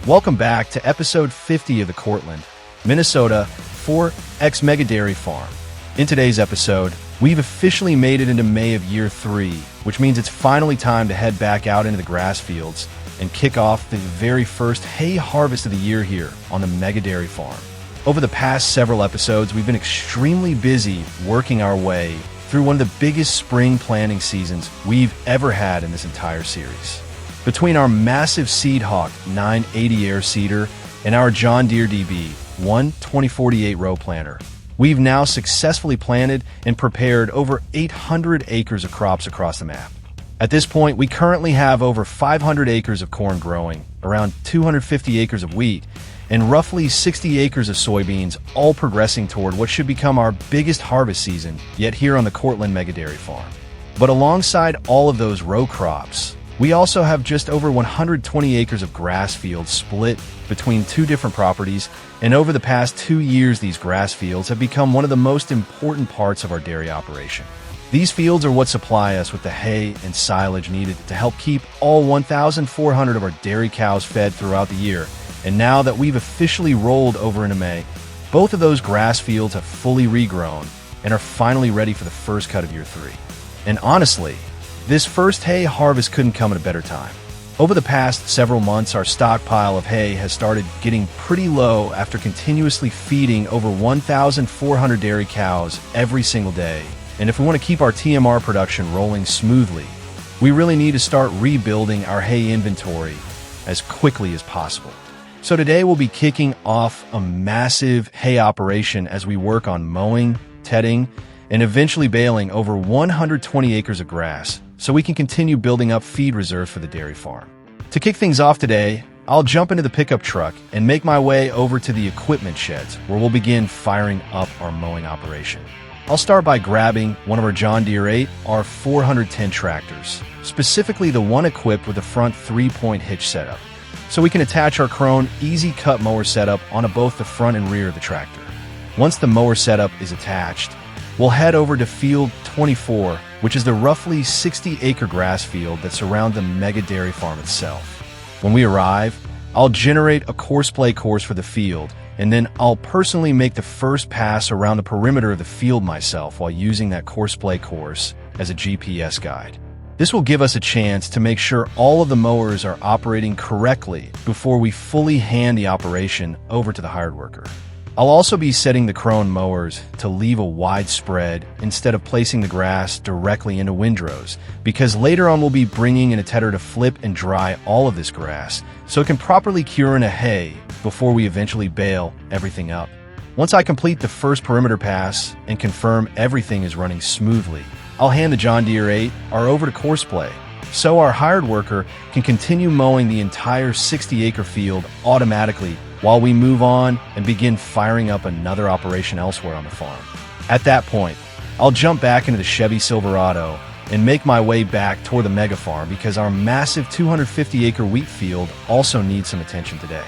Welcome back to episode 50 of the Courtland, Minnesota 4X Mega Dairy Farm. In today's episode, we've officially made it into May of year 3, which means it's finally time to head back out into the grass fields and kick off the very first hay harvest of the year here on the Mega Dairy Farm. Over the past several episodes, we've been extremely busy working our way through one of the biggest spring planting seasons we've ever had in this entire series. Between our massive Seed Hawk 980 air seeder and our John Deere DB1 2048 row planter, we've now successfully planted and prepared over 800 acres of crops across the map. At this point, we currently have over 500 acres of corn growing, around 250 acres of wheat, and roughly 60 acres of soybeans, all progressing toward what should become our biggest harvest season yet here on the Courtland Mega Dairy Farm. But alongside all of those row crops, we also have just over 120 acres of grass fields split between two different properties, and over the past 2 years, these grass fields have become one of the most important parts of our dairy operation. These fields are what supply us with the hay and silage needed to help keep all 1,400 of our dairy cows fed throughout the year. And now that we've officially rolled over into May, both of those grass fields have fully regrown and are finally ready for the first cut of year 3. And honestly, this first hay harvest couldn't come at a better time. Over the past several months, our stockpile of hay has started getting pretty low after continuously feeding over 1,400 dairy cows every single day. And if we want to keep our TMR production rolling smoothly, we really need to start rebuilding our hay inventory as quickly as possible. So today we'll be kicking off a massive hay operation as we work on mowing, tedding, and eventually baling over 120 acres of grass so we can continue building up feed reserves for the dairy farm. To kick things off today, I'll jump into the pickup truck and make my way over to the equipment sheds where we'll begin firing up our mowing operation. I'll start by grabbing one of our John Deere 8 R410 tractors, specifically the one equipped with a front 3-point hitch setup, so we can attach our Krone Easy Cut mower setup onto both the front and rear of the tractor. Once the mower setup is attached, we'll head over to Field 24, which is the roughly 60-acre grass field that surrounds the Mega Dairy Farm itself. When we arrive, I'll generate a Courseplay course for the field, and then I'll personally make the first pass around the perimeter of the field myself while using that Courseplay course as a GPS guide. This will give us a chance to make sure all of the mowers are operating correctly before we fully hand the operation over to the hired worker. I'll also be setting the Krone mowers to leave a wide spread instead of placing the grass directly into windrows, because later on we'll be bringing in a tedder to flip and dry all of this grass so it can properly cure into hay before we eventually bale everything up. Once I complete the first perimeter pass and confirm everything is running smoothly, I'll hand the John Deere 8 over to Courseplay so our hired worker can continue mowing the entire 60-acre field automatically while we move on and begin firing up another operation elsewhere on the farm. At that point, I'll jump back into the Chevy Silverado and make my way back toward the mega farm because our massive 250-acre wheat field also needs some attention today.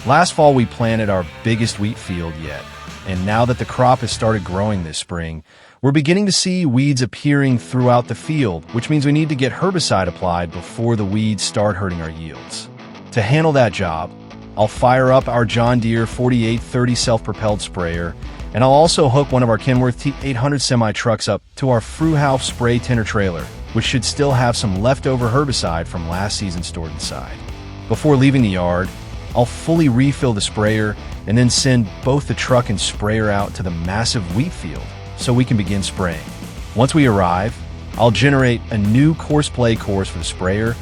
Last fall, we planted our biggest wheat field yet, and now that the crop has started growing this spring, we're beginning to see weeds appearing throughout the field, which means we need to get herbicide applied before the weeds start hurting our yields. To handle that job, I'll fire up our John Deere 4830 self-propelled sprayer, and I'll also hook one of our Kenworth T800 semi-trucks up to our Fruehauf spray tender trailer, which should still have some leftover herbicide from last season stored inside. Before leaving the yard, I'll fully refill the sprayer and then send both the truck and sprayer out to the massive wheat field so we can begin spraying. Once we arrive, I'll generate a new Courseplay course for the sprayer,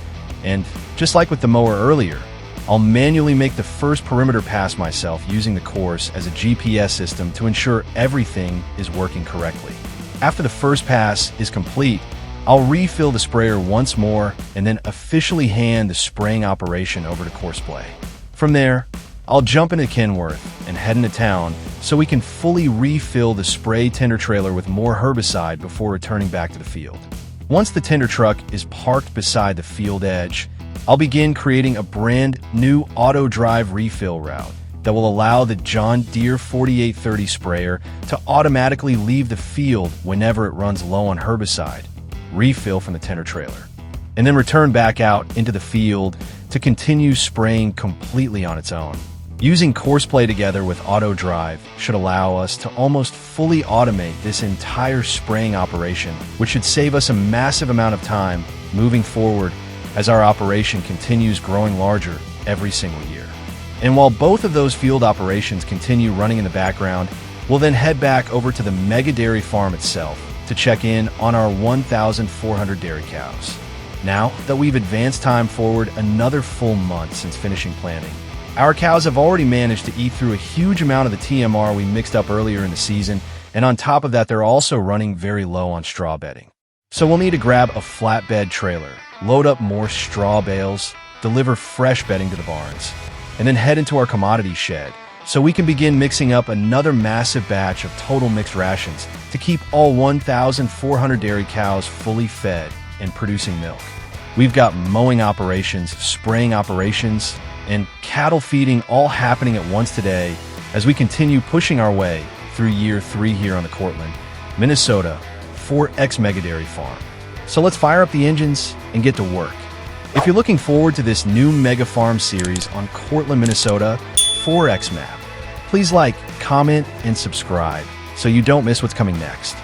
and just like with the mower earlier, I'll manually make the first perimeter pass myself using the course as a GPS system to ensure everything is working correctly. After the first pass is complete, I'll refill the sprayer once more and then officially hand the spraying operation over to Courseplay. From there, I'll jump into Kenworth and head into town so we can fully refill the spray tender trailer with more herbicide before returning back to the field. Once the tender truck is parked beside the field edge, I'll begin creating a brand new AutoDrive refill route that will allow the John Deere 4830 sprayer to automatically leave the field whenever it runs low on herbicide, refill from the tender trailer, and then return back out into the field to continue spraying completely on its own. Using Courseplay together with AutoDrive should allow us to almost fully automate this entire spraying operation, which should save us a massive amount of time moving forward as our operation continues growing larger every single year. And while both of those field operations continue running in the background, we'll then head back over to the mega dairy farm itself to check in on our 1,400 dairy cows. Now that we've advanced time forward another full month since finishing planting, our cows have already managed to eat through a huge amount of the TMR we mixed up earlier in the season, and on top of that, they're also running very low on straw bedding. So we'll need to grab a flatbed trailer, load up more straw bales, deliver fresh bedding to the barns, and then head into our commodity shed so we can begin mixing up another massive batch of total mixed rations to keep all 1,400 dairy cows fully fed and producing milk. We've got mowing operations, spraying operations, and cattle feeding all happening at once today as we continue pushing our way through year 3 here on the Courtland, Minnesota 4X Mega Dairy Farm. So let's fire up the engines and get to work. If you're looking forward to this new mega farm series on Courtland, Minnesota 4X map, please like, comment, and subscribe so you don't miss what's coming next.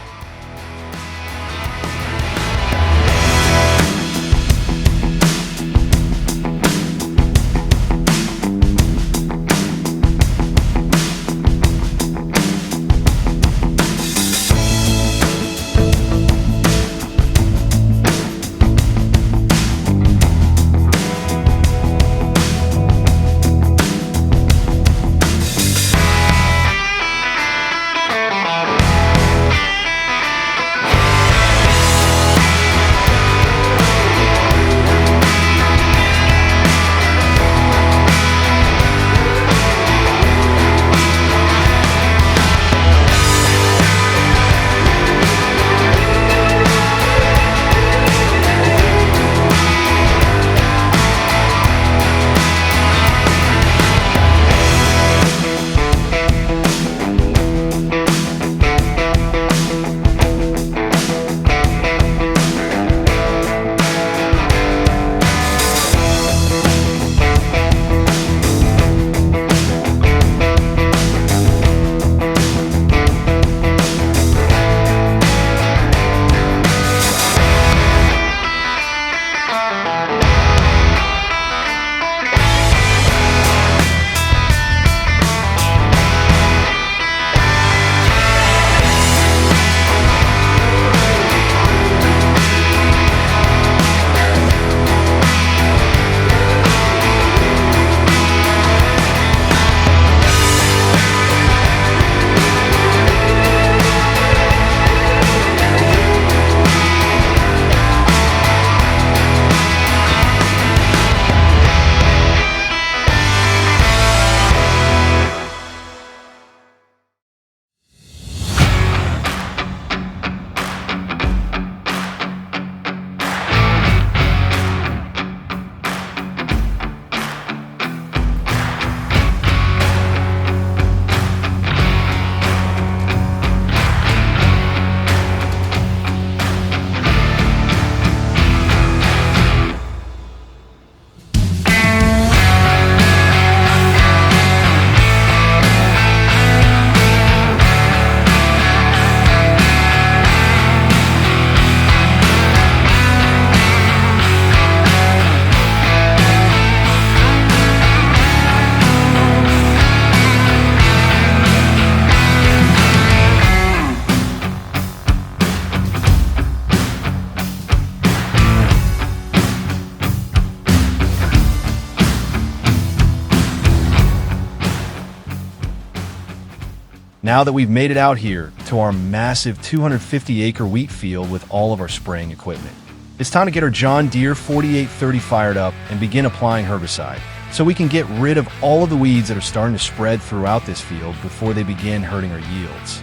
Now that we've made it out here to our massive 250-acre wheat field with all of our spraying equipment, it's time to get our John Deere 4830 fired up and begin applying herbicide so we can get rid of all of the weeds that are starting to spread throughout this field before they begin hurting our yields.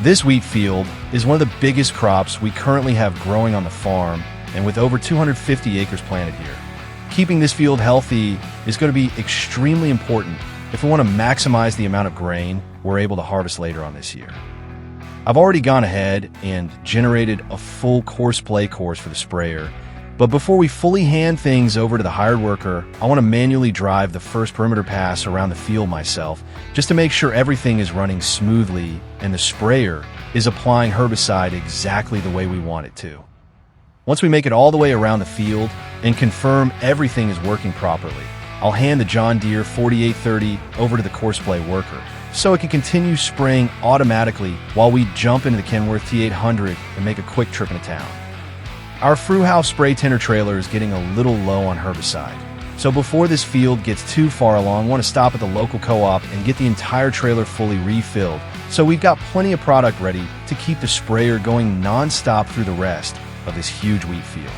This wheat field is one of the biggest crops we currently have growing on the farm, and with over 250 acres planted here. Keeping this field healthy is going to be extremely important if we want to maximize the amount of grain we're able to harvest later on this year. I've already gone ahead and generated a full Courseplay course for the sprayer But before we fully hand things over to the hired worker, I want to manually drive the first perimeter pass around the field myself, just to make sure everything is running smoothly and the sprayer is applying herbicide exactly the way we want it to. Once we make it all the way around the field and confirm everything is working properly, I'll hand the John Deere 4830 over to the Courseplay worker so it can continue spraying automatically while we jump into the Kenworth T800 and make a quick trip into town. Our Fruehauf spray tender trailer is getting a little low on herbicide, so before this field gets too far along, I want to stop at the local co-op and get the entire trailer fully refilled, so we've got plenty of product ready to keep the sprayer going non-stop through the rest of this huge wheat field.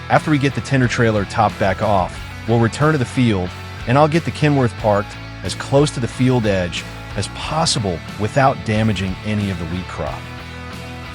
After we get the tender trailer topped back off, we'll return to the field, and I'll get the Kenworth parked as close to the field edge as possible without damaging any of the wheat crop.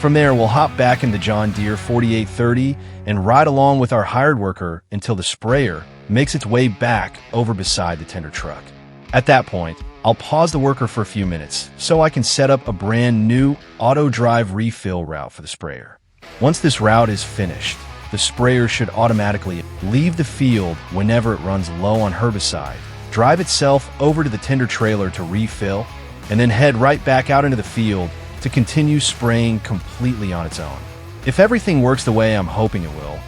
From there, we'll hop back into John Deere 4830 and ride along with our hired worker until the sprayer makes its way back over beside the tender truck. At that point, I'll pause the worker for a few minutes so I can set up a brand new AutoDrive refill route for the sprayer. Once this route is finished, the sprayer should automatically leave the field whenever it runs low on herbicide, drive itself over to the tender trailer to refill, and then head right back out into the field to continue spraying completely on its own. If everything works the way I'm hoping it will,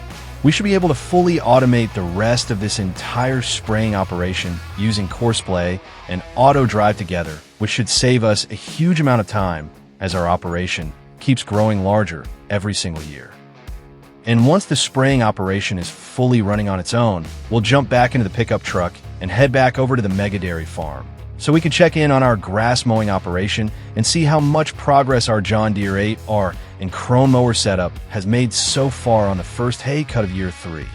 we should be able to fully automate the rest of this entire spraying operation using Courseplay and AutoDrive together, which should save us a huge amount of time as our operation keeps growing larger every single year. And once the spraying operation is fully running on its own, we'll jump back into the pickup truck and head back over to the mega dairy farm, so we can check in on our grass mowing operation and see how much progress our John Deere 8R and Krone mower setup has made so far on the first hay cut of year 3.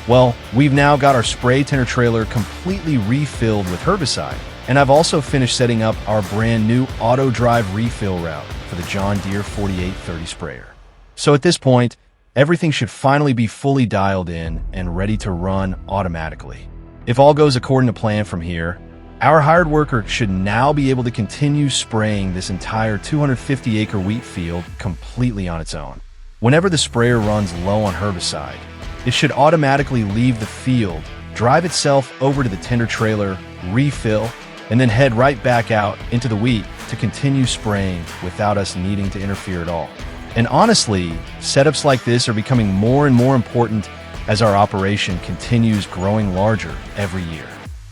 Well, we've now got our spray tender trailer completely refilled with herbicide, and I've also finished setting up our brand new AutoDrive refill route for the John Deere 4830 sprayer. So at this point, everything should finally be fully dialed in and ready to run automatically. If all goes according to plan from here, our hired worker should now be able to continue spraying this entire 250-acre wheat field completely on its own. Whenever the sprayer runs low on herbicide, it should automatically leave the field, drive itself over to the tender trailer, refill, and then head right back out into the wheat to continue spraying without us needing to interfere at all. And honestly, setups like this are becoming more and more important as our operation continues growing larger every year.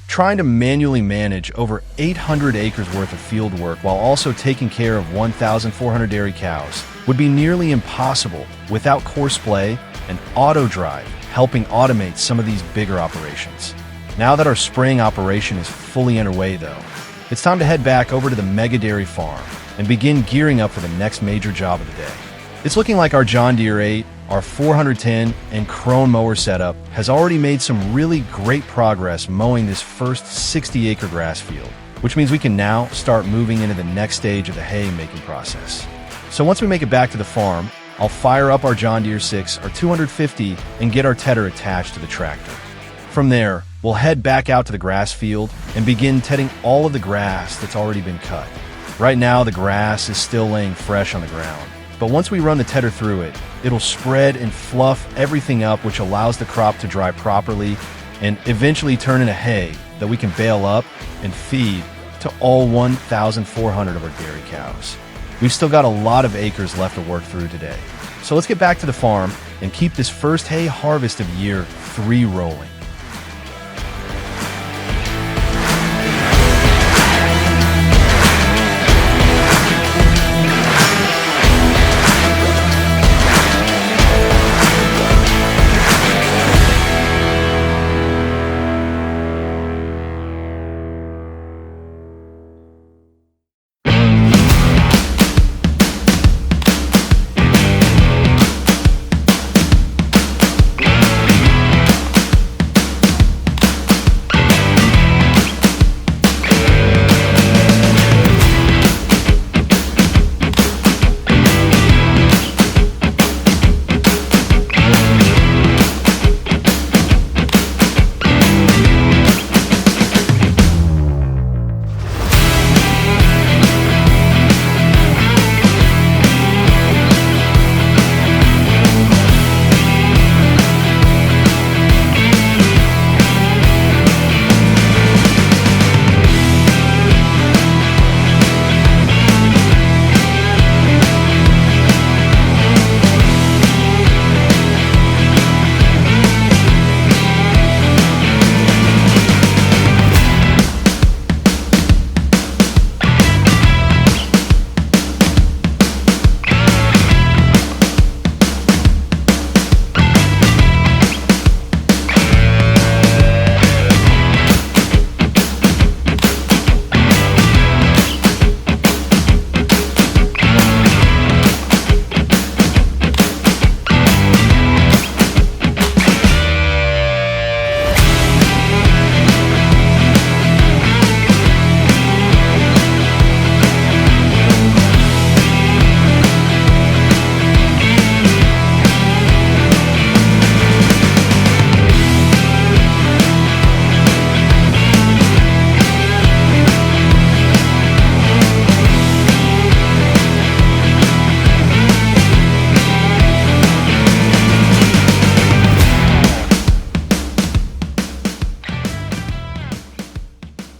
Trying to manually manage over 800 acres worth of field work while also taking care of 1,400 dairy cows would be nearly impossible without Courseplay and AutoDrive helping automate some of these bigger operations. Now that our spraying operation is fully underway though, it's time to head back over to the mega dairy farm and begin gearing up for the next major job of the day. It's looking like our John Deere 8, our 410, and Krone mower setup has already made some really great progress mowing this first 60-acre grass field, which means we can now start moving into the next stage of the hay making process. So once we make it back to the farm, I'll fire up our John Deere 6, our 250, and get our tedder attached to the tractor. From there, we'll head back out to the grass field and begin tedding all of the grass that's already been cut. Right now, the grass is still laying fresh on the ground, but once we run the tedder through it, it'll spread and fluff everything up, which allows the crop to dry properly and eventually turn into hay that we can bale up and feed to all 1,400 of our dairy cows. We've still got a lot of acres left to work through today. So let's get back to the farm and keep this first hay harvest of year 3 rolling.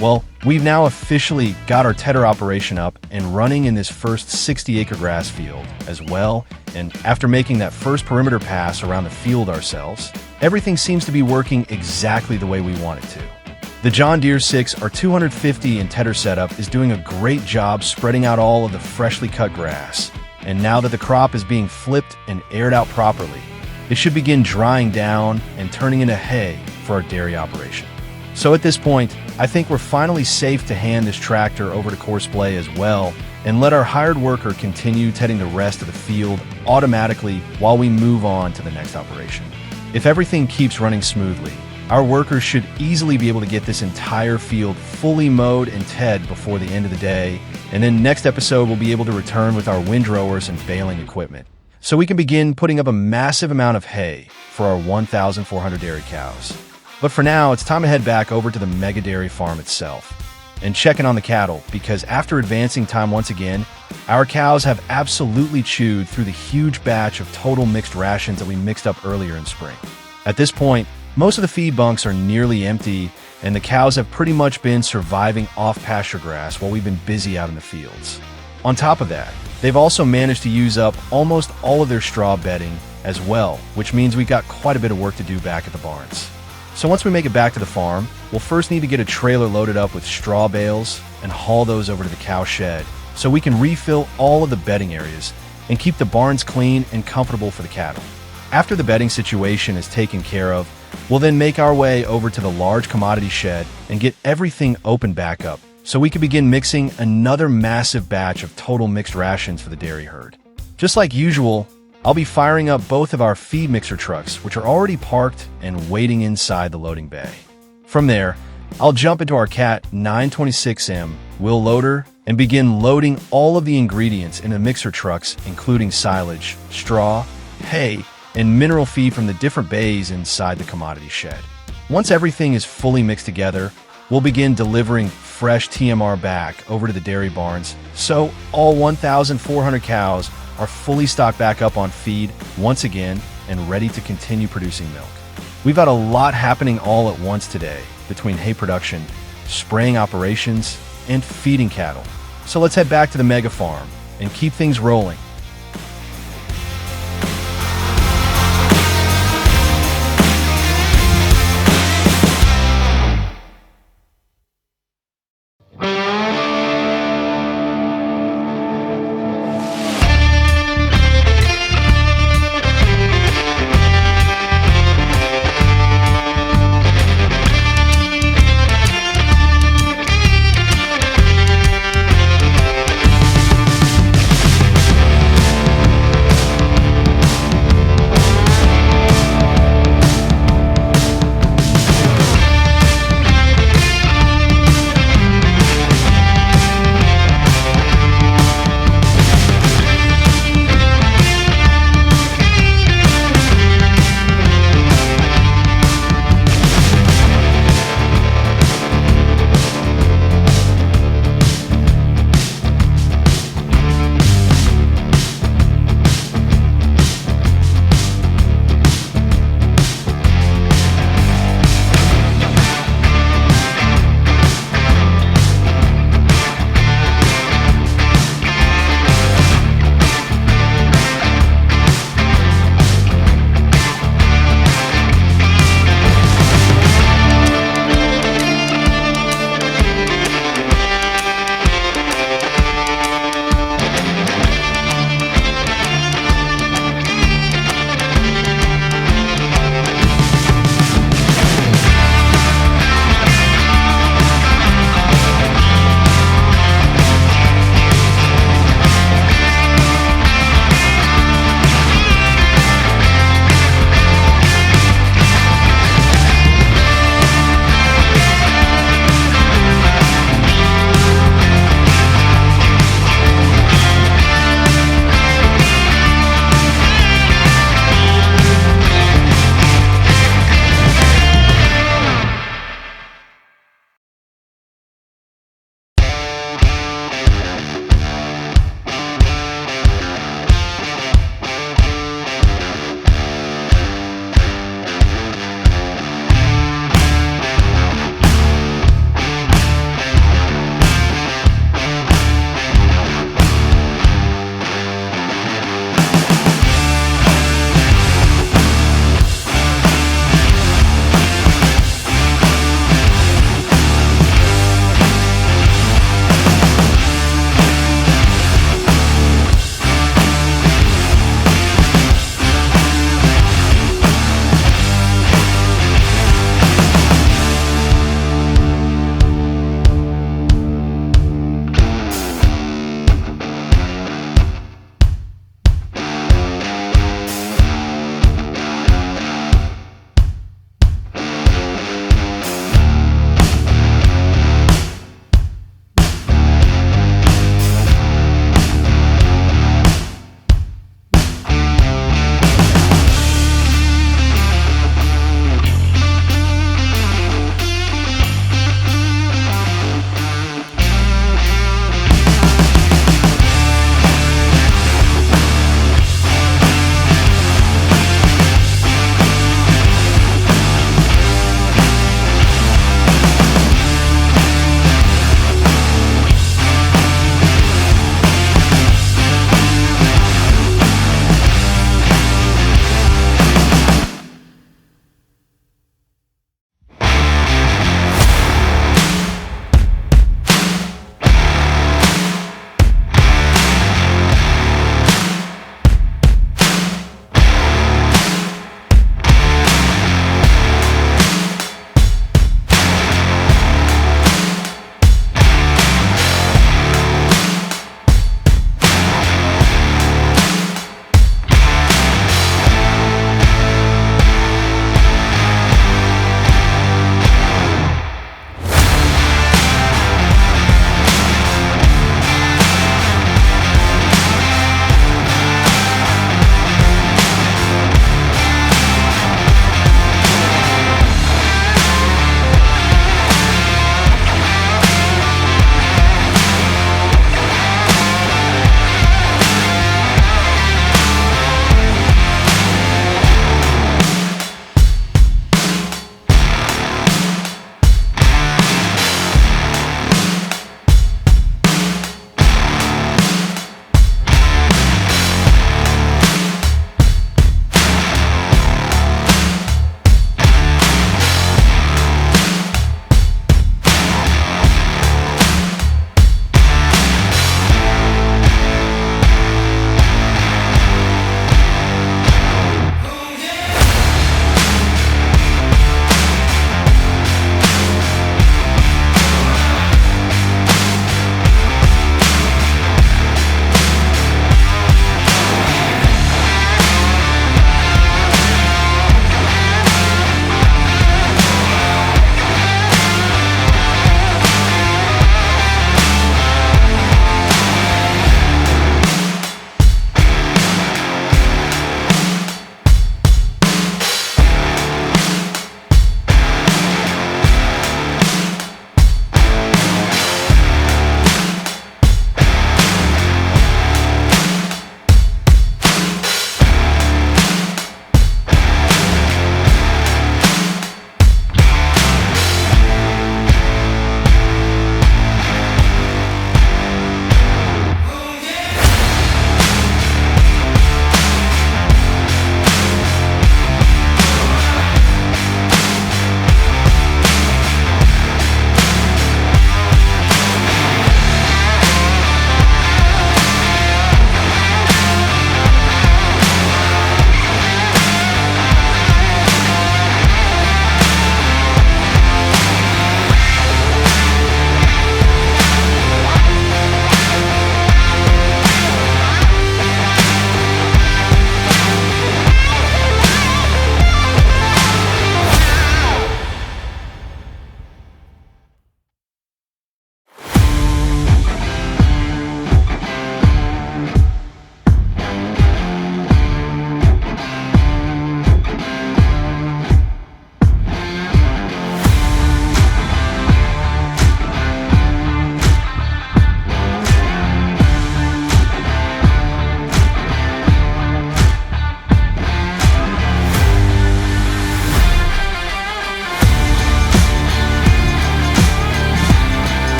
Well, we've now officially got our tedder operation up and running in this first 60-acre grass field as well, and after making that first perimeter pass around the field ourselves, everything seems to be working exactly the way we want it to. The John Deere 6, our 250 and tedder setup, is doing a great job spreading out all of the freshly cut grass, and now that the crop is being flipped and aired out properly, it should begin drying down and turning into hay for our dairy operation. So at this point, I think we're finally safe to hand this tractor over to Courseplay as well and let our hired worker continue tedding the rest of the field automatically while we move on to the next operation. If everything keeps running smoothly, our workers should easily be able to get this entire field fully mowed and teed before the end of the day, and then next episode we'll be able to return with our windrowers and baling equipment, so we can begin putting up a massive amount of hay for our 1,400 dairy cows. But for now, it's time to head back over to the mega dairy farm itself and check in on the cattle, because after advancing time once again, our cows have absolutely chewed through the huge batch of total mixed rations that we mixed up earlier in spring. At this point, most of the feed bunks are nearly empty, and the cows have pretty much been surviving off pasture grass while we've been busy out in the fields. On top of that, they've also managed to use up almost all of their straw bedding as well, which means we've got quite a bit of work to do back at the barns. So once we make it back to the farm, we'll first need to get a trailer loaded up with straw bales and haul those over to the cow shed so we can refill all of the bedding areas and keep the barns clean and comfortable for the cattle. After the bedding situation is taken care of, we'll then make our way over to the large commodity shed and get everything opened back up so we can begin mixing another massive batch of total mixed rations for the dairy herd. Just like usual, I'll be firing up both of our feed mixer trucks, which are already parked and waiting inside the loading bay. From there, I'll jump into our Cat 926M wheel loader and begin loading all of the ingredients in the mixer trucks, including silage, straw, hay, and mineral feed from the different bays inside the commodity shed. Once everything is fully mixed together, we'll begin delivering fresh TMR back over to the dairy barns, so all 1,400 cows are fully stocked back up on feed once again and ready to continue producing milk. We've got a lot happening all at once today between hay production, spraying operations, and feeding cattle. So let's head back to the mega farm and keep things rolling.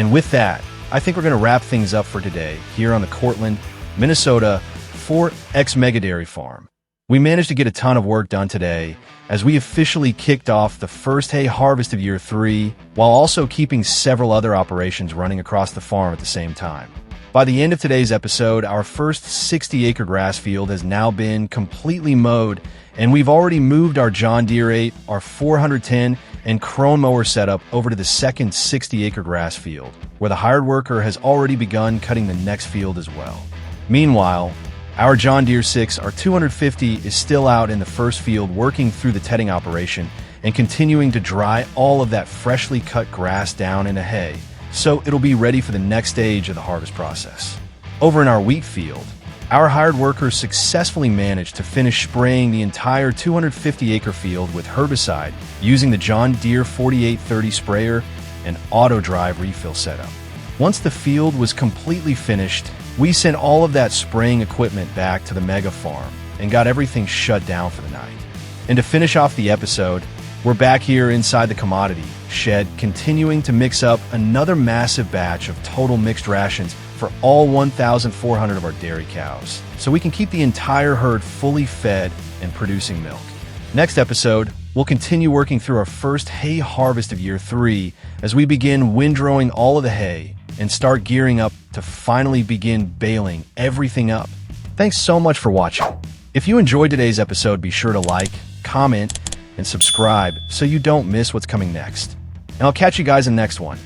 And with that, I think we're going to wrap things up for today here on the Courtland, Minnesota 4X Mega Dairy Farm. We managed to get a ton of work done today as we officially kicked off the first hay harvest of year 3, while also keeping several other operations running across the farm at the same time. By the end of today's episode, our first 60-acre grass field has now been completely mowed, and we've already moved our John Deere 8, our 410, and Krone mower setup over to the second 60-acre grass field, where the hired worker has already begun cutting the next field as well. Meanwhile, our John Deere 6, our 250, is still out in the first field working through the tedding operation and continuing to dry all of that freshly cut grass down into hay, so it'll be ready for the next stage of the harvest process. Over in our wheat field, our hired workers successfully managed to finish spraying the entire 250-acre field with herbicide using the John Deere 4830 sprayer and AutoDrive refill setup. Once the field was completely finished, we sent all of that spraying equipment back to the mega farm and got everything shut down for the night. And to finish off the episode, we're back here inside the commodity shed, continuing to mix up another massive batch of total mixed rations for all 1,400 of our dairy cows, so we can keep the entire herd fully fed and producing milk. Next episode, we'll continue working through our first hay harvest of year 3 as we begin windrowing all of the hay and start gearing up to finally begin baling everything up. Thanks so much for watching. If you enjoyed today's episode, be sure to like, comment, and subscribe so you don't miss what's coming next. And I'll catch you guys in the next one.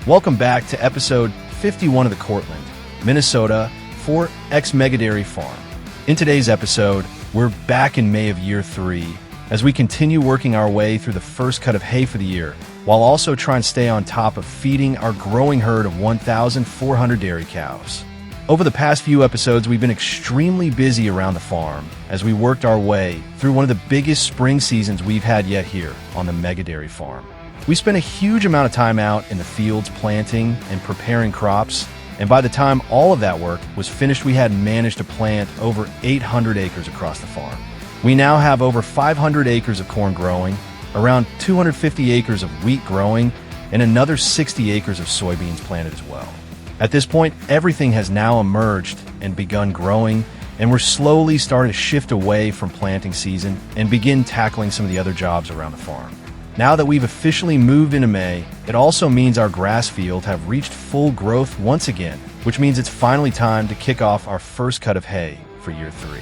Welcome back to episode 51 of the Courtland, Minnesota 4X Mega Dairy Farm. In today's episode, we're back in May of year 3 as we continue working our way through the first cut of hay for the year, while also trying to stay on top of feeding our growing herd of 1,400 dairy cows. Over the past few episodes, we've been extremely busy around the farm as we worked our way through one of the biggest spring seasons we've had yet here on the Mega Dairy Farm. We spent a huge amount of time out in the fields planting and preparing crops, and by the time all of that work was finished, we had managed to plant over 800 acres across the farm. We now have over 500 acres of corn growing, around 250 acres of wheat growing, and another 60 acres of soybeans planted as well. At this point, everything has now emerged and begun growing, and we're slowly starting to shift away from planting season and begin tackling some of the other jobs around the farm. Now that we've officially moved into May, it also means our grass field have reached full growth once again, which means it's finally time to kick off our first cut of hay for year 3.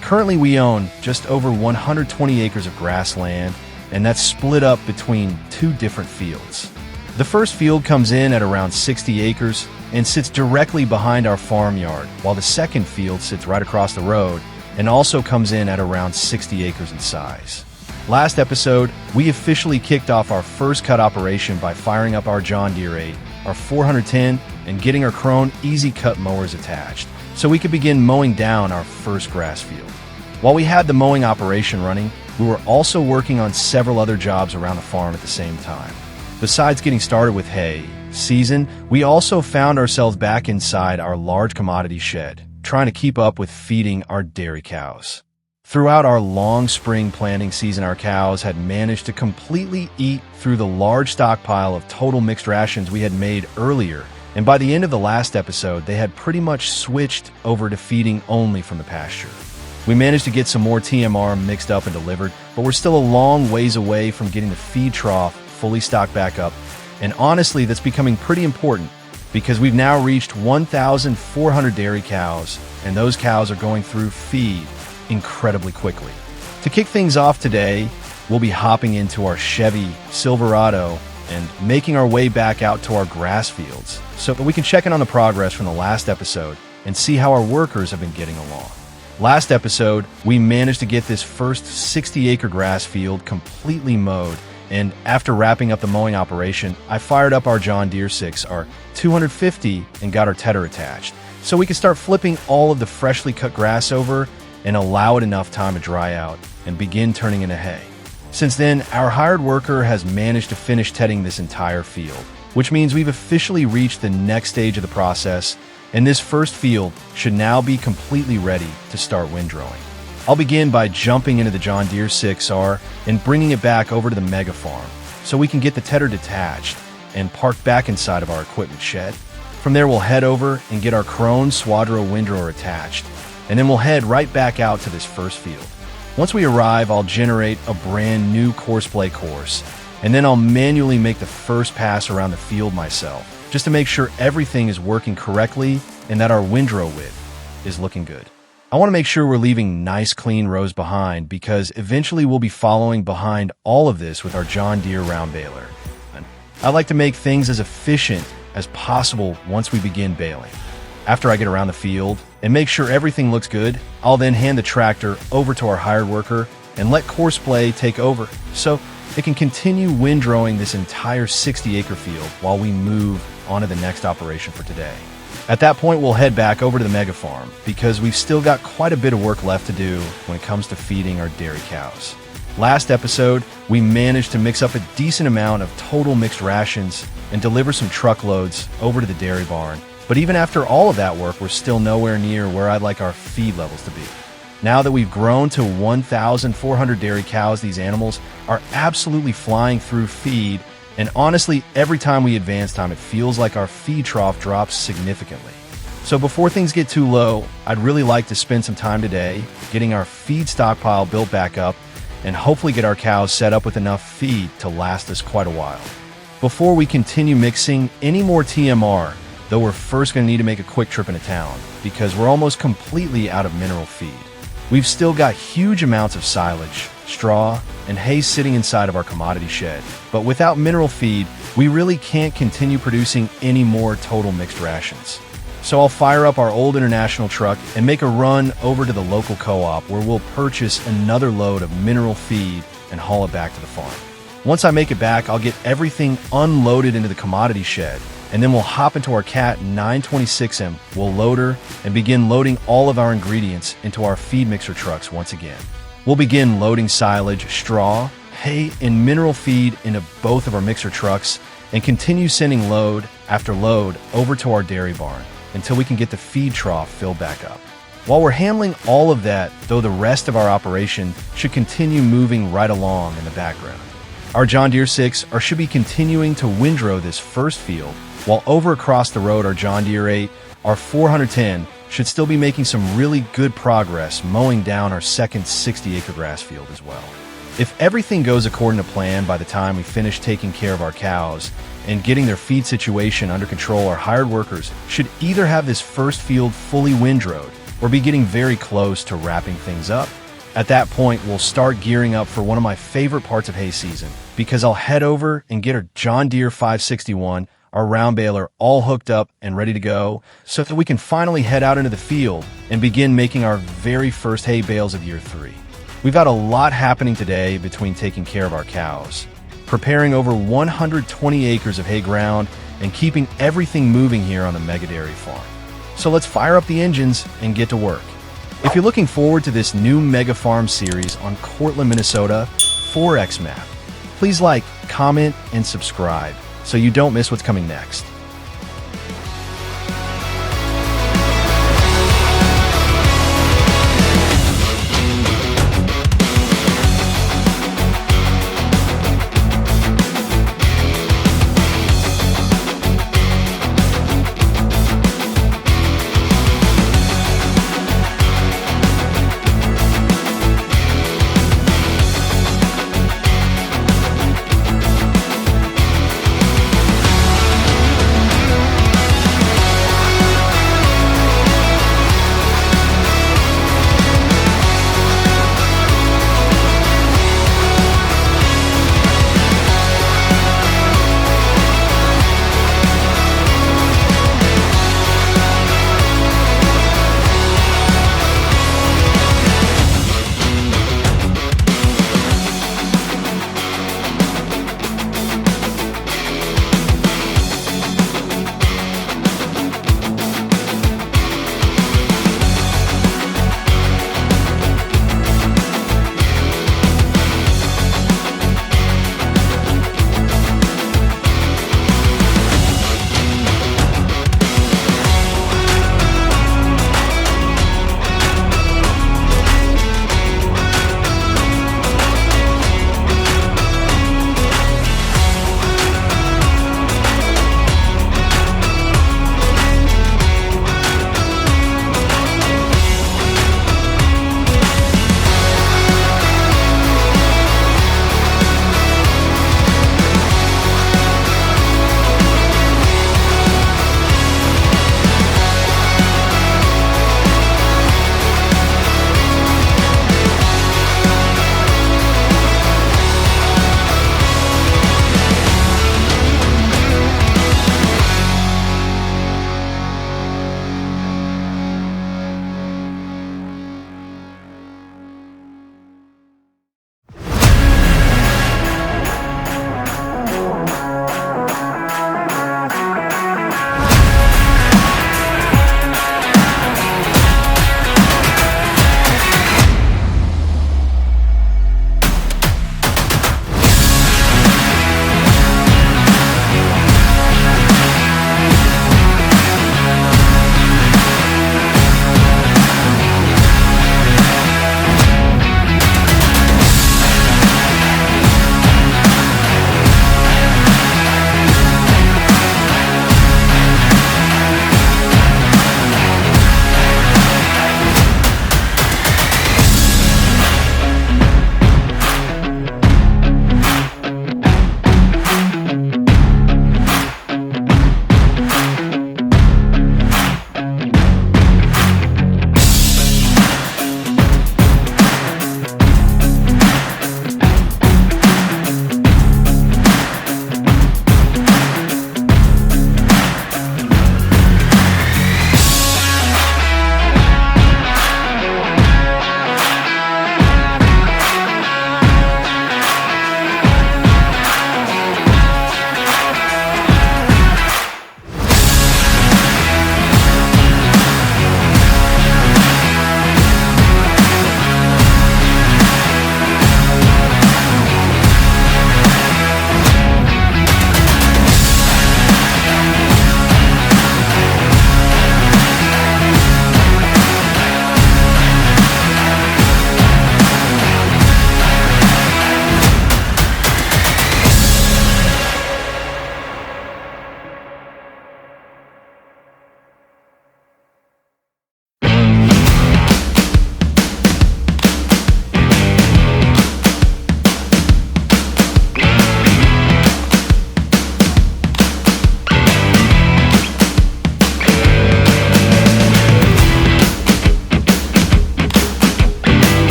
Currently, we own just over 120 acres of grassland, and that's split up between 2 different fields. The first field comes in at around 60 acres and sits directly behind our farmyard, while the second field sits right across the road and also comes in at around 60 acres in size. Last episode, we officially kicked off our first cut operation by firing up our John Deere 8, our 410, and getting our Krone Easy Cut mowers attached, so we could begin mowing down our first grass field. While we had the mowing operation running, we were also working on several other jobs around the farm at the same time. Besides getting started with hay season, we also found ourselves back inside our large commodity shed, trying to keep up with feeding our dairy cows. Throughout our long spring planting season, our cows had managed to completely eat through the large stockpile of total mixed rations we had made earlier, and by the end of the last episode, they had pretty much switched over to feeding only from the pasture. We managed to get some more TMR mixed up and delivered, but we're still a long ways away from getting the feed trough fully stocked back up, and honestly, that's becoming pretty important because we've now reached 1,400 dairy cows, and those cows are going through feed incredibly quickly. To kick things off today, we'll be hopping into our Chevy Silverado and making our way back out to our grass fields so that we can check in on the progress from the last episode and see how our workers have been getting along. Last episode, we managed to get this first 60-acre grass field completely mowed, and after wrapping up the mowing operation, I fired up our John Deere 6, our 250, and got our tedder attached, so we could start flipping all of the freshly cut grass over and allow it enough time to dry out and begin turning into hay. Since then, our hired worker has managed to finish tedding this entire field, which means we've officially reached the next stage of the process, and this first field should now be completely ready to start windrowing. I'll begin by jumping into the John Deere 6R and bringing it back over to the mega farm so we can get the tedder detached and parked back inside of our equipment shed. From there, we'll head over and get our Krone Swadro windrower attached, and then we'll head right back out to this first field. Once we arrive, I'll generate a brand new Courseplay course, and then I'll manually make the first pass around the field myself, just to make sure everything is working correctly and that our windrow width is looking good. I want to make sure we're leaving nice clean rows behind because eventually we'll be following behind all of this with our John Deere round baler. I like to make things as efficient as possible once we begin baling. After I get around the field and make sure everything looks good, I'll then hand the tractor over to our hired worker and let Courseplay take over so it can continue windrowing this entire 60-acre field while we move on to the next operation for today. At that point, we'll head back over to the mega farm because we've still got quite a bit of work left to do when it comes to feeding our dairy cows. Last episode, we managed to mix up a decent amount of total mixed rations and deliver some truckloads over to the dairy barn. But even after all of that work, we're still nowhere near where I'd like our feed levels to be. Now that we've grown to 1,400 dairy cows, these animals are absolutely flying through feed, and honestly, every time we advance time, it feels like our feed trough drops significantly. So before things get too low, I'd really like to spend some time today getting our feed stockpile built back up and hopefully get our cows set up with enough feed to last us quite a while. Before we continue mixing any more TMR, though, we're first going to need to make a quick trip into town because we're almost completely out of mineral feed. We've still got huge amounts of silage, straw, and hay sitting inside of our commodity shed, but without mineral feed, we really can't continue producing any more total mixed rations. So I'll fire up our old international truck and make a run over to the local co-op where we'll purchase another load of mineral feed and haul it back to the farm. Once I make it back, I'll get everything unloaded into the commodity shed, and then we'll hop into our Cat 926M, we'll load her, and begin loading all of our ingredients into our feed mixer trucks once again. We'll begin loading silage, straw, hay, and mineral feed into both of our mixer trucks and continue sending load after load over to our dairy barn until we can get the feed trough filled back up. While we're handling all of that, though, the rest of our operation should continue moving right along in the background. Our John Deere 6R should be continuing to windrow this first field, while over across the road our John Deere 8, our 410, should still be making some really good progress mowing down our second 60-acre grass field as well. If everything goes according to plan by the time we finish taking care of our cows and getting their feed situation under control, our hired workers should either have this first field fully windrowed or be getting very close to wrapping things up. At that point, we'll start gearing up for one of my favorite parts of hay season because I'll head over and get our John Deere 561, our round baler, all hooked up and ready to go so that we can finally head out into the field and begin making our very first hay bales of year 3. We've got a lot happening today between taking care of our cows, preparing over 120 acres of hay ground, and keeping everything moving here on the mega dairy farm. So let's fire up the engines and get to work. If you're looking forward to this new mega farm series on Courtland, Minnesota, 4X map, please like, comment, and subscribe so you don't miss what's coming next.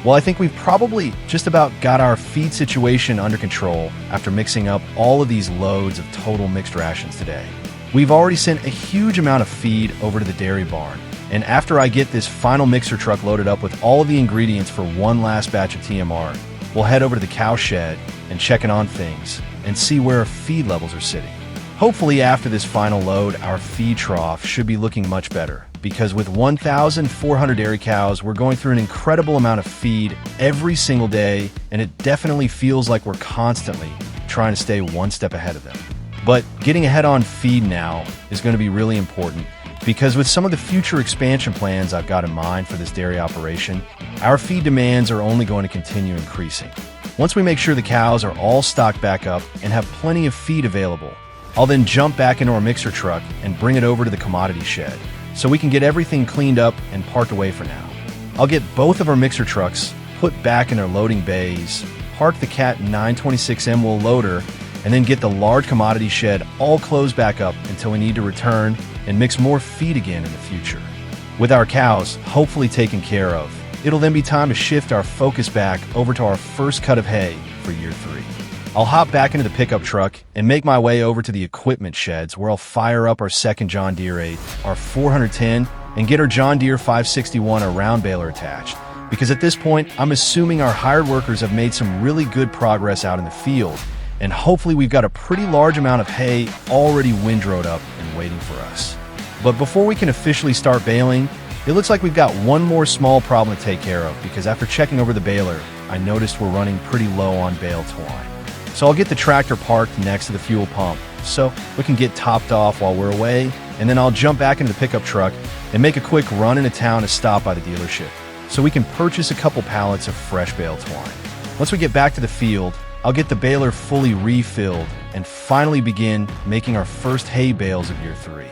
Well, I think we've probably just about got our feed situation under control after mixing up all of these loads of total mixed rations today. We've already sent a huge amount of feed over to the dairy barn, and after I get this final mixer truck loaded up with all of the ingredients for one last batch of TMR, we'll head over to the cow shed and check in on things and see where our feed levels are sitting. Hopefully after this final load, our feed trough should be looking much better, because with 1,400 dairy cows, we're going through an incredible amount of feed every single day, and it definitely feels like we're constantly trying to stay one step ahead of them. But getting ahead on feed now is going to be really important, because with some of the future expansion plans I've got in mind for this dairy operation, our feed demands are only going to continue increasing. Once we make sure the cows are all stocked back up and have plenty of feed available, I'll then jump back into our mixer truck and bring it over to the commodity shed, so we can get everything cleaned up and parked away for now. I'll get both of our mixer trucks put back in their loading bays, park the Cat 926M wool loader, and then get the large commodity shed all closed back up until we need to return and mix more feed again in the future. With our cows hopefully taken care of, it'll then be time to shift our focus back over to our first cut of hay for year 3. I'll hop back into the pickup truck and make my way over to the equipment sheds where I'll fire up our second John Deere 8, our 410, and get our John Deere 561 around baler attached. Because at this point, I'm assuming our hired workers have made some really good progress out in the field, and hopefully we've got a pretty large amount of hay already windrowed up and waiting for us. But before we can officially start baling, it looks like we've got one more small problem to take care of, because after checking over the baler, I noticed we're running pretty low on bale twine. So I'll get the tractor parked next to the fuel pump so we can get topped off while we're away, and then I'll jump back into the pickup truck and make a quick run into town to stop by the dealership so we can purchase a couple pallets of fresh bale twine. Once we get back to the field, I'll get the baler fully refilled and finally begin making our first hay bales of year 3.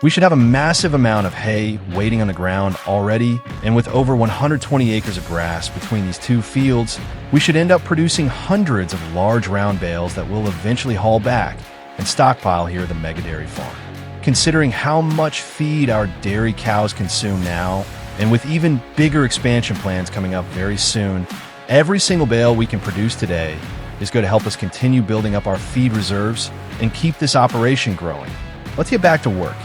We should have a massive amount of hay waiting on the ground already, and with over 120 acres of grass between these two fields, we should end up producing hundreds of large round bales that we'll eventually haul back and stockpile here at the mega dairy farm. Considering how much feed our dairy cows consume now, and with even bigger expansion plans coming up very soon, every single bale we can produce today is going to help us continue building up our feed reserves and keep this operation growing. Let's get back to work.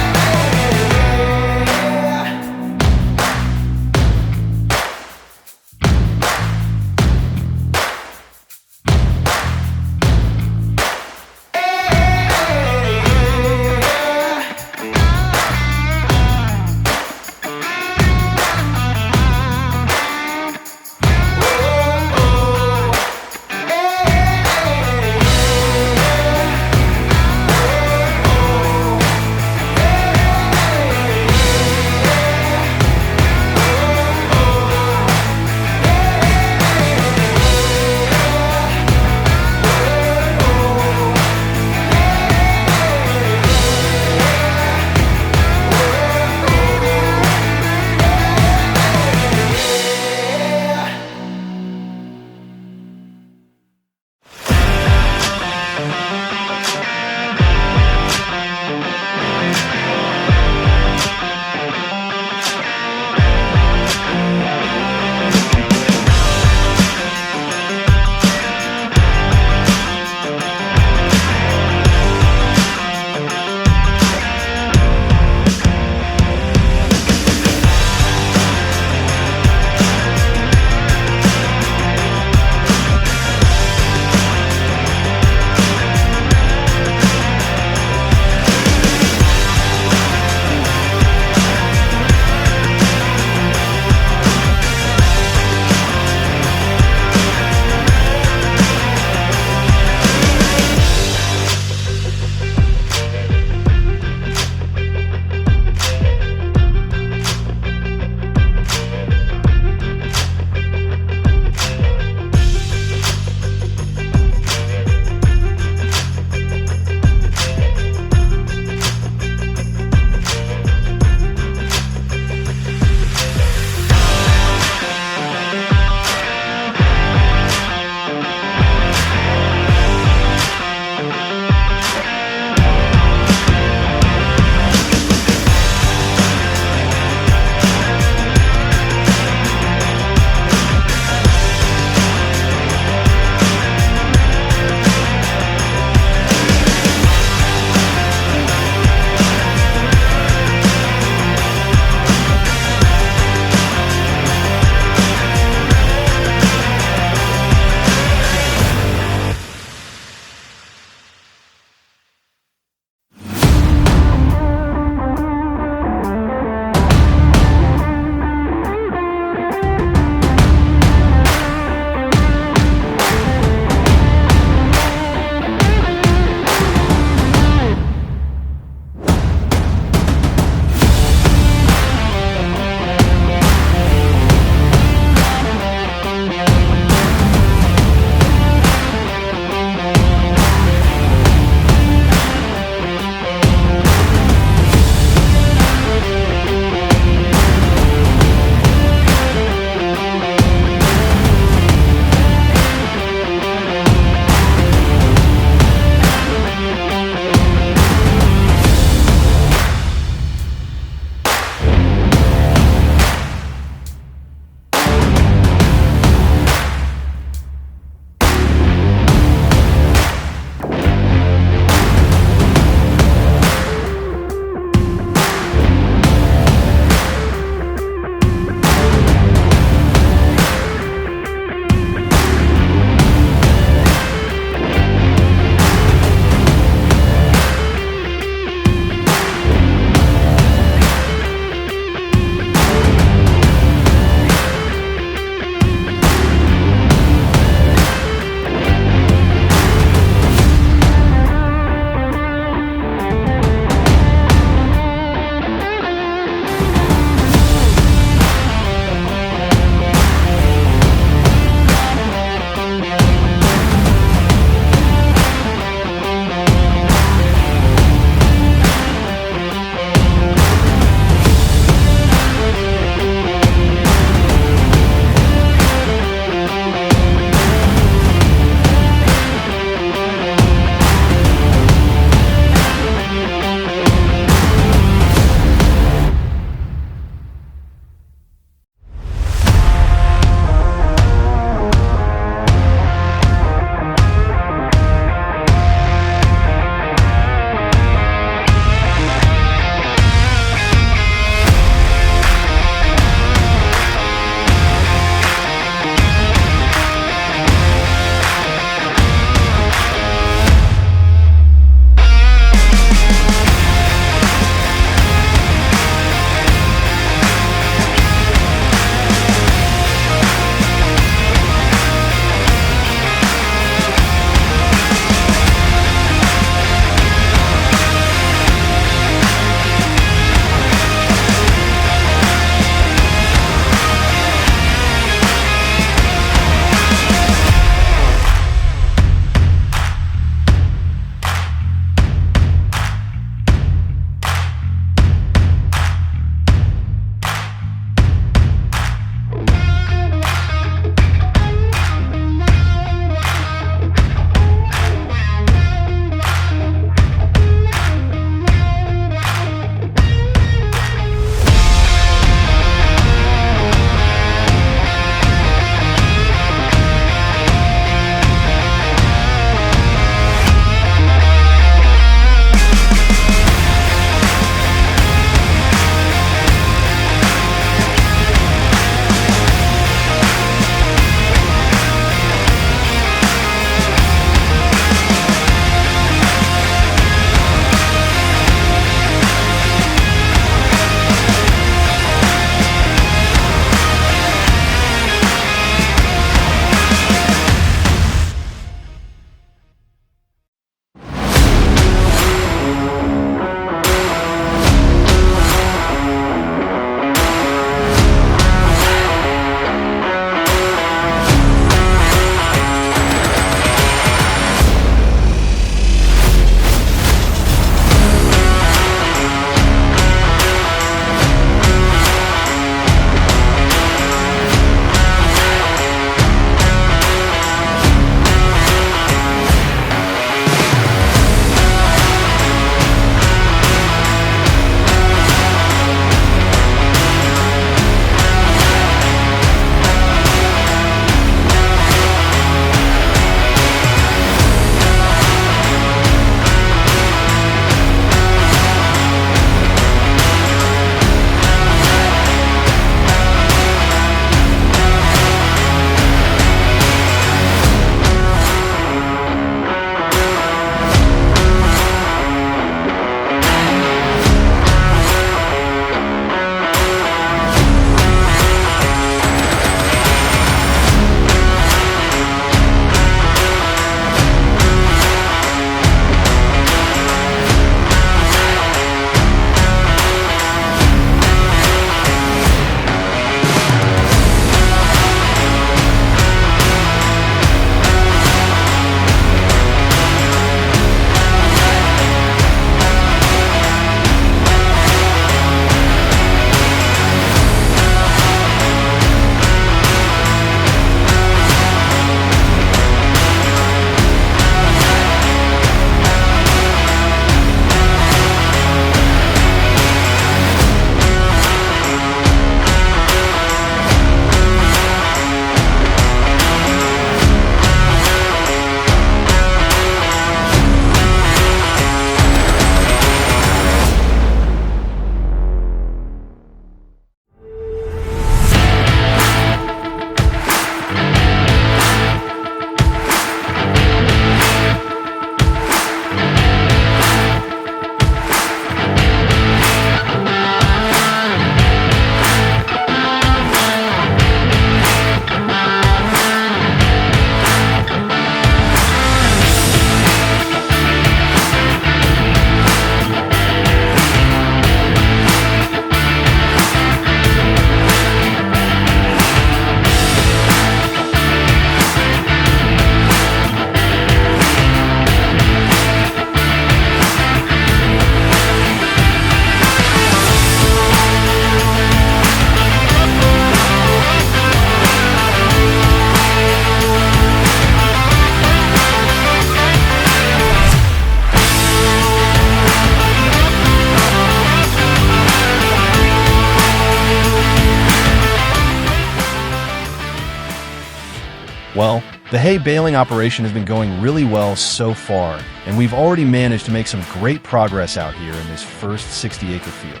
Well, the hay baling operation has been going really well so far, and we've already managed to make some great progress out here in this first 60-acre field.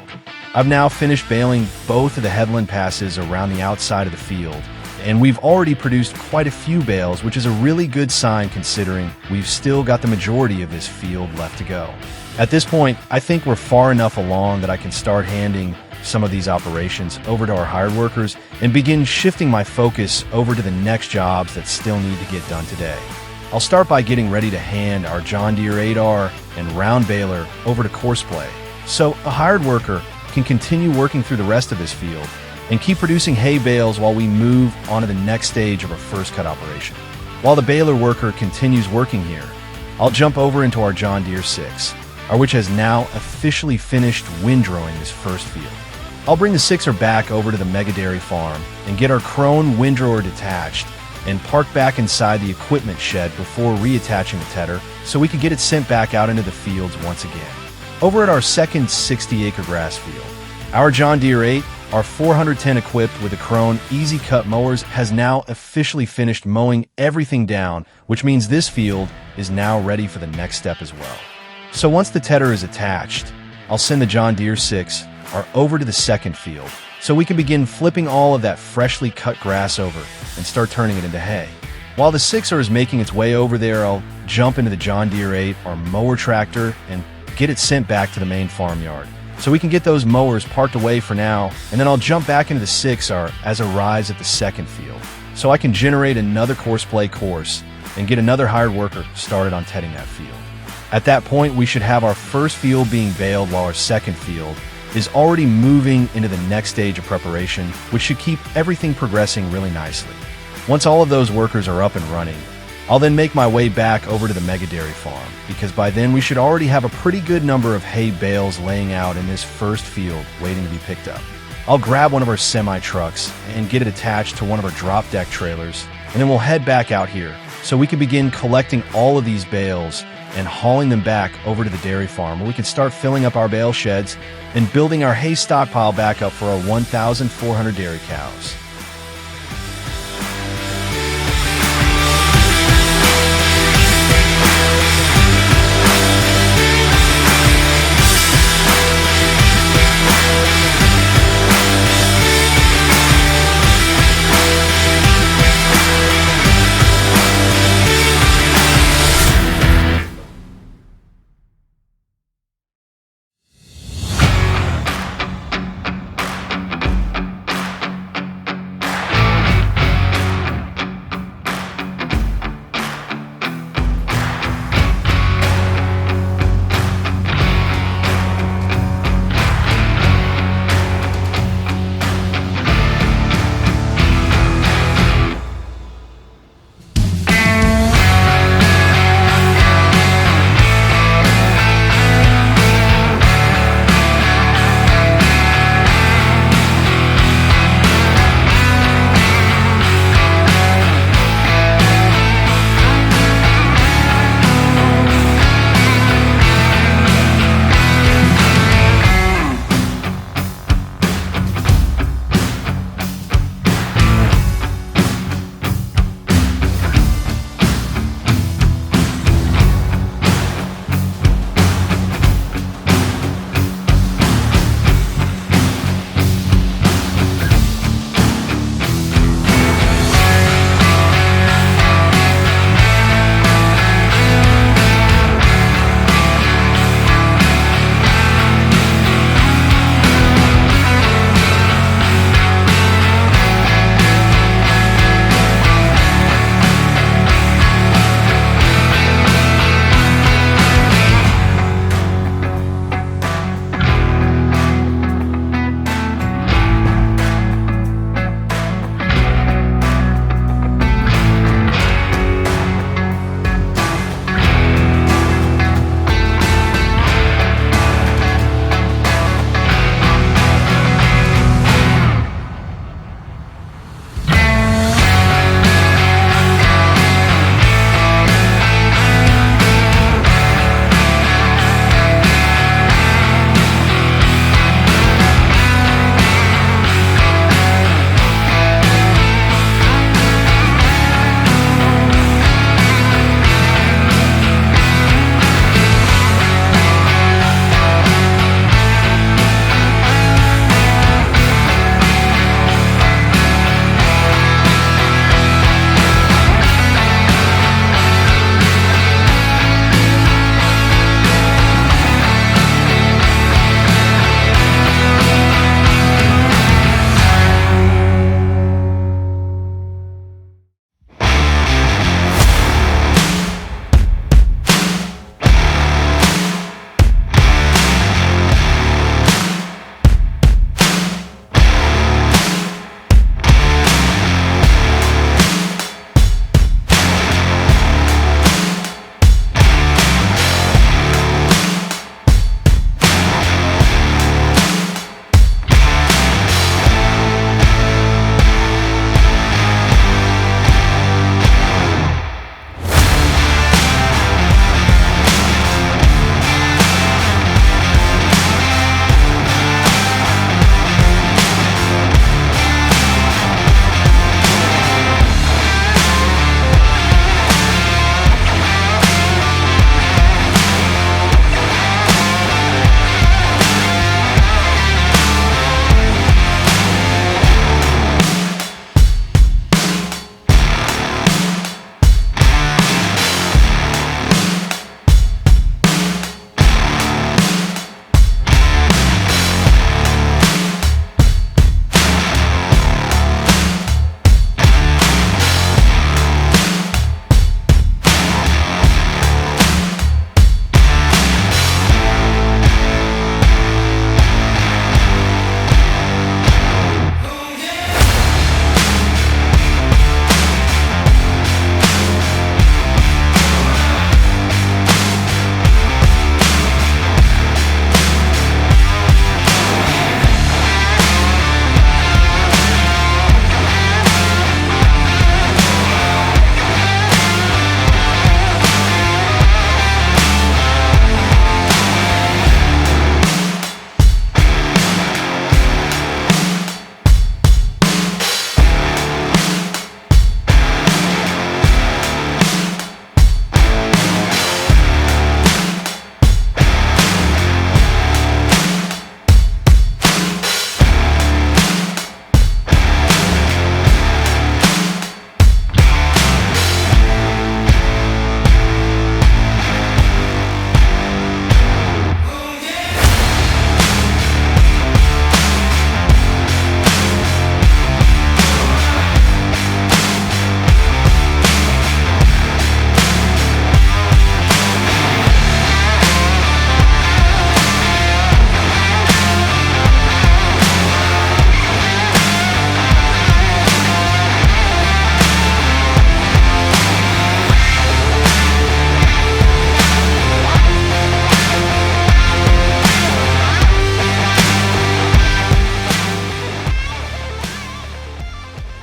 I've now finished baling both of the headland passes around the outside of the field, and we've already produced quite a few bales, which is a really good sign considering we've still got the majority of this field left to go. At this point, I think we're far enough along that I can start handing some of these operations over to our hired workers and begin shifting my focus over to the next jobs that still need to get done today. I'll start by getting ready to hand our John Deere 8R and round baler over to Courseplay, so a hired worker can continue working through the rest of this field and keep producing hay bales while we move on to the next stage of our first cut operation. While the baler worker continues working here, I'll jump over into our John Deere 6, which has now officially finished windrowing this first field. I'll bring the 6er back over to the mega dairy farm and get our Krone windrower detached and park back inside the equipment shed before reattaching the tedder so we can get it sent back out into the fields once again. Over at our second 60-acre grass field, our John Deere 8, our 410 equipped with the Krone Easy Cut mowers, has now officially finished mowing everything down, which means this field is now ready for the next step as well. So once the tedder is attached, I'll send the John Deere 6 over to the second field so we can begin flipping all of that freshly cut grass over and start turning it into hay. While the 6er is making its way over there, I'll jump into the John Deere 8, our mower tractor, and get it sent back to the main farmyard so we can get those mowers parked away for now, and then I'll jump back into the 6R as a rise at the second field so I can generate another Courseplay course and get another hired worker started on tedding that field. At that point, we should have our first field being baled while our second field is already moving into the next stage of preparation, which should keep everything progressing really nicely. Once all of those workers are up and running, I'll then make my way back over to the mega dairy farm, because by then we should already have a pretty good number of hay bales laying out in this first field waiting to be picked up. I'll grab one of our semi-trucks and get it attached to one of our drop deck trailers, and then we'll head back out here so we can begin collecting all of these bales and hauling them back over to the dairy farm where we can start filling up our bale sheds and building our hay stockpile back up for our 1,400 dairy cows.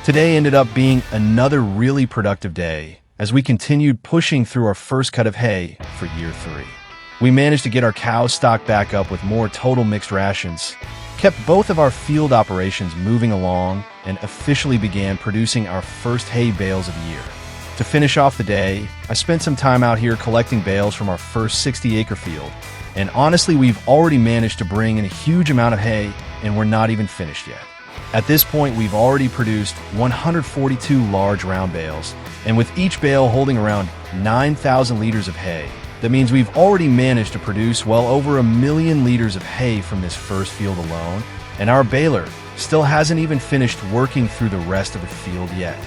Today ended up being another really productive day as we continued pushing through our first cut of hay for year 3. We managed to get our cows stocked back up with more total mixed rations, kept both of our field operations moving along, and officially began producing our first hay bales of the year. To finish off the day, I spent some time out here collecting bales from our first 60-acre field, and honestly, we've already managed to bring in a huge amount of hay, and we're not even finished yet. At this point, we've already produced 142 large round bales, and with each bale holding around 9,000 liters of hay, that means we've already managed to produce well over 1 million liters of hay from this first field alone, and our baler still hasn't even finished working through the rest of the field yet.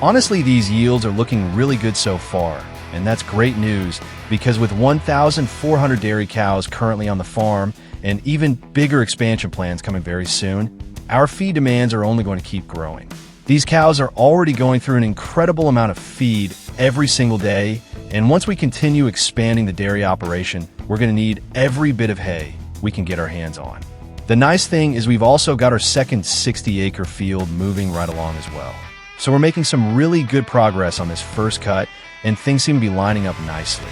Honestly, these yields are looking really good so far, and that's great news because with 1,400 dairy cows currently on the farm and even bigger expansion plans coming very soon, our feed demands are only going to keep growing. These cows are already going through an incredible amount of feed every single day, and once we continue expanding the dairy operation, we're going to need every bit of hay we can get our hands on. The nice thing is we've also got our second 60-acre field moving right along as well. So we're making some really good progress on this first cut, and things seem to be lining up nicely.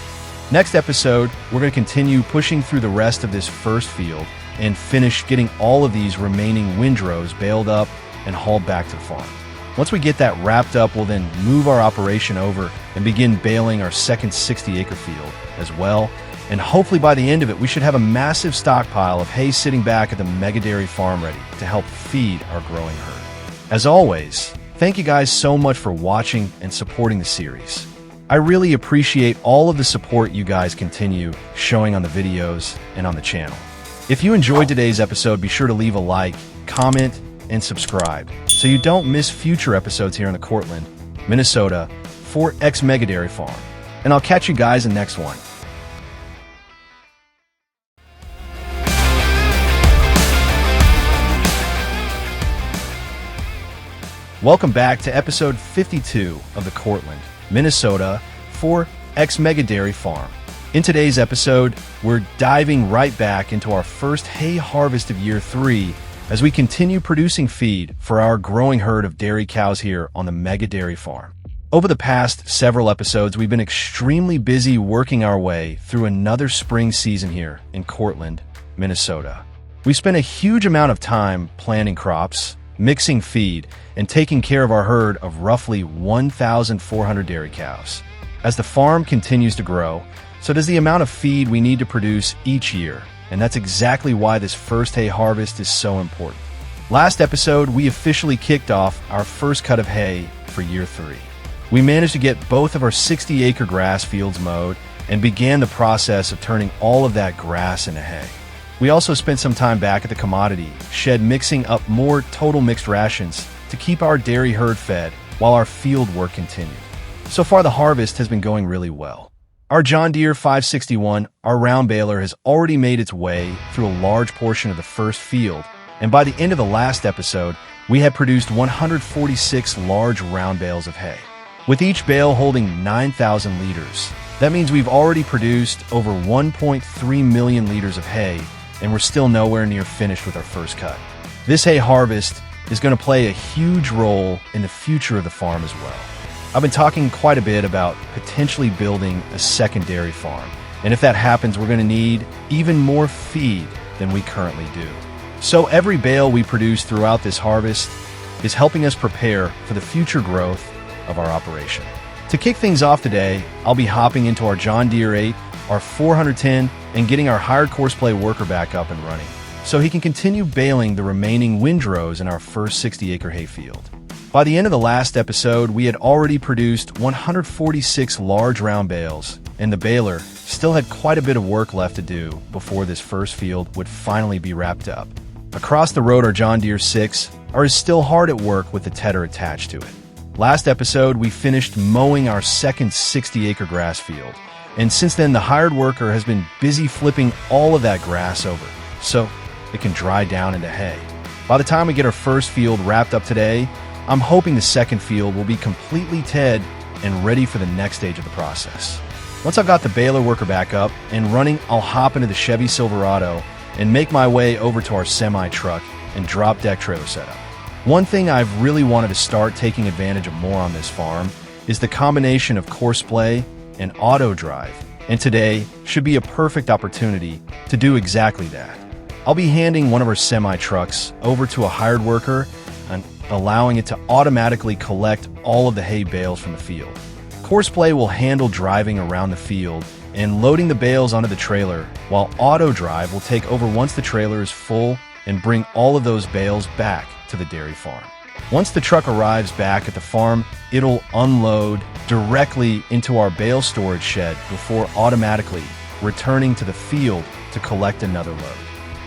Next episode, we're going to continue pushing through the rest of this first field and finish getting all of these remaining windrows baled up and hauled back to the farm. Once we get that wrapped up, we'll then move our operation over and begin baling our second 60-acre field as well. And hopefully by the end of it, we should have a massive stockpile of hay sitting back at the mega dairy farm ready to help feed our growing herd. As always, thank you guys so much for watching and supporting the series. I really appreciate all of the support you guys continue showing on the videos and on the channel. If you enjoyed today's episode, be sure to leave a like, comment, and subscribe so you don't miss future episodes here in the Courtland, Minnesota 4X Mega Dairy Farm. And I'll catch you guys in the next one. Welcome back to episode 52 of the Courtland, Minnesota 4X Mega Dairy Farm. In today's episode, we're diving right back into our first hay harvest of year 3 as we continue producing feed for our growing herd of dairy cows here on the mega dairy farm. Over the past several episodes, we've been extremely busy working our way through another spring season here in Courtland, Minnesota. We spent a huge amount of time planting crops, mixing feed, and taking care of our herd of roughly 1,400 dairy cows. As the farm continues to grow, so does the amount of feed we need to produce each year, and that's exactly why this first hay harvest is so important. Last episode, we officially kicked off our first cut of hay for year 3. We managed to get both of our 60-acre grass fields mowed and began the process of turning all of that grass into hay. We also spent some time back at the commodity shed mixing up more total mixed rations to keep our dairy herd fed while our field work continued. So far, the harvest has been going really well. Our John Deere 561, our round baler, has already made its way through a large portion of the first field, and by the end of the last episode, we had produced 146 large round bales of hay. With each bale holding 9,000 liters, that means we've already produced over 1.3 million liters of hay, and we're still nowhere near finished with our first cut. This hay harvest is going to play a huge role in the future of the farm as well. I've been talking quite a bit about potentially building a second dairy farm, and if that happens, we're going to need even more feed than we currently do. So every bale we produce throughout this harvest is helping us prepare for the future growth of our operation. To kick things off today, I'll be hopping into our John Deere 8, our 410, and getting our hired Courseplay worker back up and running, so he can continue baling the remaining windrows in our first 60-acre hayfield. By the end of the last episode, we had already produced 146 large round bales, and the baler still had quite a bit of work left to do before this first field would finally be wrapped up. Across the road, our John Deere 6 is still hard at work with the tedder attached to it. Last episode, we finished mowing our second 60-acre grass field, and since then the hired worker has been busy flipping all of that grass over so it can dry down into hay. By the time we get our first field wrapped up today, I'm hoping the second field will be completely ted and ready for the next stage of the process. Once I've got the baler worker back up and running, I'll hop into the Chevy Silverado and make my way over to our semi-truck and drop deck trailer setup. One thing I've really wanted to start taking advantage of more on this farm is the combination of Courseplay and AutoDrive, and today should be a perfect opportunity to do exactly that. I'll be handing one of our semi-trucks over to a hired worker and allowing it to automatically collect all of the hay bales from the field. Courseplay will handle driving around the field and loading the bales onto the trailer, while AutoDrive will take over once the trailer is full and bring all of those bales back to the dairy farm. Once the truck arrives back at the farm, it'll unload directly into our bale storage shed before automatically returning to the field to collect another load.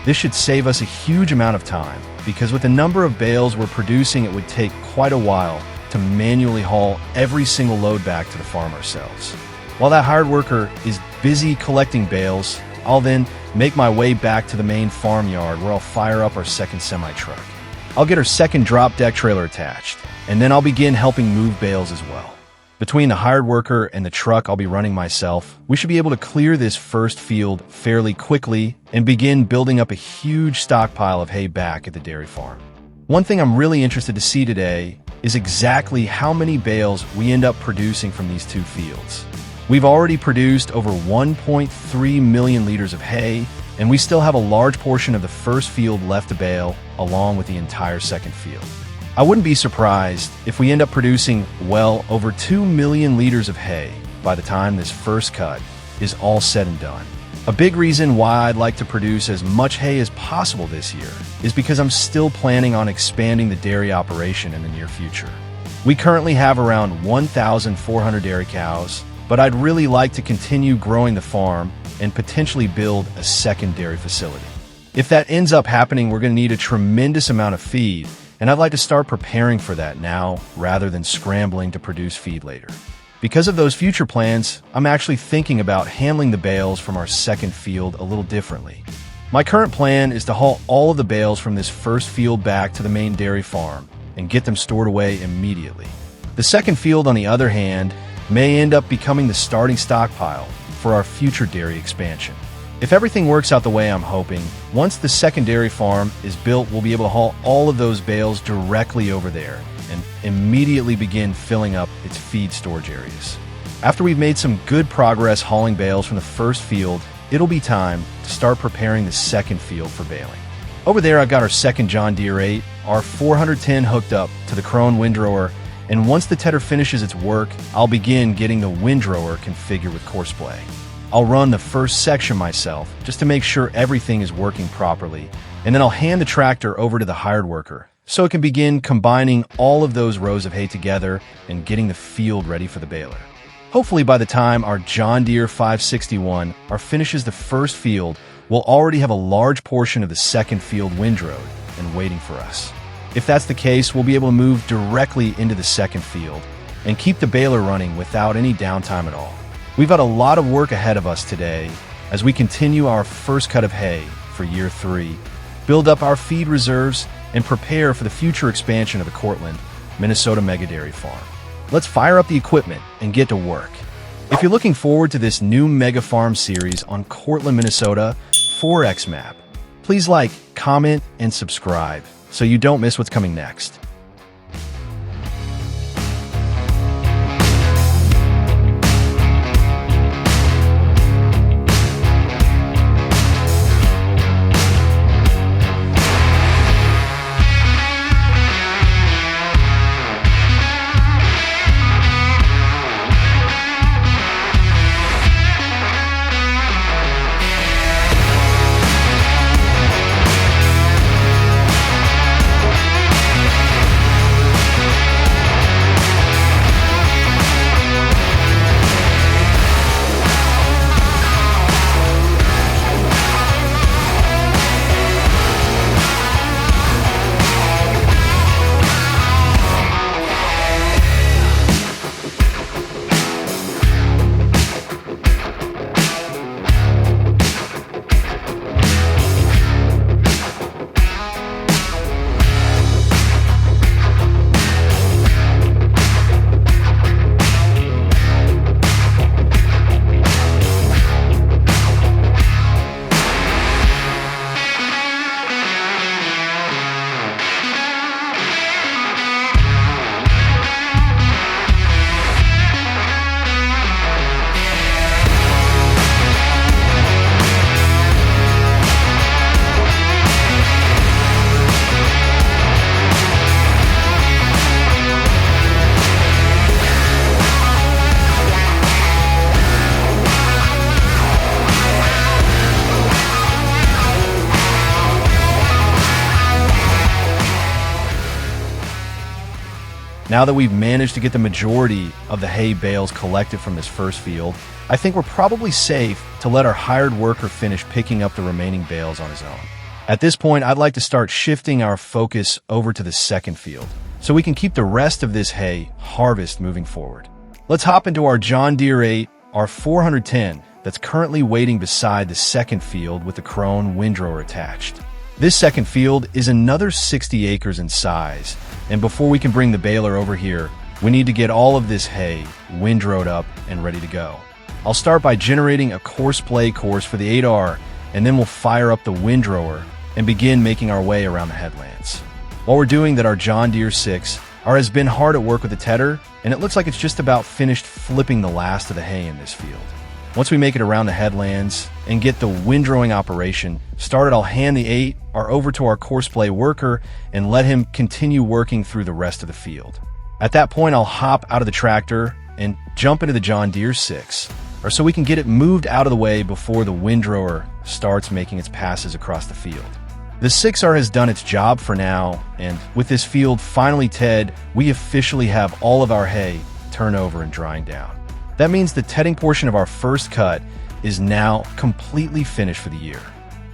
This should save us a huge amount of time, because with the number of bales we're producing, it would take quite a while to manually haul every single load back to the farm ourselves. While that hired worker is busy collecting bales, I'll then make my way back to the main farmyard where I'll fire up our second semi-truck. I'll get our second drop deck trailer attached, and then I'll begin helping move bales as well. Between the hired worker and the truck I'll be running myself, we should be able to clear this first field fairly quickly and begin building up a huge stockpile of hay back at the dairy farm. One thing I'm really interested to see today is exactly how many bales we end up producing from these two fields. We've already produced over 1.3 million liters of hay, and we still have a large portion of the first field left to bale, along with the entire second field. I wouldn't be surprised if we end up producing well over 2 million liters of hay by the time this first cut is all said and done. A big reason why I'd like to produce as much hay as possible this year is because I'm still planning on expanding the dairy operation in the near future. We currently have around 1,400 dairy cows, but I'd really like to continue growing the farm and potentially build a second dairy facility. If that ends up happening, we're going to need a tremendous amount of feed, and I'd like to start preparing for that now rather than scrambling to produce feed later. Because of those future plans, I'm actually thinking about handling the bales from our second field a little differently. My current plan is to haul all of the bales from this first field back to the main dairy farm and get them stored away immediately. The second field, on the other hand, may end up becoming the starting stockpile for our future dairy expansion. If everything works out the way I'm hoping, once the second dairy farm is built, we'll be able to haul all of those bales directly over there and immediately begin filling up its feed storage areas. After we've made some good progress hauling bales from the first field, it'll be time to start preparing the second field for baling. Over there, I've got our second John Deere 8, our 410 hooked up to the Krone windrower, and once the tedder finishes its work, I'll begin getting the windrower configured with Courseplay. I'll run the first section myself just to make sure everything is working properly, and then I'll hand the tractor over to the hired worker so it can begin combining all of those rows of hay together and getting the field ready for the baler. Hopefully by the time our John Deere 561 finishes the first field, we'll already have a large portion of the second field windrowed and waiting for us. If that's the case, we'll be able to move directly into the second field and keep the baler running without any downtime at all. We've got a lot of work ahead of us today as we continue our first cut of hay for year 3, build up our feed reserves, and prepare for the future expansion of the Courtland, Minnesota mega dairy farm. Let's fire up the equipment and get to work. If you're looking forward to this new mega farm series on Courtland, Minnesota 4X map, please like, comment, and subscribe so you don't miss what's coming next. Now that we've managed to get the majority of the hay bales collected from this first field, I think we're probably safe to let our hired worker finish picking up the remaining bales on his own. At this point, I'd like to start shifting our focus over to the second field, so we can keep the rest of this hay harvest moving forward. Let's hop into our John Deere 8, our 410, that's currently waiting beside the second field with the Krone windrower attached. This second field is another 60 acres in size, and before we can bring the baler over here, we need to get all of this hay windrowed up and ready to go. I'll start by generating a Courseplay course for the 8R, and then we'll fire up the windrower and begin making our way around the headlands. While we're doing that, our John Deere 6R has been hard at work with the tedder, and it looks like it's just about finished flipping the last of the hay in this field. Once we make it around the headlands and get the windrowing operation started, I'll hand the 8R over to our Courseplay worker and let him continue working through the rest of the field. At that point, I'll hop out of the tractor and jump into the John Deere 6R so we can get it moved out of the way before the windrower starts making its passes across the field. The 6R has done its job for now, and with this field finally tedded, we officially have all of our hay turned over and drying down. That means the tedding portion of our first cut is now completely finished for the year.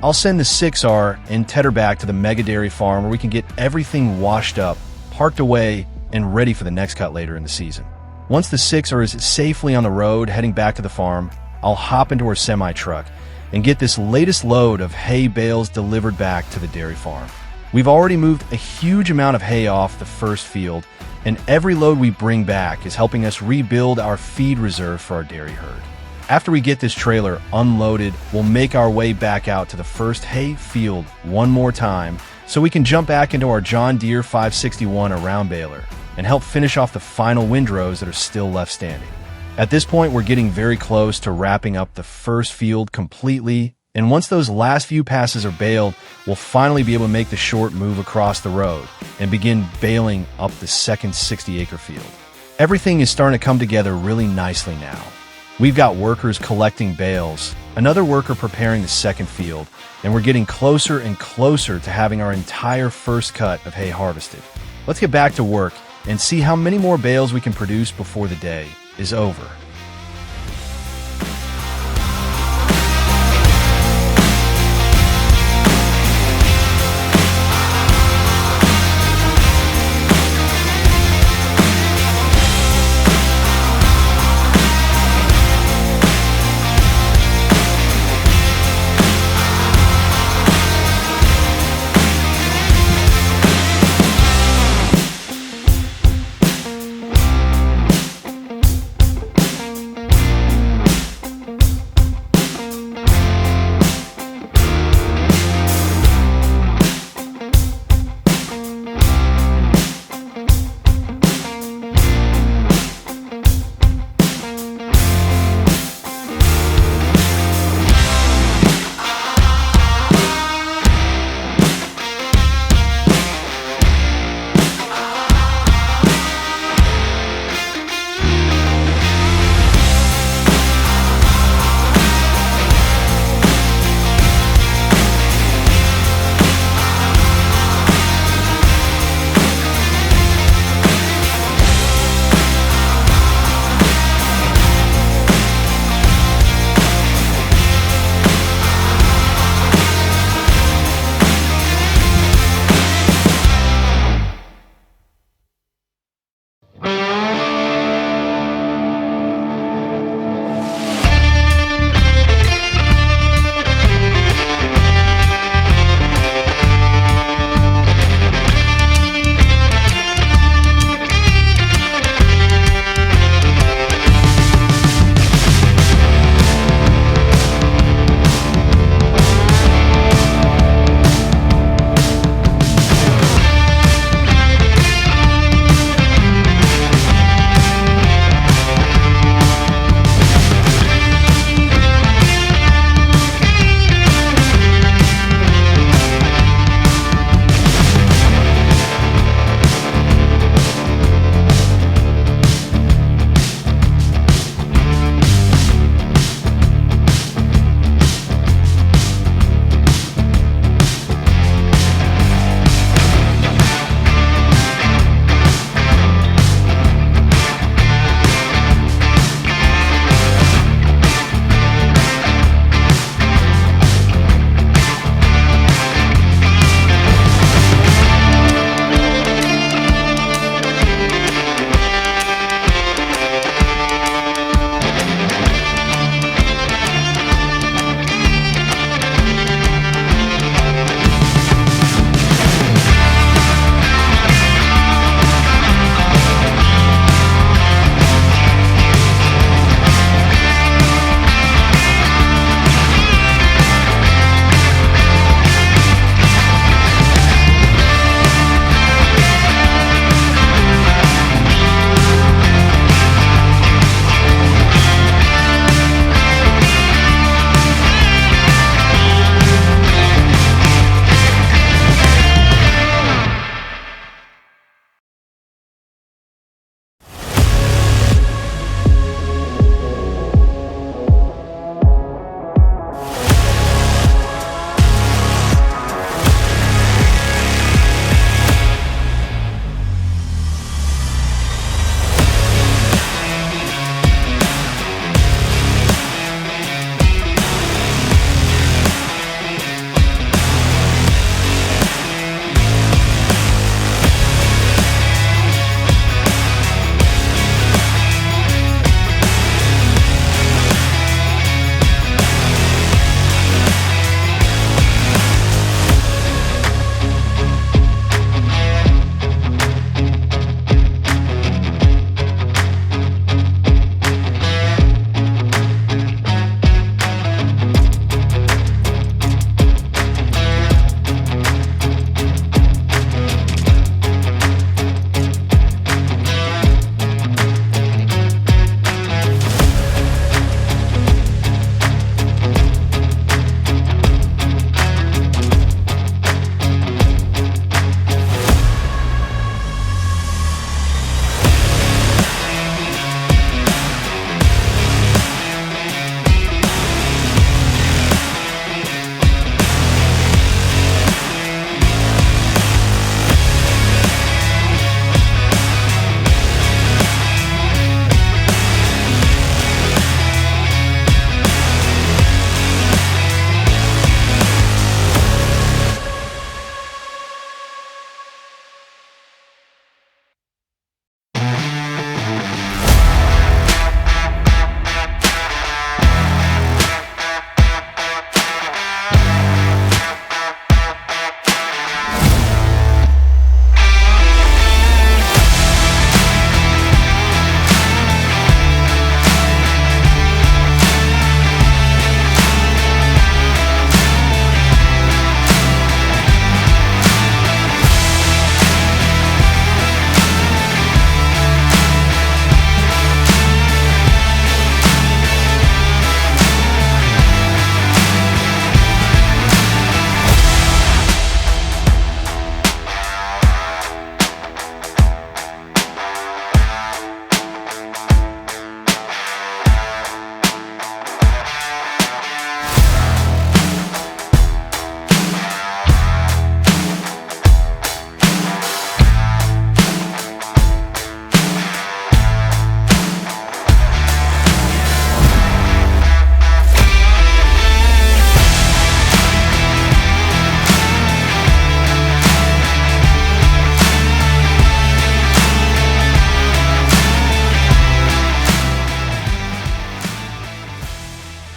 I'll send the 6R and tedder back to the mega dairy farm where we can get everything washed up, parked away, and ready for the next cut later in the season. Once the 6R is safely on the road heading back to the farm, I'll hop into our semi-truck and get this latest load of hay bales delivered back to the dairy farm. We've already moved a huge amount of hay off the first field, and every load we bring back is helping us rebuild our feed reserve for our dairy herd. After we get this trailer unloaded, we'll make our way back out to the first hay field one more time so we can jump back into our John Deere 561 around baler and help finish off the final windrows that are still left standing. At this point, we're getting very close to wrapping up the first field completely, and once those last few passes are baled, we'll finally be able to make the short move across the road and begin baling up the second 60-acre field. Everything is starting to come together really nicely now. We've got workers collecting bales, another worker preparing the second field, and we're getting closer and closer to having our entire first cut of hay harvested. Let's get back to work and see how many more bales we can produce before the day is over.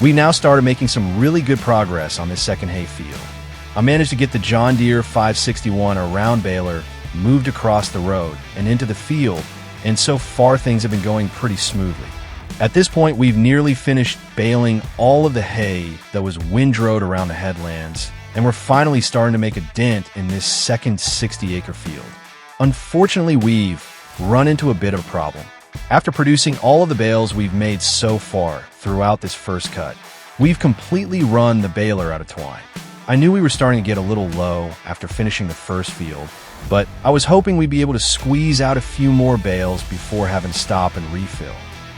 We now started making some really good progress on this second hay field. I managed to get the John Deere 561 or round baler moved across the road and into the field, and so far things have been going pretty smoothly. At this point, we've nearly finished baling all of the hay that was windrowed around the headlands, and we're finally starting to make a dent in this second 60-acre field. Unfortunately, we've run into a bit of a problem. After producing all of the bales we've made so far throughout this first cut, we've completely run the baler out of twine. I knew we were starting to get a little low after finishing the first field, but I was hoping we'd be able to squeeze out a few more bales before having to stop and refill.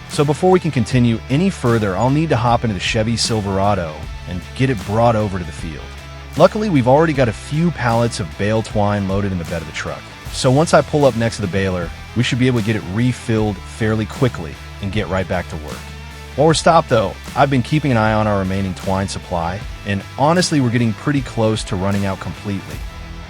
So before we can continue any further, I'll need to hop into the Chevy Silverado and get it brought over to the field. Luckily, we've already got a few pallets of bale twine loaded in the bed of the truck. So once I pull up next to the baler, we should be able to get it refilled fairly quickly and get right back to work. While we're stopped though, I've been keeping an eye on our remaining twine supply, and honestly we're getting pretty close to running out completely.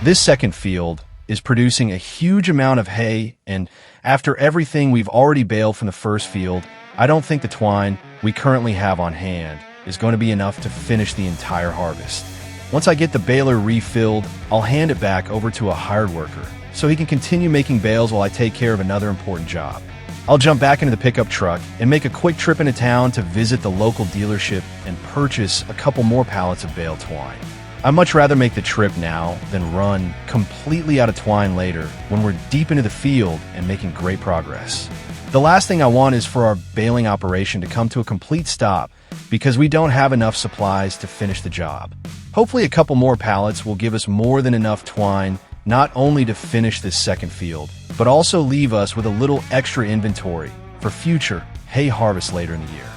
This second field is producing a huge amount of hay, and after everything we've already baled from the first field, I don't think the twine we currently have on hand is going to be enough to finish the entire harvest. Once I get the baler refilled, I'll hand it back over to a hired worker so he can continue making bales while I take care of another important job. I'll jump back into the pickup truck and make a quick trip into town to visit the local dealership and purchase a couple more pallets of bale twine. I'd much rather make the trip now than run completely out of twine later when we're deep into the field and making great progress. The last thing I want is for our baling operation to come to a complete stop because we don't have enough supplies to finish the job. Hopefully a couple more pallets will give us more than enough twine not only to finish this second field, but also leave us with a little extra inventory for future hay harvest later in the year.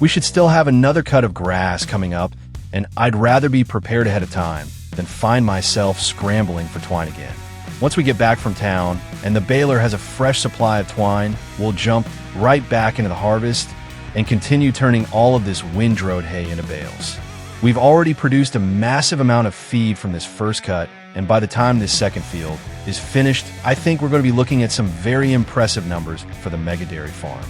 We should still have another cut of grass coming up, and I'd rather be prepared ahead of time than find myself scrambling for twine again. Once we get back from town and the baler has a fresh supply of twine, we'll jump right back into the harvest and continue turning all of this windrowed hay into bales. We've already produced a massive amount of feed from this first cut, and by the time this second field is finished, I think we're going to be looking at some very impressive numbers for the mega dairy farm.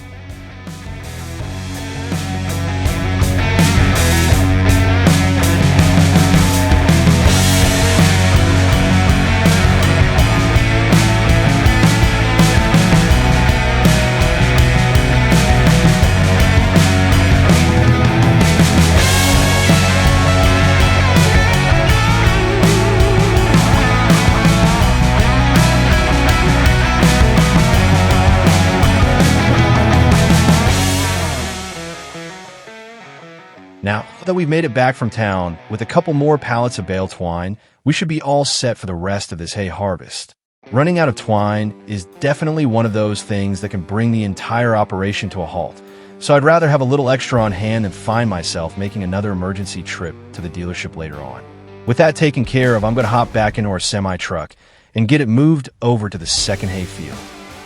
Now that we've made it back from town with a couple more pallets of bale twine, we should be all set for the rest of this hay harvest. Running out of twine is definitely one of those things that can bring the entire operation to a halt, so I'd rather have a little extra on hand than find myself making another emergency trip to the dealership later on. With that taken care of, I'm going to hop back into our semi-truck and get it moved over to the second hay field.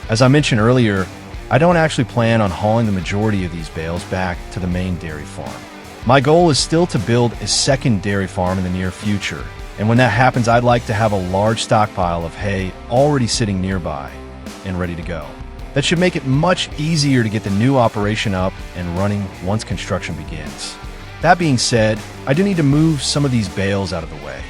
As I mentioned earlier, I don't actually plan on hauling the majority of these bales back to the main dairy farm. My goal is still to build a second dairy farm in the near future, and when that happens, I'd like to have a large stockpile of hay already sitting nearby and ready to go. That should make it much easier to get the new operation up and running once construction begins. That being said, I do need to move some of these bales out of the way.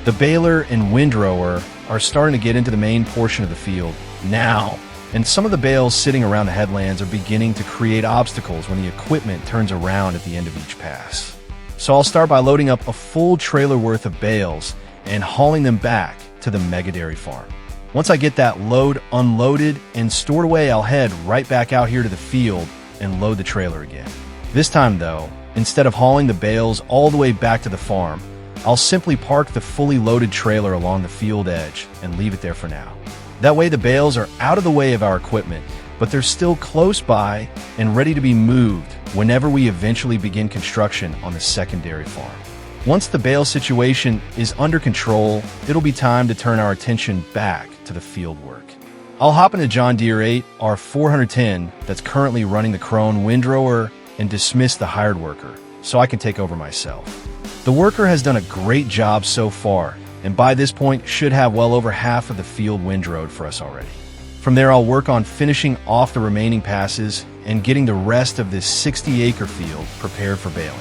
The baler and windrower are starting to get into the main portion of the field now, and some of the bales sitting around the headlands are beginning to create obstacles when the equipment turns around at the end of each pass. So I'll start by loading up a full trailer worth of bales and hauling them back to the mega dairy farm. Once I get that load unloaded and stored away, I'll head right back out here to the field and load the trailer again. This time though, instead of hauling the bales all the way back to the farm, I'll simply park the fully loaded trailer along the field edge and leave it there for now. That way the bales are out of the way of our equipment, but they're still close by and ready to be moved whenever we eventually begin construction on the second dairy farm. Once the bale situation is under control, it'll be time to turn our attention back to the field work. I'll hop into John Deere 8, our 410 that's currently running the Krone windrower, and dismiss the hired worker so I can take over myself. The worker has done a great job so far, and by this point should have well over half of the field windrowed for us already. From there, I'll work on finishing off the remaining passes and getting the rest of this 60-acre field prepared for baling.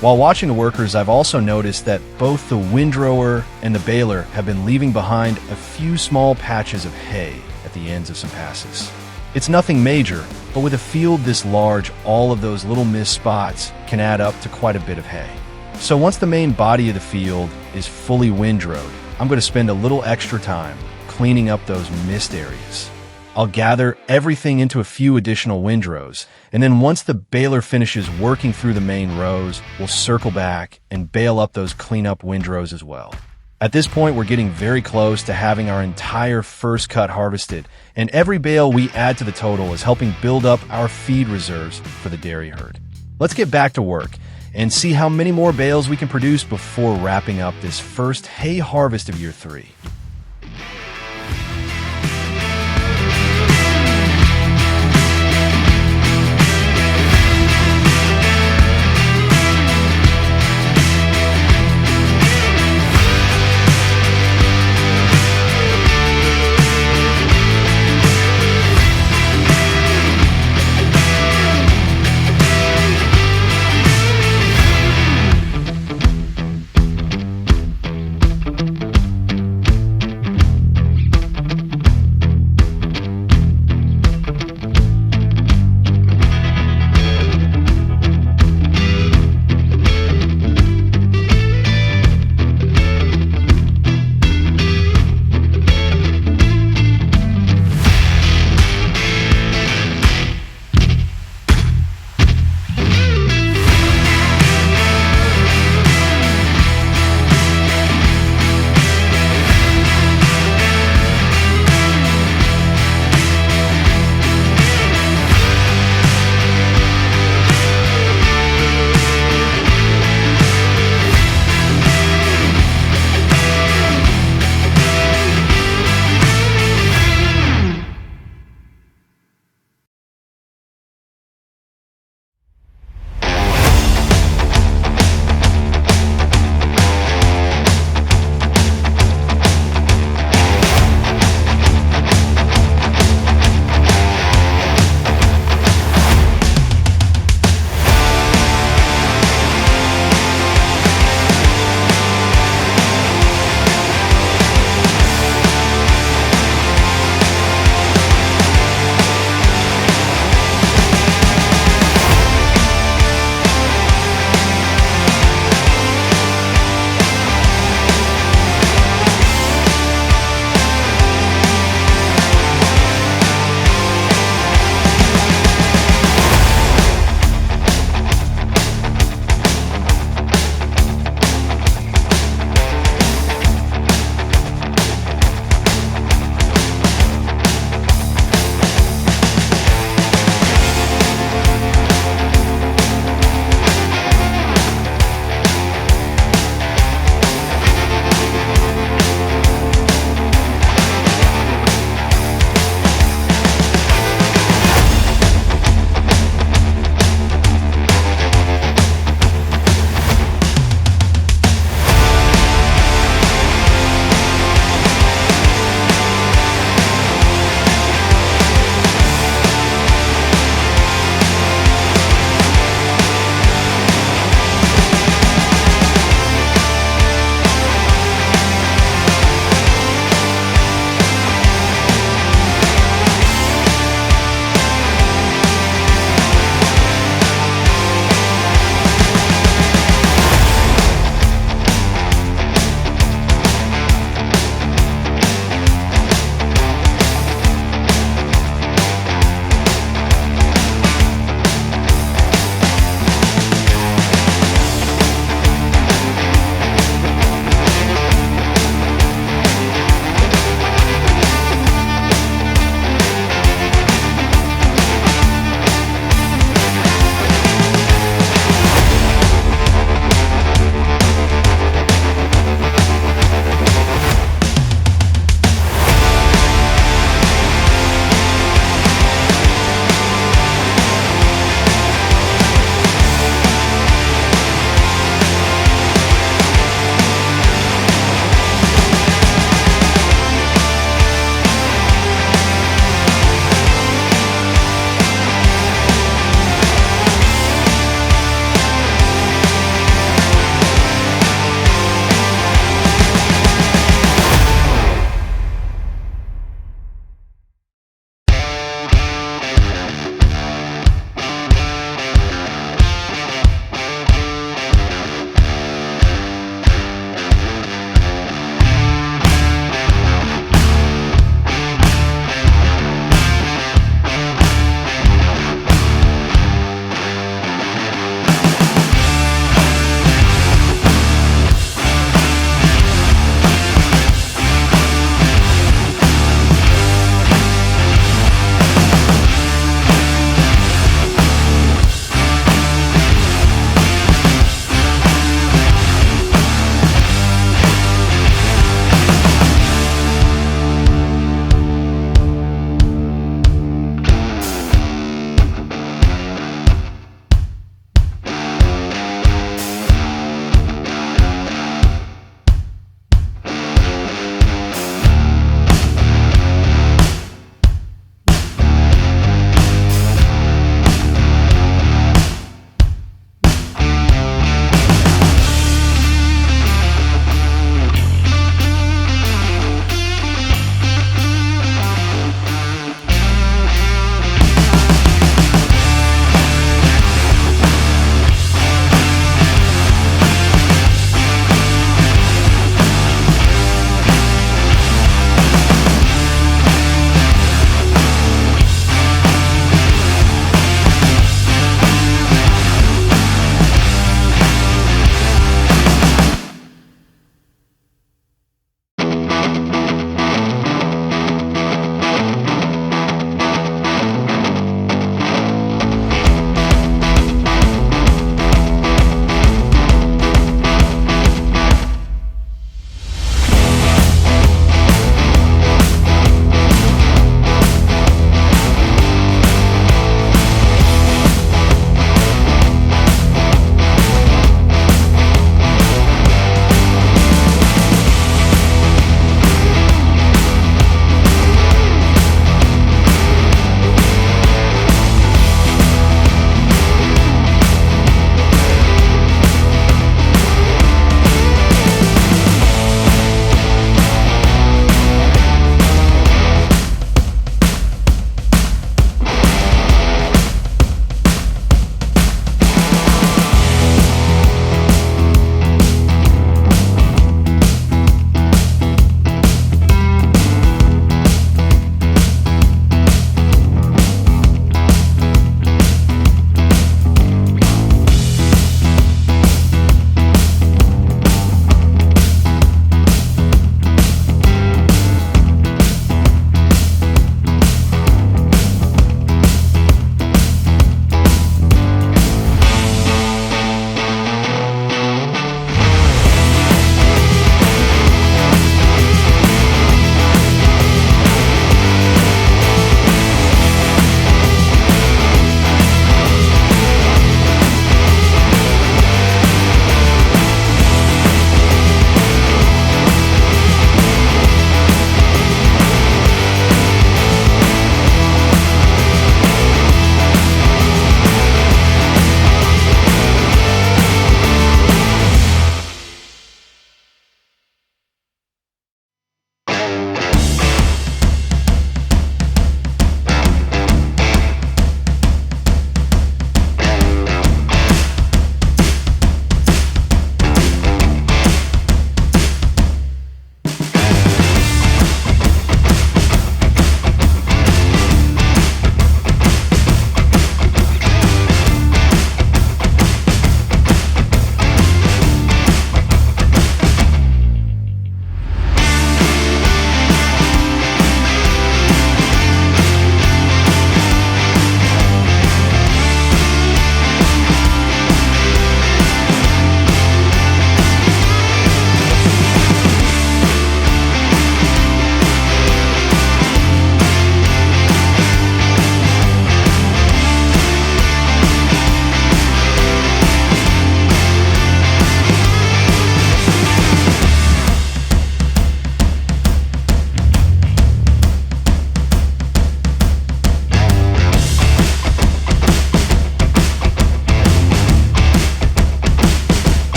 While watching the workers, I've also noticed that both the windrower and the baler have been leaving behind a few small patches of hay at the ends of some passes. It's nothing major, but with a field this large, all of those little missed spots can add up to quite a bit of hay. So once the main body of the field is fully windrowed, I'm going to spend a little extra time cleaning up those missed areas. I'll gather everything into a few additional windrows, and then once the baler finishes working through the main rows, we'll circle back and bale up those cleanup windrows as well. At this point, we're getting very close to having our entire first cut harvested, and every bale we add to the total is helping build up our feed reserves for the dairy herd. Let's get back to work and see how many more bales we can produce before wrapping up this first hay harvest of year 3.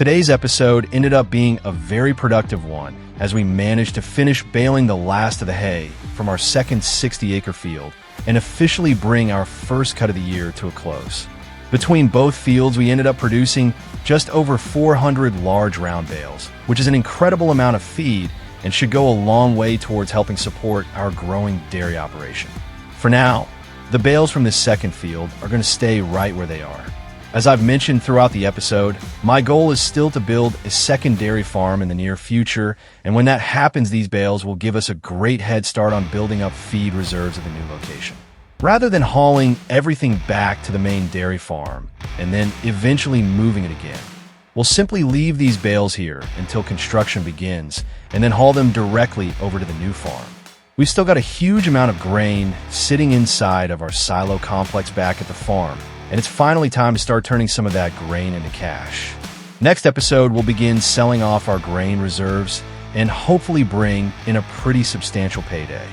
Today's episode ended up being a very productive one as we managed to finish baling the last of the hay from our second 60-acre field and officially bring our first cut of the year to a close. Between both fields, we ended up producing just over 400 large round bales, which is an incredible amount of feed and should go a long way towards helping support our growing dairy operation. For now, the bales from this second field are going to stay right where they are. As I've mentioned throughout the episode, my goal is still to build a second dairy farm in the near future, and when that happens, these bales will give us a great head start on building up feed reserves at the new location. Rather than hauling everything back to the main dairy farm and then eventually moving it again, we'll simply leave these bales here until construction begins and then haul them directly over to the new farm. We've still got a huge amount of grain sitting inside of our silo complex back at the farm, and it's finally time to start turning some of that grain into cash. Next episode, we'll begin selling off our grain reserves and hopefully bring in a pretty substantial payday.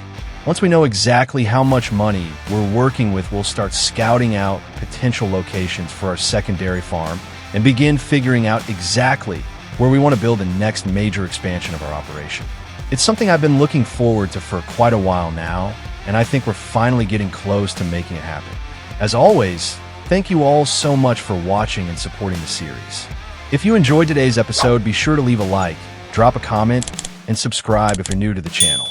Once we know exactly how much money we're working with, we'll start scouting out potential locations for our secondary farm and begin figuring out exactly where we want to build the next major expansion of our operation. It's something I've been looking forward to for quite a while now, and I think we're finally getting close to making it happen. As always, thank you all so much for watching and supporting the series. If you enjoyed today's episode, be sure to leave a like, drop a comment, and subscribe if you're new to the channel.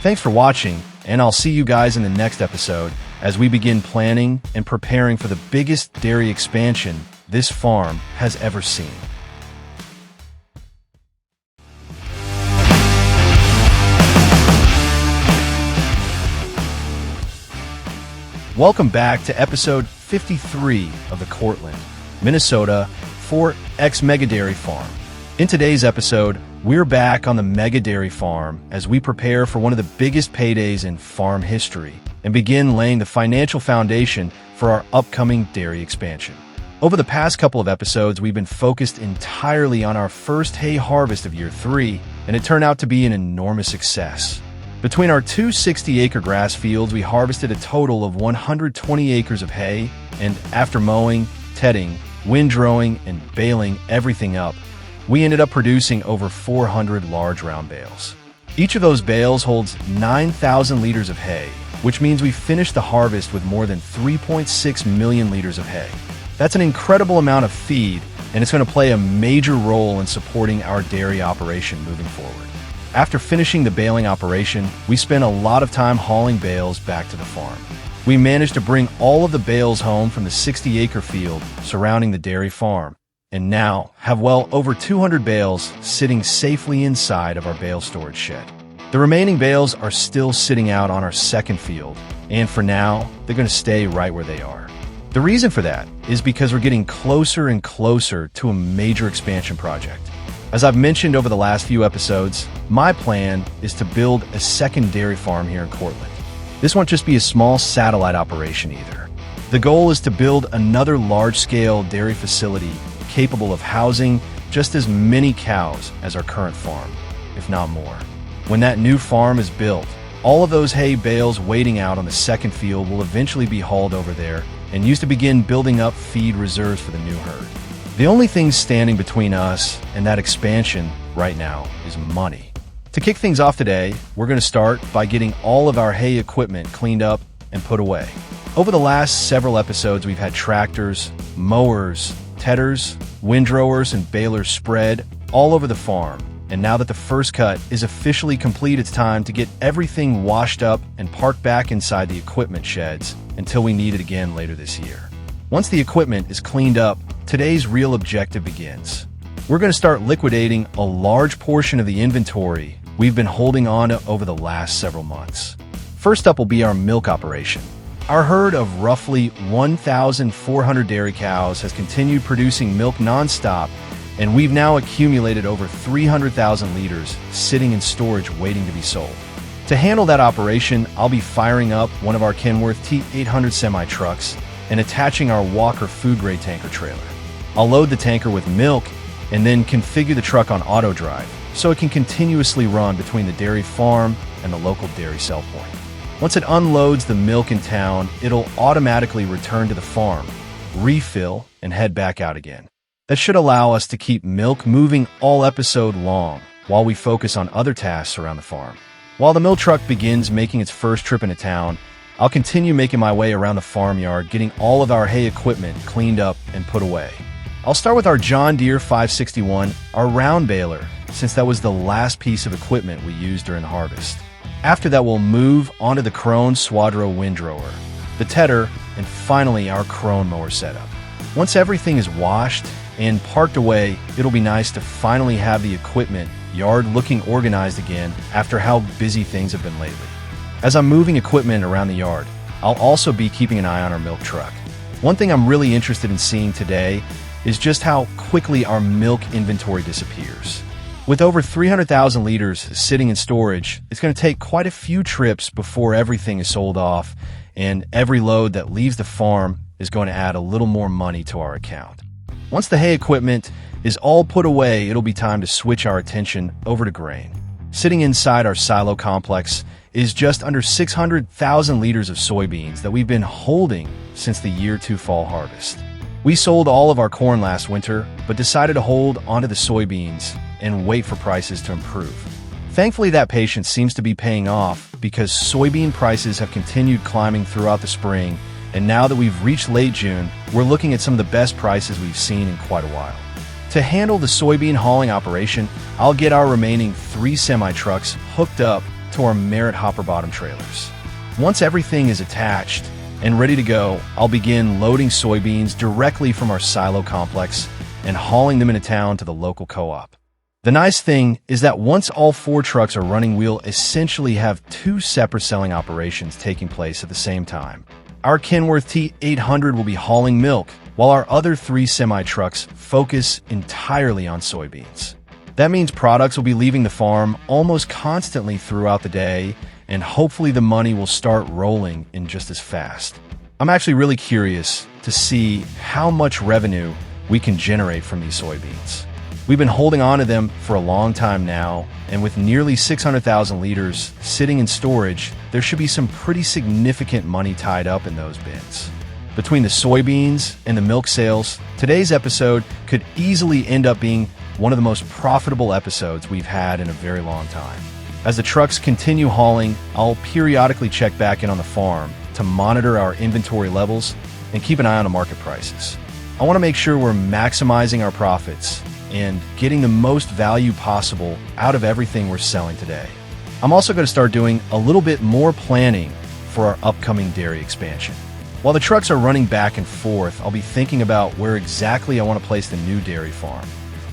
Thanks for watching, and I'll see you guys in the next episode as we begin planning and preparing for the biggest dairy expansion this farm has ever seen. Welcome back to episode 53 of the Courtland, Minnesota 4X Mega Dairy Farm. In today's episode, we're back on the Mega Dairy Farm as we prepare for one of the biggest paydays in farm history and begin laying the financial foundation for our upcoming dairy expansion. Over the past couple of episodes, we've been focused entirely on our first hay harvest of year 3, and it turned out to be an enormous success. Between our two 60-acre grass fields, we harvested a total of 120 acres of hay, and after mowing, tedding, windrowing, and baling everything up, we ended up producing over 400 large round bales. Each of those bales holds 9,000 liters of hay, which means we finished the harvest with more than 3.6 million liters of hay. That's an incredible amount of feed, and it's going to play a major role in supporting our dairy operation moving forward. After finishing the baling operation, we spent a lot of time hauling bales back to the farm. We managed to bring all of the bales home from the 60-acre field surrounding the dairy farm, and now have well over 200 bales sitting safely inside of our bale storage shed. The remaining bales are still sitting out on our second field, and for now, they're going to stay right where they are. The reason for that is because we're getting closer and closer to a major expansion project. As I've mentioned over the last few episodes, my plan is to build a second dairy farm here in Courtland. This won't just be a small satellite operation either. The goal is to build another large-scale dairy facility capable of housing just as many cows as our current farm, if not more. When that new farm is built, all of those hay bales waiting out on the second field will eventually be hauled over there and used to begin building up feed reserves for the new herd. The only thing standing between us and that expansion right now is money. To kick things off today, we're going to start by getting all of our hay equipment cleaned up and put away. Over the last several episodes, we've had tractors, mowers, tedders, windrowers, and balers spread all over the farm. And now that the first cut is officially complete, it's time to get everything washed up and parked back inside the equipment sheds until we need it again later this year. Once the equipment is cleaned up, today's real objective begins. We're going to start liquidating a large portion of the inventory we've been holding on to over the last several months. First up will be our milk operation. Our herd of roughly 1,400 dairy cows has continued producing milk nonstop, and we've now accumulated over 300,000 liters sitting in storage waiting to be sold. To handle that operation, I'll be firing up one of our Kenworth T800 semi-trucks and attaching our Walker food-grade tanker trailer. I'll load the tanker with milk and then configure the truck on AutoDrive so it can continuously run between the dairy farm and the local dairy sell point. Once it unloads the milk in town, it'll automatically return to the farm, refill, and head back out again. That should allow us to keep milk moving all episode long while we focus on other tasks around the farm. While the mill truck begins making its first trip into town, I'll continue making my way around the farmyard, getting all of our hay equipment cleaned up and put away. I'll start with our John Deere 561, our round baler, since that was the last piece of equipment we used during harvest. After that, we'll move onto the Krone windrower, the tedder, and finally our Krone mower setup. Once everything is washed and parked away, it'll be nice to finally have the equipment yard looking organized again after how busy things have been lately. As I'm moving equipment around the yard, I'll also be keeping an eye on our milk truck. One thing I'm really interested in seeing today is just how quickly our milk inventory disappears. With over 300,000 liters sitting in storage, it's going to take quite a few trips before everything is sold off, and every load that leaves the farm is going to add a little more money to our account. Once the hay equipment is all put away, it'll be time to switch our attention over to grain. Sitting inside our silo complex is just under 600,000 liters of soybeans that we've been holding since the year 2 fall harvest. We sold all of our corn last winter, but decided to hold onto the soybeans and wait for prices to improve. Thankfully, that patience seems to be paying off because soybean prices have continued climbing throughout the spring, and now that we've reached late June, we're looking at some of the best prices we've seen in quite a while. To handle the soybean hauling operation, I'll get our remaining 3 semi-trucks hooked up to our Merit hopper bottom trailers. Once everything is attached and ready to go, I'll begin loading soybeans directly from our silo complex and hauling them into town to the local co-op. The nice thing is that once all 4 trucks are running, we'll essentially have 2 separate selling operations taking place at the same time. Our Kenworth T800 will be hauling milk, while our other 3 semi-trucks focus entirely on soybeans. That means products will be leaving the farm almost constantly throughout the day, and hopefully the money will start rolling in just as fast. I'm actually really curious to see how much revenue we can generate from these soybeans. We've been holding on to them for a long time now, and with nearly 600,000 liters sitting in storage, there should be some pretty significant money tied up in those bins. Between the soybeans and the milk sales, today's episode could easily end up being one of the most profitable episodes we've had in a very long time. As the trucks continue hauling, I'll periodically check back in on the farm to monitor our inventory levels and keep an eye on the market prices. I want to make sure we're maximizing our profits and getting the most value possible out of everything we're selling today. I'm also going to start doing a little bit more planning for our upcoming dairy expansion. While the trucks are running back and forth, I'll be thinking about where exactly I want to place the new dairy farm,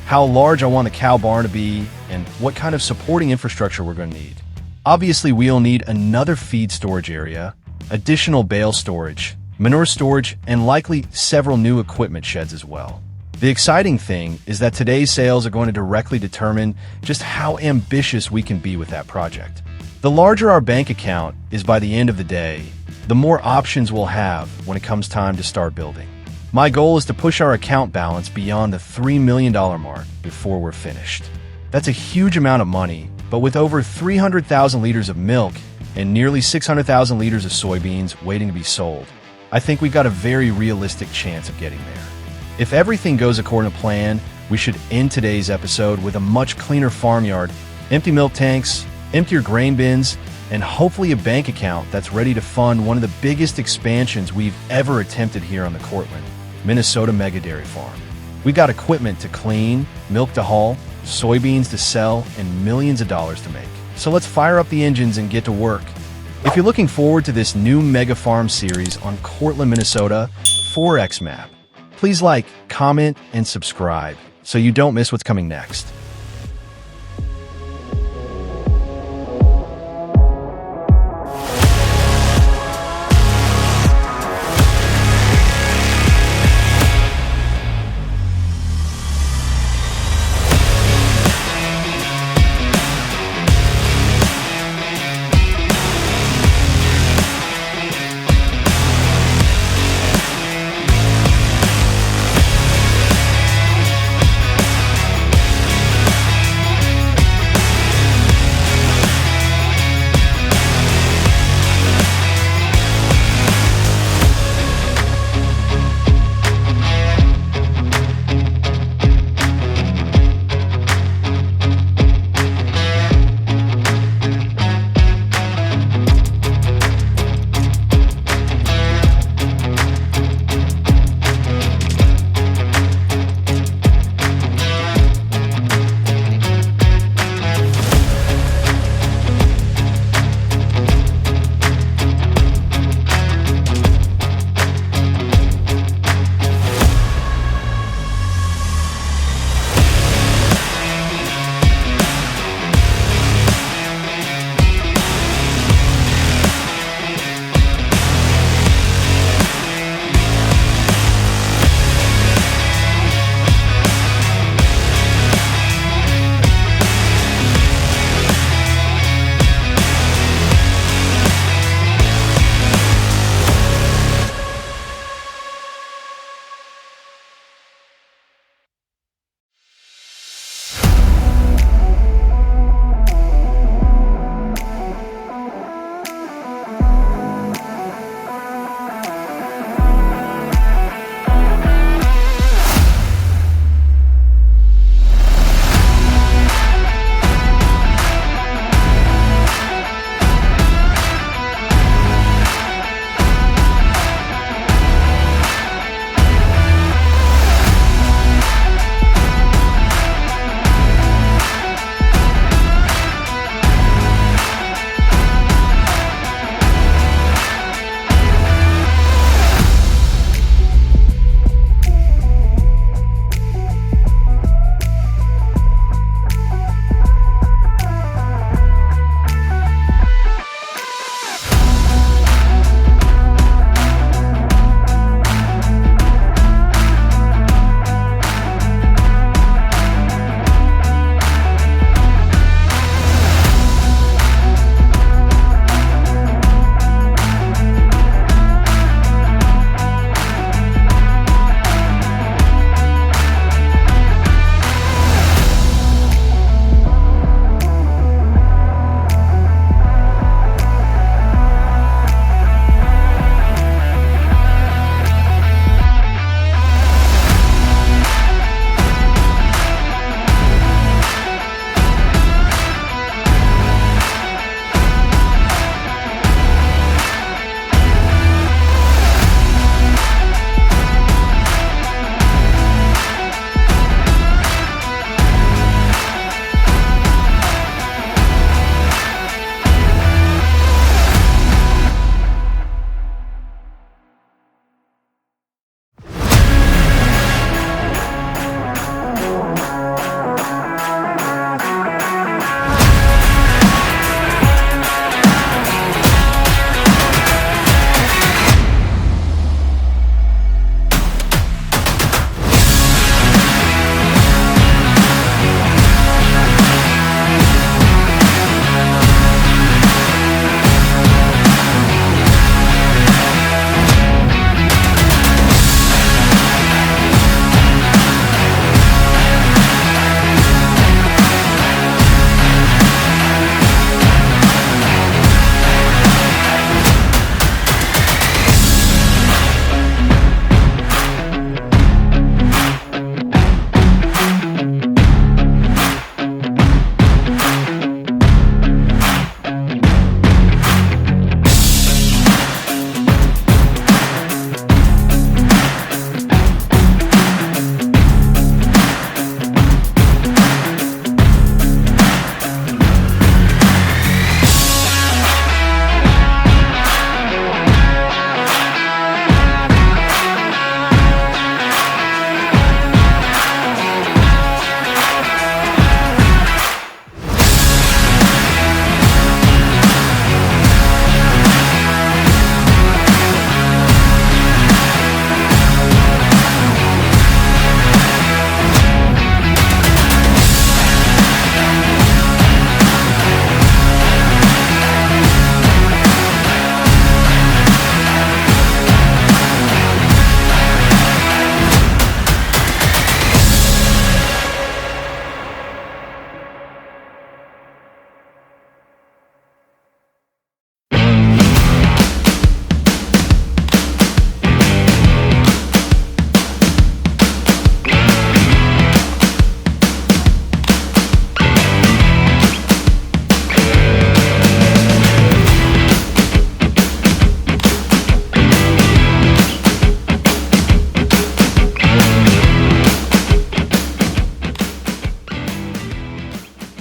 how large I want the cow barn to be, and what kind of supporting infrastructure we're going to need. Obviously, we'll need another feed storage area, additional bale storage, manure storage, and likely several new equipment sheds as well. The exciting thing is that today's sales are going to directly determine just how ambitious we can be with that project. The larger our bank account is by the end of the day, the more options we'll have when it comes time to start building. My goal is to push our account balance beyond the $3 million mark before we're finished. That's a huge amount of money, but with over 300,000 liters of milk and nearly 600,000 liters of soybeans waiting to be sold, I think we've got a very realistic chance of getting there. If everything goes according to plan, we should end today's episode with a much cleaner farmyard, empty milk tanks, emptier grain bins, and hopefully a bank account that's ready to fund one of the biggest expansions we've ever attempted here on the Courtland, Minnesota Mega Dairy Farm. We got equipment to clean, milk to haul, soybeans to sell, and millions of dollars to make. So let's fire up the engines and get to work. If you're looking forward to this new mega farm series on Courtland, Minnesota, 4X map, please like, comment, and subscribe so you don't miss what's coming next.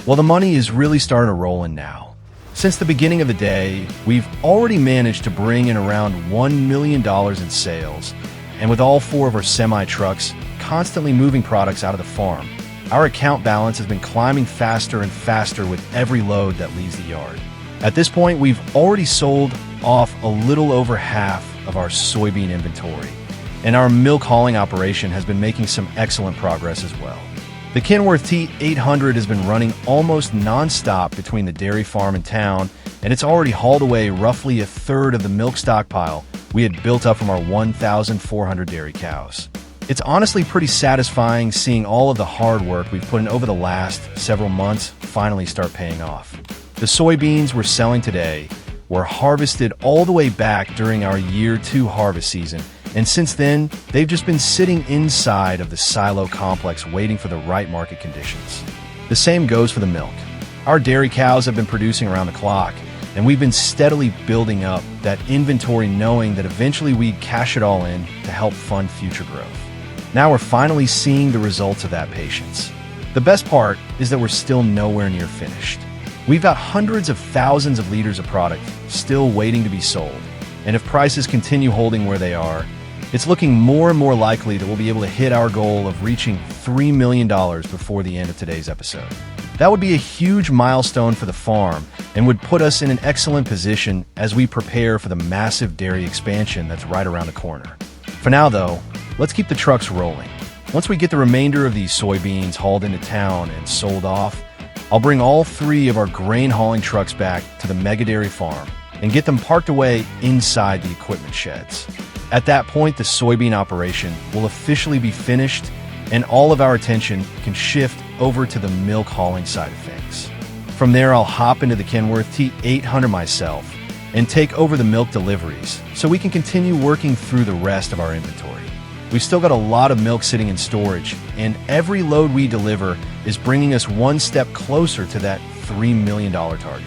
Well, the money is really starting to roll in now. Since the beginning of the day, we've already managed to bring in around $1 million in sales, and with all 4 of our semi-trucks constantly moving products out of the farm, our account balance has been climbing faster and faster with every load that leaves the yard. At this point, we've already sold off a little over half of our soybean inventory, and our milk hauling operation has been making some excellent progress as well. The Kenworth T800 has been running almost non-stop between the dairy farm and town, and it's already hauled away roughly a third of the milk stockpile we had built up from our 1,400 dairy cows. It's honestly pretty satisfying seeing all of the hard work we've put in over the last several months finally start paying off. The soybeans we're selling today were harvested all the way back during our year 2 harvest season, and since then, they've just been sitting inside of the silo complex waiting for the right market conditions. The same goes for the milk. Our dairy cows have been producing around the clock, and we've been steadily building up that inventory knowing that eventually we'd cash it all in to help fund future growth. Now we're finally seeing the results of that patience. The best part is that we're still nowhere near finished. We've got hundreds of thousands of liters of product still waiting to be sold, and if prices continue holding where they are, it's looking more and more likely that we'll be able to hit our goal of reaching $3 million before the end of today's episode. That would be a huge milestone for the farm and would put us in an excellent position as we prepare for the massive dairy expansion that's right around the corner. For now, though, let's keep the trucks rolling. Once we get the remainder of these soybeans hauled into town and sold off, I'll bring all 3 of our grain hauling trucks back to the mega dairy farm and get them parked away inside the equipment sheds. At that point, the soybean operation will officially be finished, and all of our attention can shift over to the milk hauling side of things. From there, I'll hop into the Kenworth T800 myself and take over the milk deliveries so we can continue working through the rest of our inventory. We've still got a lot of milk sitting in storage, and every load we deliver is bringing us one step closer to that $3 million target.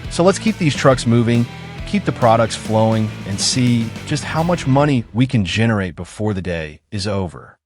So let's keep these trucks moving, keep the products flowing, and see just how much money we can generate before the day is over.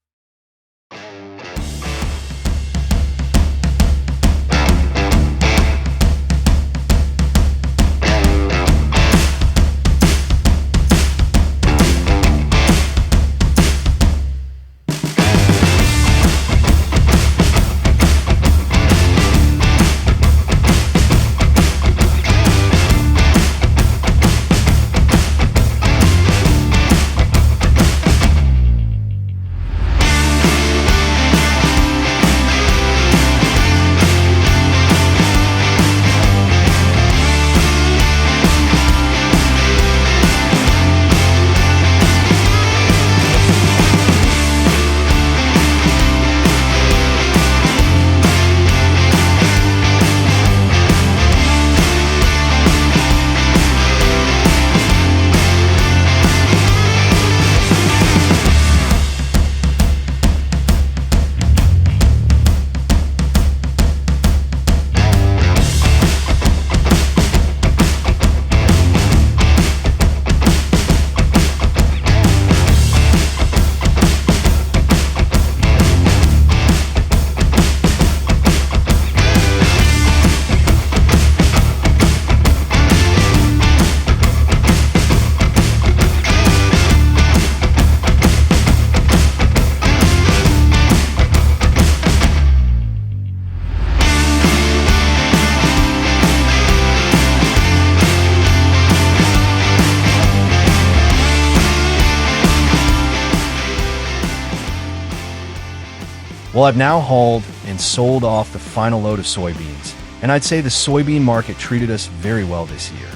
Well, I've now hauled and sold off the final load of soybeans, and I'd say the soybean market treated us very well this year.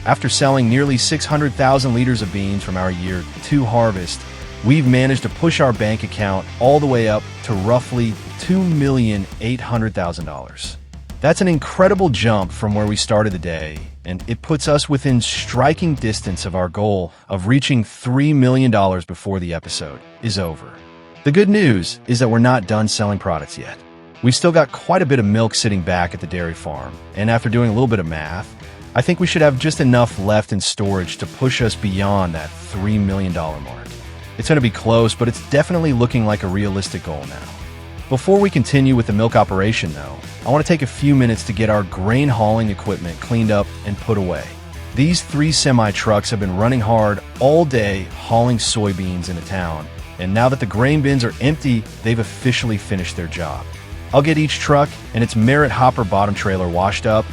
After selling nearly 600,000 liters of beans from our year 2 harvest, we've managed to push our bank account all the way up to roughly $2,800,000. That's an incredible jump from where we started the day, and it puts us within striking distance of our goal of reaching $3 million before the episode is over. The good news is that we're not done selling products yet. We've still got quite a bit of milk sitting back at the dairy farm, and after doing a little bit of math, I think we should have just enough left in storage to push us beyond that $3 million mark. It's going to be close, but it's definitely looking like a realistic goal now. Before we continue with the milk operation though, I want to take a few minutes to get our grain hauling equipment cleaned up and put away. These 3 semi-trucks have been running hard all day hauling soybeans into town, and now that the grain bins are empty, they've officially finished their job. I'll get each truck and its Merit hopper bottom trailer washed up,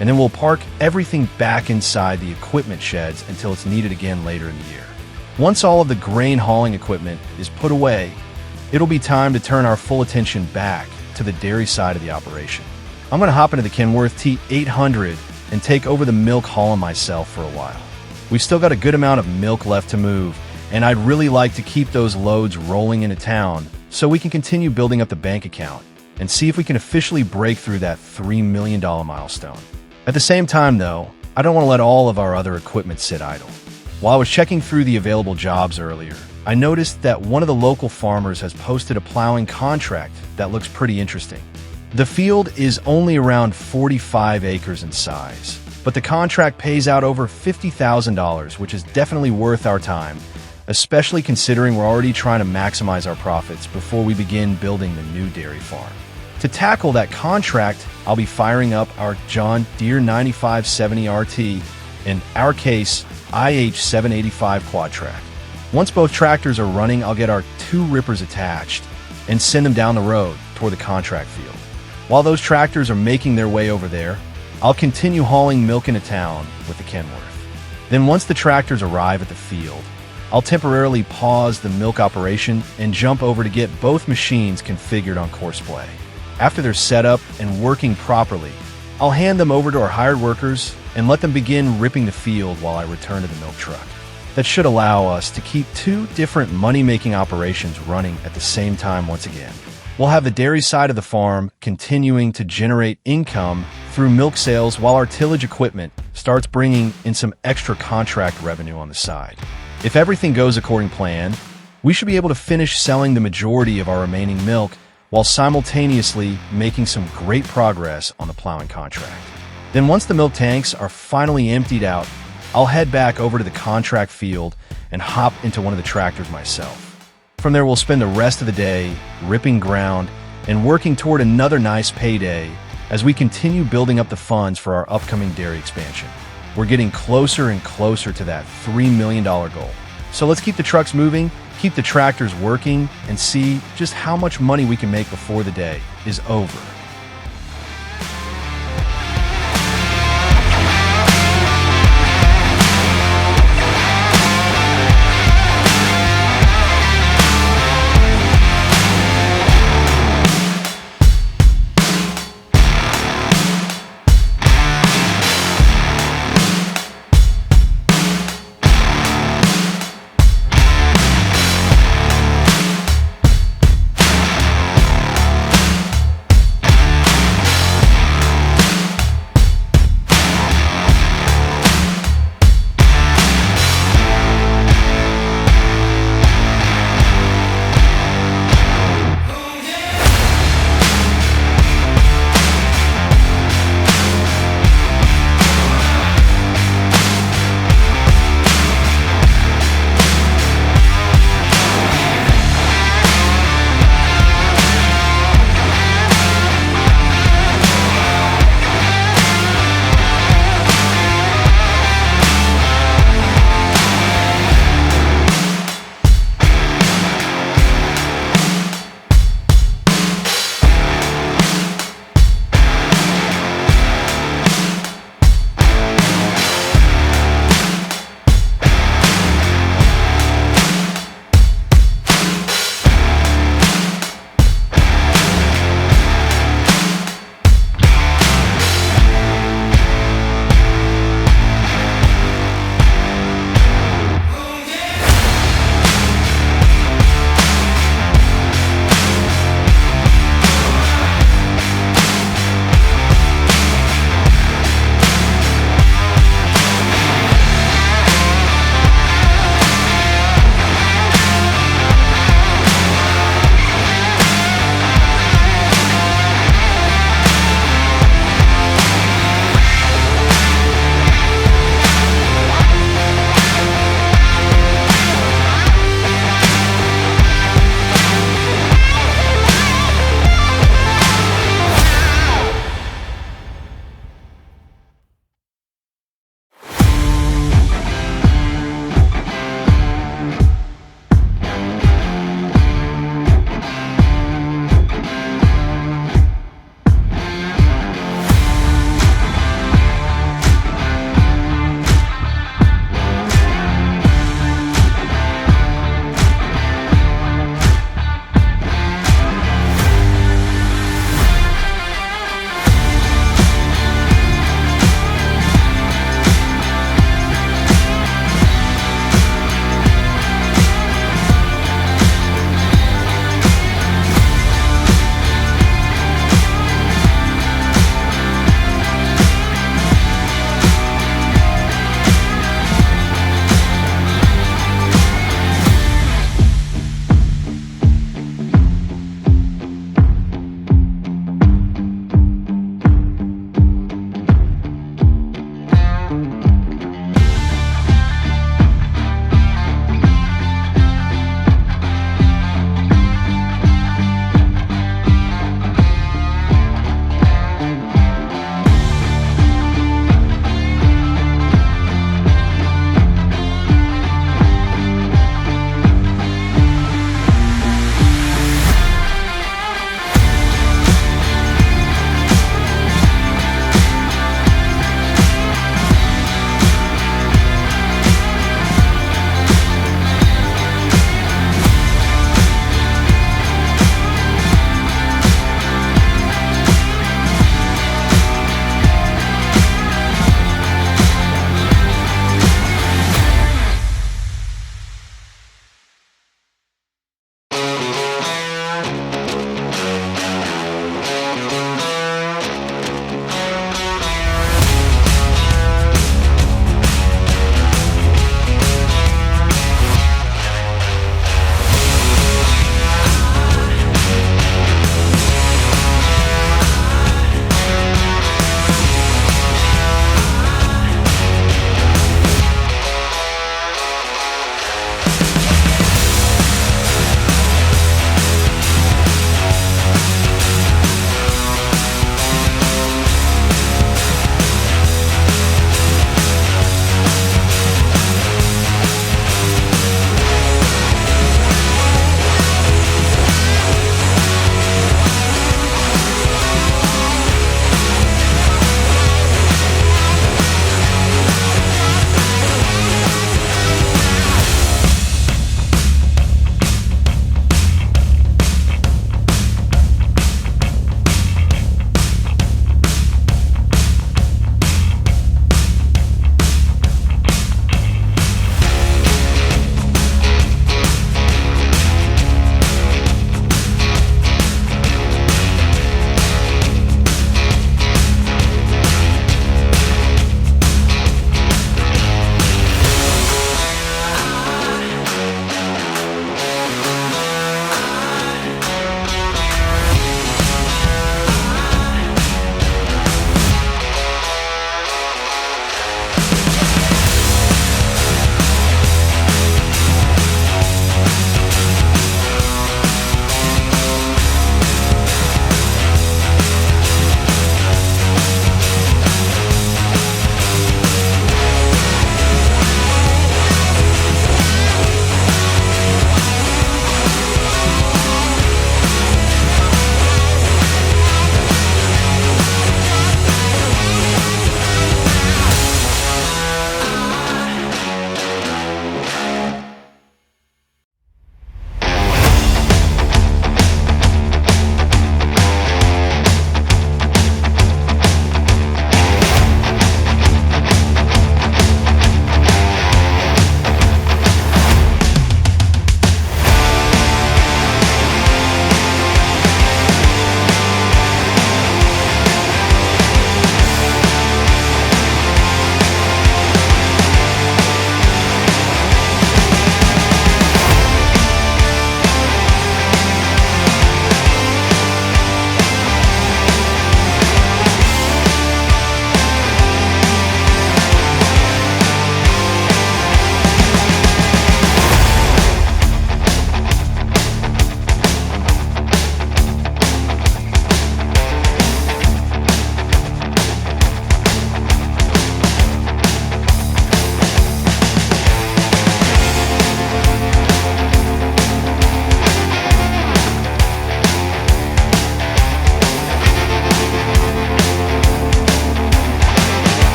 and then we'll park everything back inside the equipment sheds until it's needed again later in the year. Once all of the grain hauling equipment is put away, it'll be time to turn our full attention back to the dairy side of the operation. I'm going to hop into the Kenworth T800 and take over the milk hauling myself for a while. We've still got a good amount of milk left to move, and I'd really like to keep those loads rolling into town so we can continue building up the bank account and see if we can officially break through that $3 million milestone. At the same time though, I don't want to let all of our other equipment sit idle. While I was checking through the available jobs earlier, I noticed that one of the local farmers has posted a plowing contract that looks pretty interesting. The field is only around 45 acres in size, but the contract pays out over $50,000, which is definitely worth our time, especially considering we're already trying to maximize our profits before we begin building the new dairy farm. To tackle that contract, I'll be firing up our John Deere 9570 RT, in our case, IH785 quad track. Once both tractors are running, I'll get our 2 rippers attached and send them down the road toward the contract field. While those tractors are making their way over there, I'll continue hauling milk into town with the Kenworth. Then once the tractors arrive at the field, I'll temporarily pause the milk operation and jump over to get both machines configured on Courseplay. After they're set up and working properly, I'll hand them over to our hired workers and let them begin ripping the field while I return to the milk truck. That should allow us to keep 2 different money-making operations running at the same time once again. We'll have the dairy side of the farm continuing to generate income through milk sales while our tillage equipment starts bringing in some extra contract revenue on the side. If everything goes according to plan, we should be able to finish selling the majority of our remaining milk while simultaneously making some great progress on the plowing contract. Then once the milk tanks are finally emptied out, I'll head back over to the contract field and hop into one of the tractors myself. From there, we'll spend the rest of the day ripping ground and working toward another nice payday as we continue building up the funds for our upcoming dairy expansion. We're getting closer and closer to that $3 million goal. So let's keep the trucks moving, keep the tractors working, and see just how much money we can make before the day is over.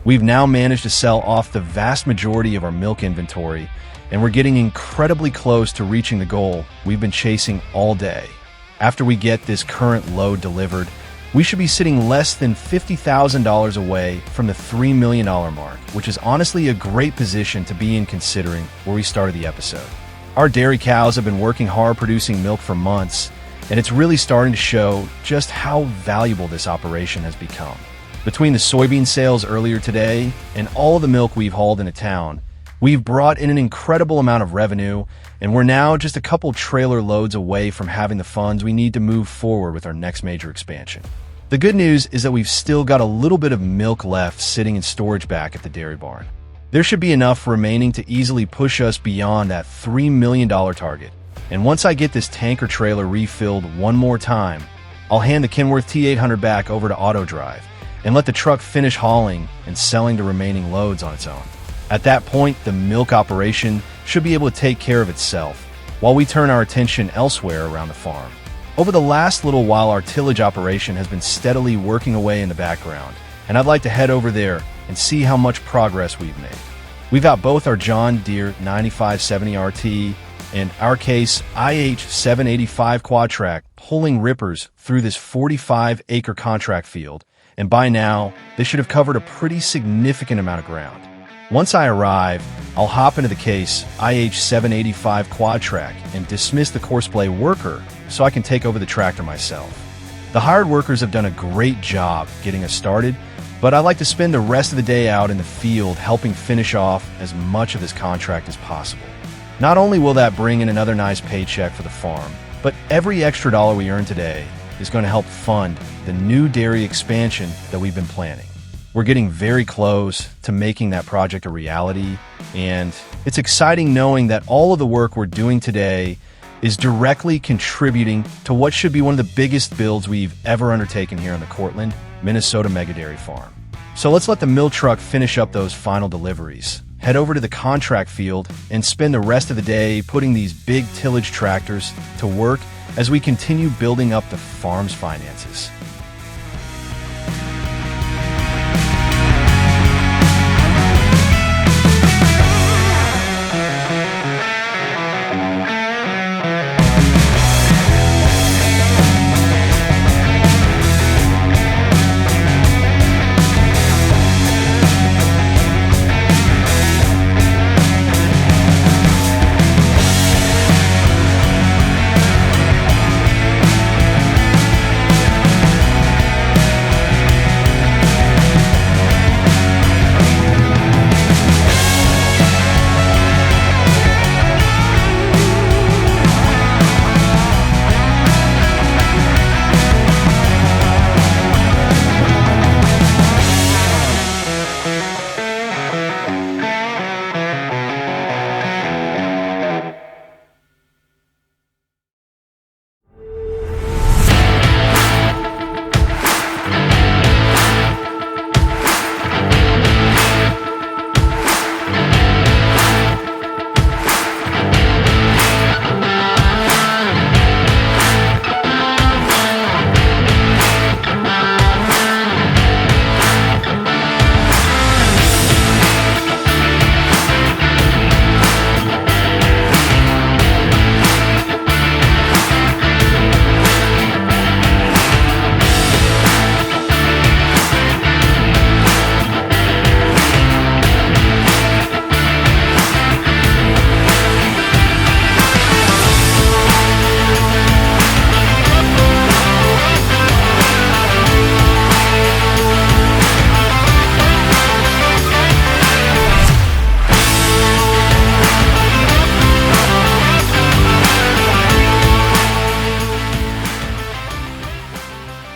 We've now managed to sell off the vast majority of our milk inventory, and we're getting incredibly close to reaching the goal we've been chasing all day. After we get this current load delivered, we should be sitting less than $50,000 away from the $3 million mark, which is honestly a great position to be in considering where we started the episode. Our dairy cows have been working hard producing milk for months, and it's really starting to show just how valuable this operation has become. Between the soybean sales earlier today and all the milk we've hauled into town, we've brought in an incredible amount of revenue, and we're now just a couple trailer loads away from having the funds we need to move forward with our next major expansion. The good news is that we've still got a little bit of milk left sitting in storage back at the dairy barn. There should be enough remaining to easily push us beyond that $3 million target. And once I get this tanker trailer refilled one more time, I'll hand the Kenworth T800 back over to AutoDrive and let the truck finish hauling and selling the remaining loads on its own. At that point, the milk operation should be able to take care of itself while we turn our attention elsewhere around the farm. Over the last little while, our tillage operation has been steadily working away in the background, and I'd like to head over there and see how much progress we've made. We've got both our John Deere 9570 RT and our Case IH785 quad track pulling rippers through this 45-acre contract field, and by now, they should have covered a pretty significant amount of ground. Once I arrive, I'll hop into the Case IH785 quad track and dismiss the Courseplay worker so I can take over the tractor myself. The hired workers have done a great job getting us started, but I'd like to spend the rest of the day out in the field helping finish off as much of this contract as possible. Not only will that bring in another nice paycheck for the farm, but every extra dollar we earn today is going to help fund the new dairy expansion that we've been planning. We're getting very close to making that project a reality, and it's exciting knowing that all of the work we're doing today is directly contributing to what should be one of the biggest builds we've ever undertaken here on the Courtland, Minnesota mega dairy farm. So let's let the mill truck finish up those final deliveries, head over to the contract field, and spend the rest of the day putting these big tillage tractors to work as we continue building up the farm's finances.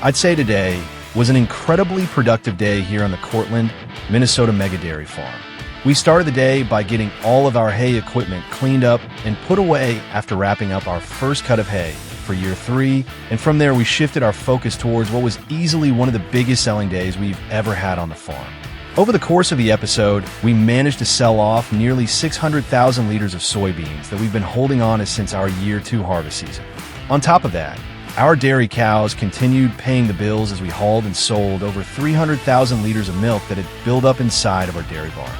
I'd say today was an incredibly productive day here on the Courtland, Minnesota mega dairy farm. We started the day by getting all of our hay equipment cleaned up and put away after wrapping up our first cut of hay for year 3, and from there we shifted our focus towards what was easily one of the biggest selling days we've ever had on the farm. Over the course of the episode, we managed to sell off nearly 600,000 liters of soybeans that we've been holding on to since our year 2 harvest season. On top of that, Our dairy cows continued paying the bills as we hauled and sold over 300,000 liters of milk that had built up inside of our dairy barn.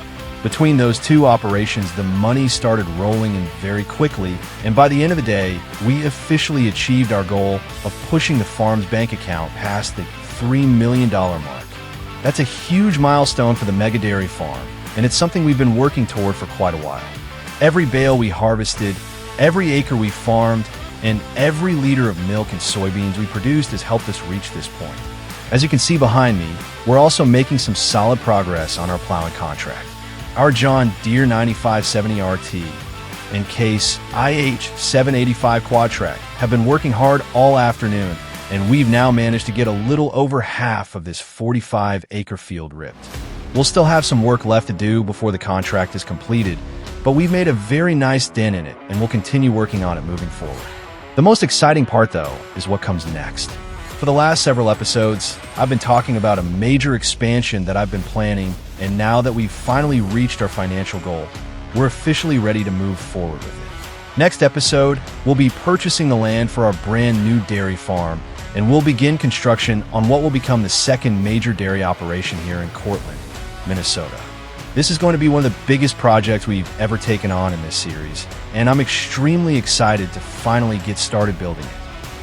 Between those two operations, the money started rolling in very quickly, and by the end of the day, we officially achieved our goal of pushing the farm's bank account past the $3 million mark. That's a huge milestone for the mega dairy farm, and it's something we've been working toward for quite a while. Every bale we harvested, every acre we farmed, and every liter of milk and soybeans we produced has helped us reach this point. As you can see behind me, we're also making some solid progress on our plowing contract. Our John Deere 9570 RT and Case IH785 Quad-Track have been working hard all afternoon, and we've now managed to get a little over half of this 45-acre field ripped. We'll still have some work left to do before the contract is completed, but we've made a very nice dent in it, and we'll continue working on it moving forward. The most exciting part, though, is what comes next. For the last several episodes, I've been talking about a major expansion that I've been planning, and now that we've finally reached our financial goal, we're officially ready to move forward with it. Next episode, we'll be purchasing the land for our brand new dairy farm, and we'll begin construction on what will become the second major dairy operation here in Courtland, Minnesota. This is going to be one of the biggest projects we've ever taken on in this series, and I'm extremely excited to finally get started building it.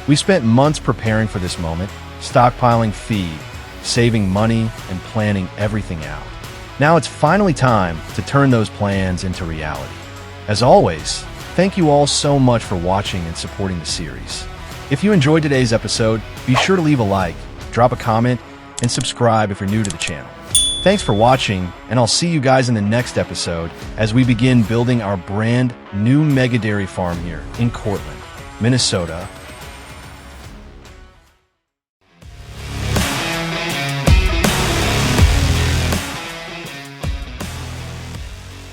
We spent months preparing for this moment, stockpiling feed, saving money, and planning everything out. Now it's finally time to turn those plans into reality. As always, thank you all so much for watching and supporting the series. If you enjoyed today's episode, be sure to leave a like, drop a comment, and subscribe if you're new to the channel. Thanks for watching, and I'll see you guys in the next episode as we begin building our brand new mega dairy farm here in Courtland, Minnesota.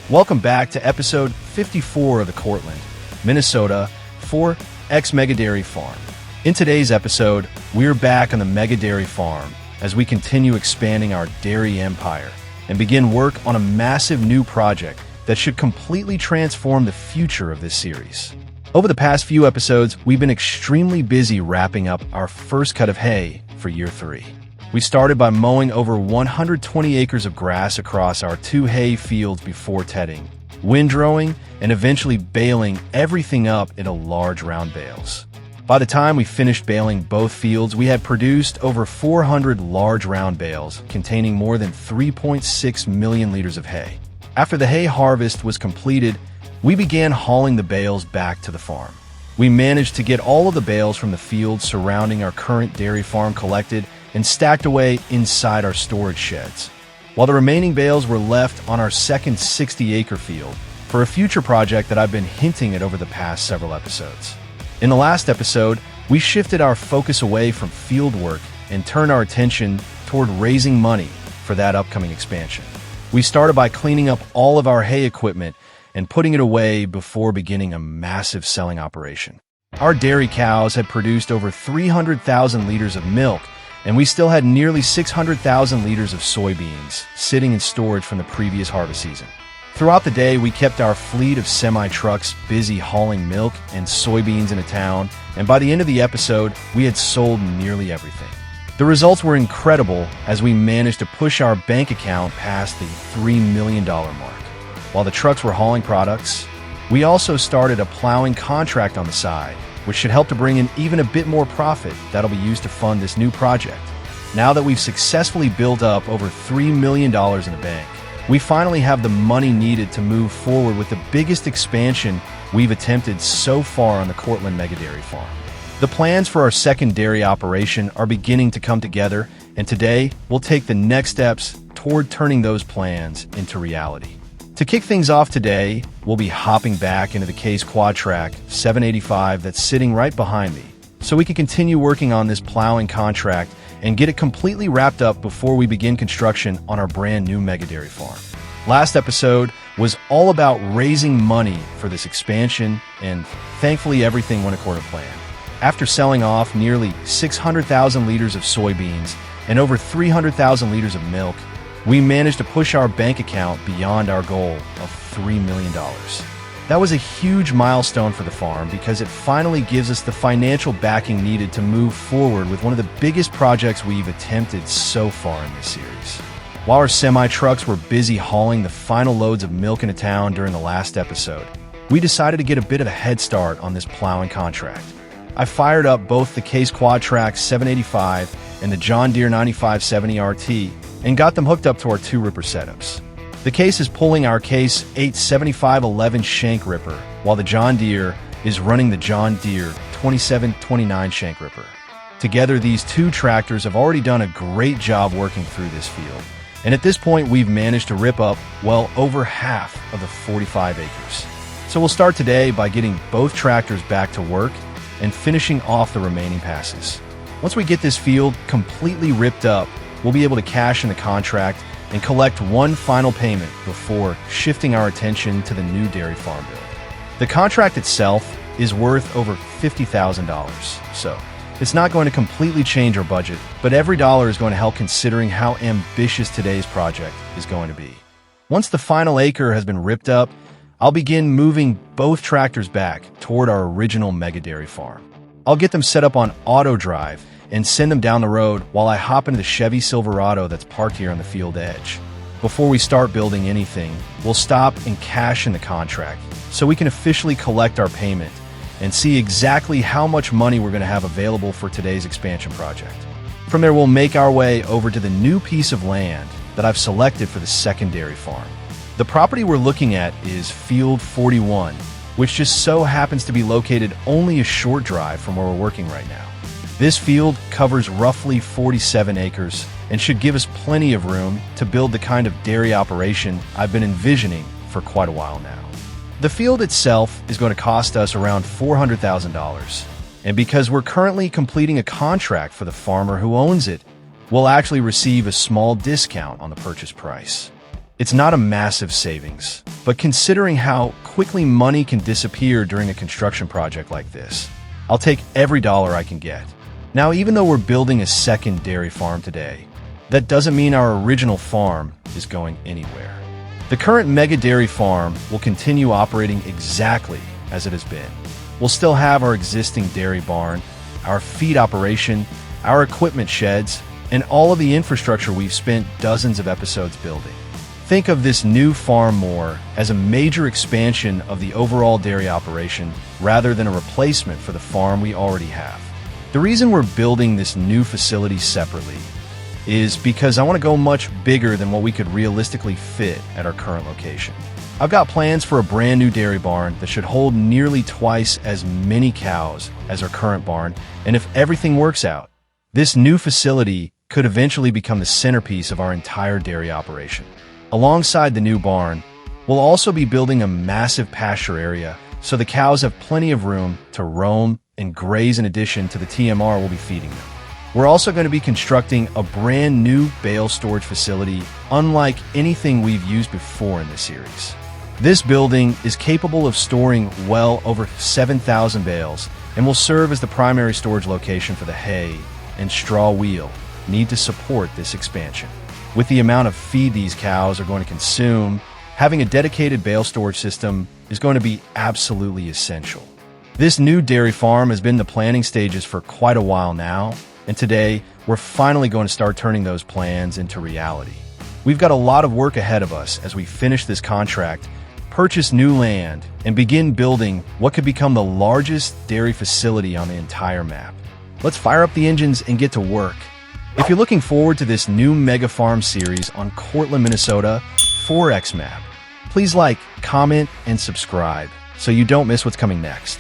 Welcome back to episode 54 of the Courtland, Minnesota 4X Mega Dairy Farm. In today's episode, we're back on the Mega Dairy Farm as we continue expanding our dairy empire and begin work on a massive new project that should completely transform the future of this series. Over the past few episodes, we've been extremely busy wrapping up our first cut of hay for year 3. We started by mowing over 120 acres of grass across our 2 hay fields before tedding, windrowing, and eventually baling everything up into large round bales. By the time we finished baling both fields, we had produced over 400 large round bales containing more than 3.6 million liters of hay. After the hay harvest was completed, we began hauling the bales back to the farm. We managed to get all of the bales from the fields surrounding our current dairy farm collected and stacked away inside our storage sheds, while the remaining bales were left on our second 60-acre field for a future project that I've been hinting at over the past several episodes. In the last episode, we shifted our focus away from field work and turned our attention toward raising money for that upcoming expansion. We started by cleaning up all of our hay equipment and putting it away before beginning a massive selling operation. Our dairy cows had produced over 300,000 liters of milk, and we still had nearly 600,000 liters of soybeans sitting in storage from the previous harvest season. Throughout the day, we kept our fleet of semi-trucks busy hauling milk and soybeans into town, and by the end of the episode, we had sold nearly everything. The results were incredible as we managed to push our bank account past the $3 million mark. While the trucks were hauling products, we also started a plowing contract on the side, which should help to bring in even a bit more profit that'll be used to fund this new project. Now that we've successfully built up over $3 million in the bank, we finally have the money needed to move forward with the biggest expansion we've attempted so far on the Courtland Mega Dairy Farm. The plans for our second dairy operation are beginning to come together, and today we'll take the next steps toward turning those plans into reality. To kick things off today, we'll be hopping back into the Case Quad-Track 785 that's sitting right behind me, so we can continue working on this plowing contract and get it completely wrapped up before we begin construction on our brand new mega dairy farm. Last episode was all about raising money for this expansion, and thankfully everything went according to plan. After selling off nearly 600,000 liters of soybeans and over 300,000 liters of milk, we managed to push our bank account beyond our goal of $3 million. That was a huge milestone for the farm because it finally gives us the financial backing needed to move forward with one of the biggest projects we've attempted so far in this series. While our semi-trucks were busy hauling the final loads of milk into town during the last episode, we decided to get a bit of a head start on this plowing contract. I fired up both the Case Quadtrac 785 and the John Deere 9570 RT and got them hooked up to our 2-ripper setups. The Case is pulling our Case 87511 shank ripper, while the John Deere is running the John Deere 2729 shank ripper. Together, these two tractors have already done a great job working through this field, and at this point we've managed to rip up well over half of the 45 acres. So we'll start today by getting both tractors back to work and finishing off the remaining passes. Once we get this field completely ripped up, we'll be able to cash in the contract and collect one final payment before shifting our attention to the new dairy farm build. The contract itself is worth over $50,000, so it's not going to completely change our budget, but every dollar is going to help considering how ambitious today's project is going to be. Once the final acre has been ripped up, I'll begin moving both tractors back toward our original mega dairy farm. I'll get them set up on AutoDrive and send them down the road while I hop into the Chevy Silverado that's parked here on the field edge. Before we start building anything, we'll stop and cash in the contract so we can officially collect our payment and see exactly how much money we're going to have available for today's expansion project. From there, we'll make our way over to the new piece of land that I've selected for the second dairy farm. The property we're looking at is Field 41, which just so happens to be located only a short drive from where we're working right now. This field covers roughly 47 acres and should give us plenty of room to build the kind of dairy operation I've been envisioning for quite a while now. The field itself is going to cost us around $400,000, and because we're currently completing a contract for the farmer who owns it, we'll actually receive a small discount on the purchase price. It's not a massive savings, but considering how quickly money can disappear during a construction project like this, I'll take every dollar I can get. Now, even though we're building a second dairy farm today, that doesn't mean our original farm is going anywhere. The current mega dairy farm will continue operating exactly as it has been. We'll still have our existing dairy barn, our feed operation, our equipment sheds, and all of the infrastructure we've spent dozens of episodes building. Think of this new farm more as a major expansion of the overall dairy operation rather than a replacement for the farm we already have. The reason we're building this new facility separately is because I want to go much bigger than what we could realistically fit at our current location. I've got plans for a brand new dairy barn that should hold nearly twice as many cows as our current barn, and if everything works out, this new facility could eventually become the centerpiece of our entire dairy operation. Alongside the new barn, we'll also be building a massive pasture area so the cows have plenty of room to roam and graze in addition to the TMR we'll be feeding them. We're also going to be constructing a brand new bale storage facility unlike anything we've used before in this series. This building is capable of storing well over 7,000 bales and will serve as the primary storage location for the hay and straw wheel need to support this expansion. With the amount of feed these cows are going to consume, having a dedicated bale storage system is going to be absolutely essential. This new dairy farm has been in the planning stages for quite a while now, and today we're finally going to start turning those plans into reality. We've got a lot of work ahead of us as we finish this contract, purchase new land, and begin building what could become the largest dairy facility on the entire map. Let's fire up the engines and get to work. If you're looking forward to this new mega farm series on Courtland, Minnesota 4X map, please like, comment, and subscribe so you don't miss what's coming next.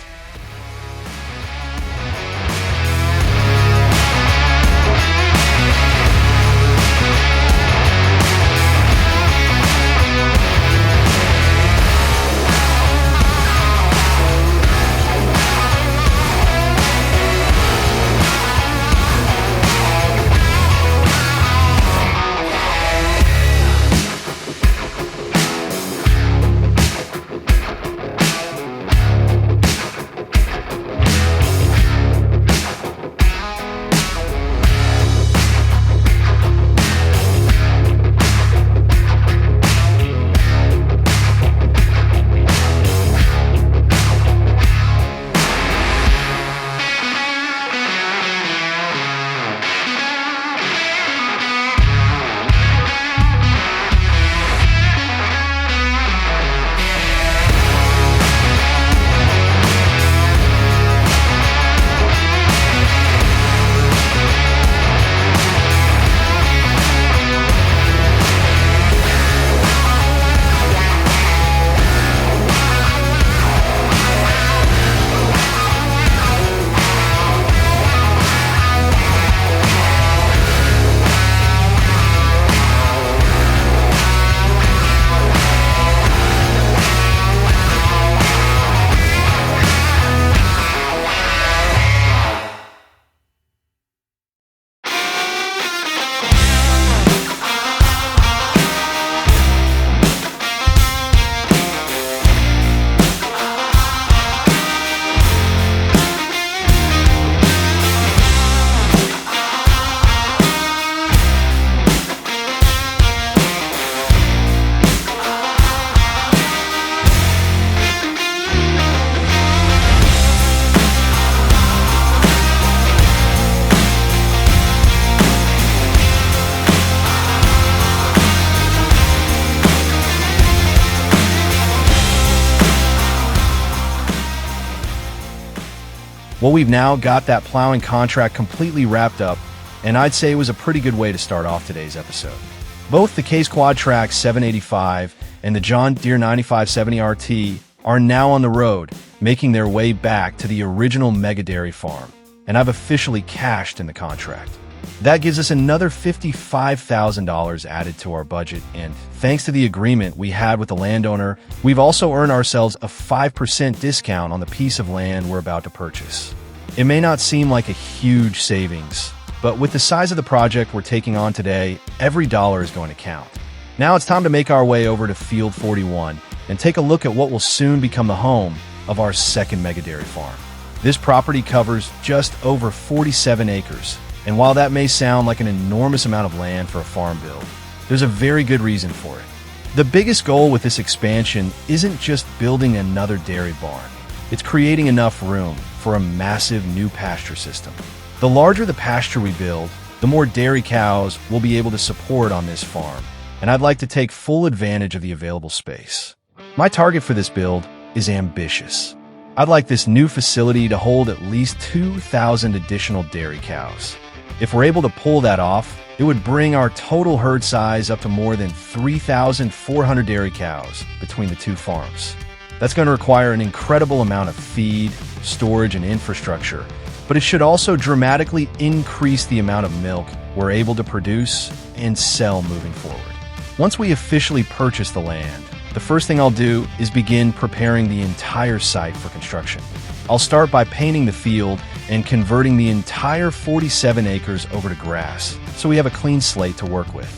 Well, we've now got that plowing contract completely wrapped up, and I'd say it was a pretty good way to start off today's episode. Both the Case Quadtrac 785 and the John Deere 9570 RT are now on the road, making their way back to the original Mega Dairy farm, and I've officially cashed in the contract. That gives us another $55,000 added to our budget, and thanks to the agreement we had with the landowner, we've also earned ourselves a 5% discount on the piece of land we're about to purchase. It may not seem like a huge savings, but with the size of the project we're taking on today, every dollar is going to count. Now it's time to make our way over to Field 41 and take a look at what will soon become the home of our second Mega Dairy farm. This property covers just over 47 acres. And while that may sound like an enormous amount of land for a farm build, there's a very good reason for it. The biggest goal with this expansion isn't just building another dairy barn. It's creating enough room for a massive new pasture system. The larger the pasture we build, the more dairy cows we'll be able to support on this farm, and I'd like to take full advantage of the available space. My target for this build is ambitious. I'd like this new facility to hold at least 2,000 additional dairy cows. If we're able to pull that off, it would bring our total herd size up to more than 3,400 dairy cows between the two farms. That's going to require an incredible amount of feed, storage, and infrastructure, but it should also dramatically increase the amount of milk we're able to produce and sell moving forward. Once we officially purchase the land, the first thing I'll do is begin preparing the entire site for construction. I'll start by painting the field and converting the entire 47 acres over to grass, so we have a clean slate to work with.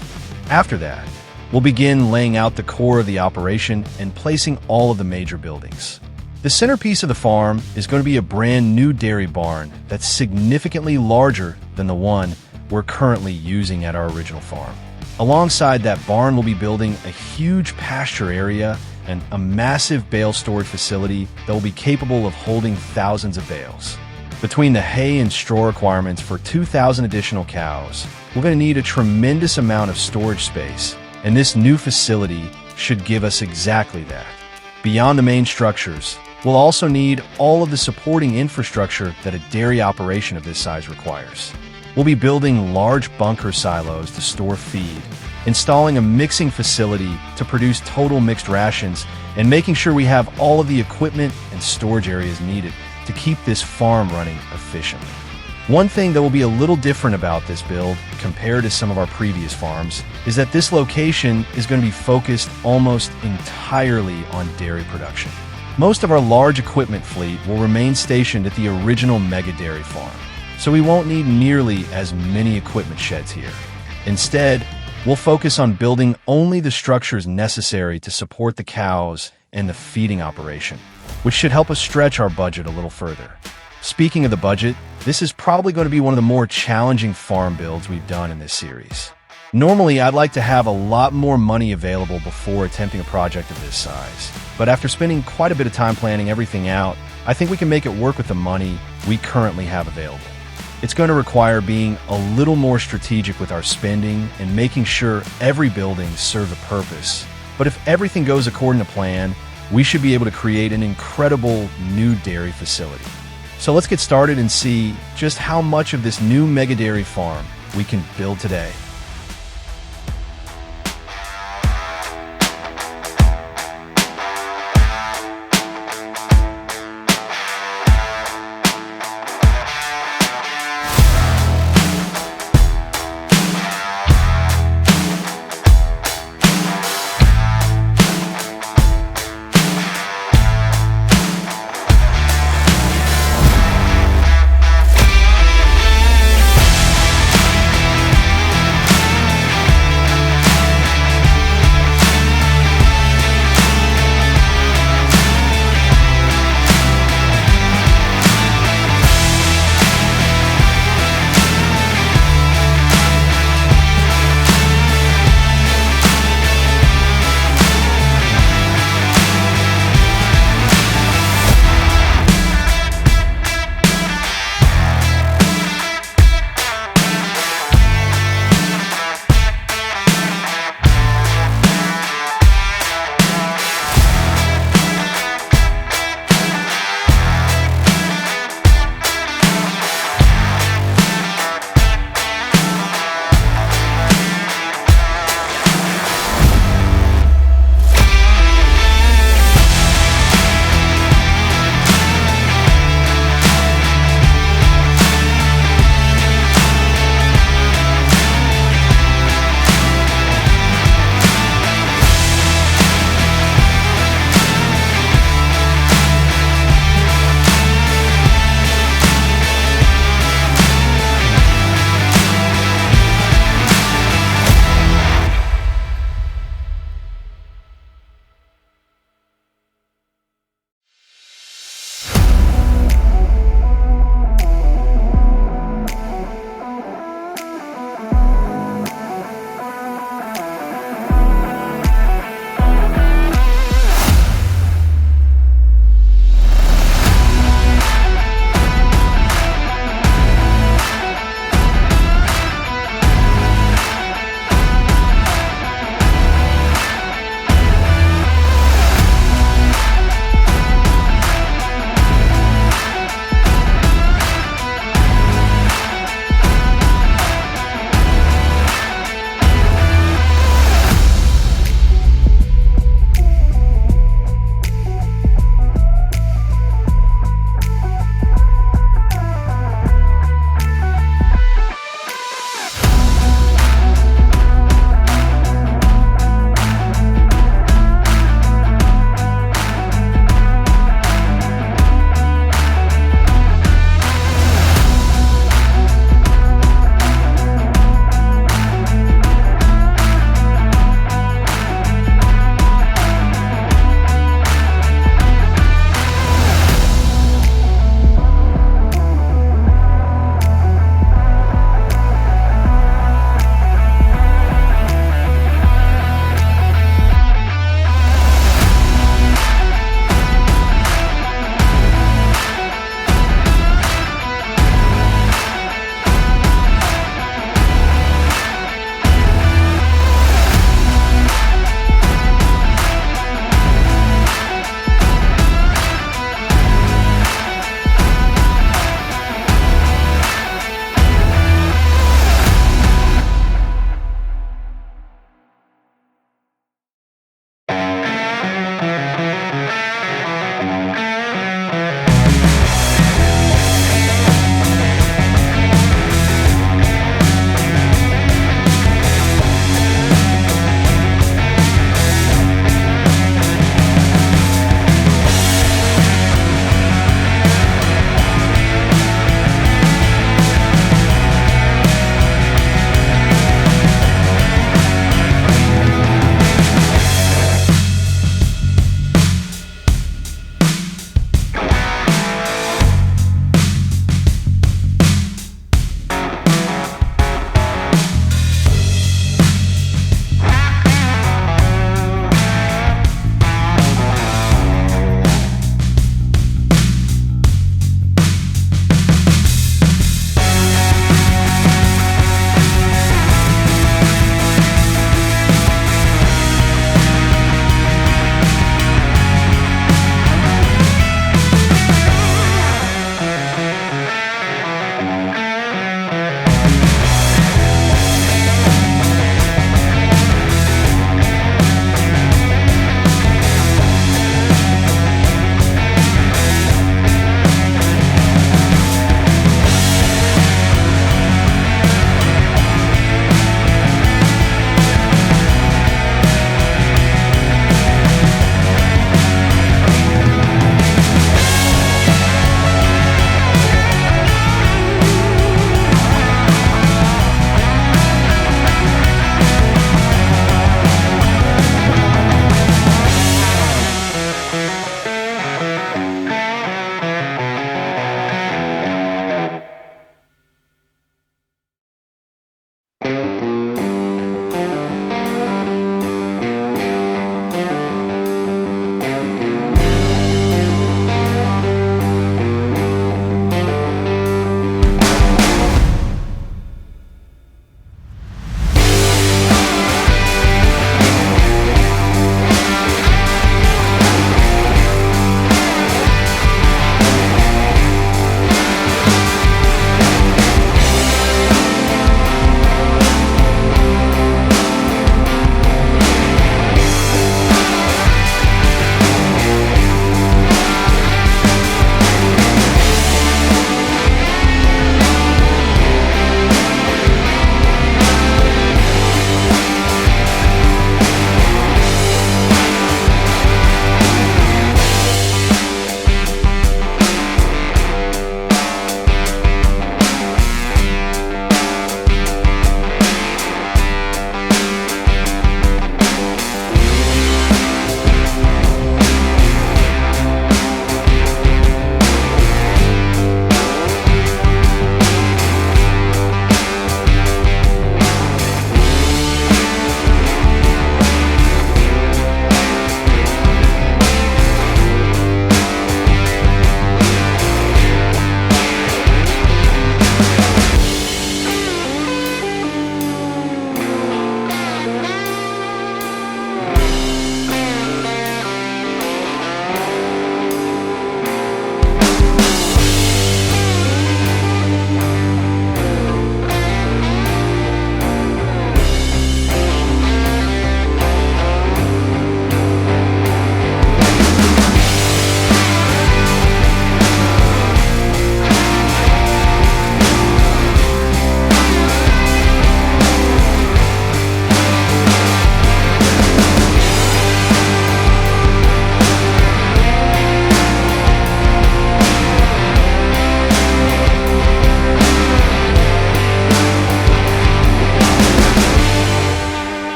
After that, we'll begin laying out the core of the operation and placing all of the major buildings. The centerpiece of the farm is going to be a brand new dairy barn that's significantly larger than the one we're currently using at our original farm. Alongside that barn, we'll be building a huge pasture area and a massive bale storage facility that will be capable of holding thousands of bales. Between the hay and straw requirements for 2,000 additional cows, we're going to need a tremendous amount of storage space, and this new facility should give us exactly that. Beyond the main structures, we'll also need all of the supporting infrastructure that a dairy operation of this size requires. We'll be building large bunker silos to store feed, installing a mixing facility to produce total mixed rations, and making sure we have all of the equipment and storage areas needed to keep this farm running efficiently. One thing that will be a little different about this build compared to some of our previous farms is that this location is going to be focused almost entirely on dairy production. Most of our large equipment fleet will remain stationed at the original Mega Dairy farm, so we won't need nearly as many equipment sheds here. Instead, we'll focus on building only the structures necessary to support the cows and the feeding operation, which should help us stretch our budget a little further. Speaking of the budget, this is probably going to be one of the more challenging farm builds we've done in this series. Normally, I'd like to have a lot more money available before attempting a project of this size, but after spending quite a bit of time planning everything out, I think we can make it work with the money we currently have available. It's going to require being a little more strategic with our spending and making sure every building serves a purpose. But if everything goes according to plan, we should be able to create an incredible new dairy facility. So let's get started and see just how much of this new Mega Dairy farm we can build today.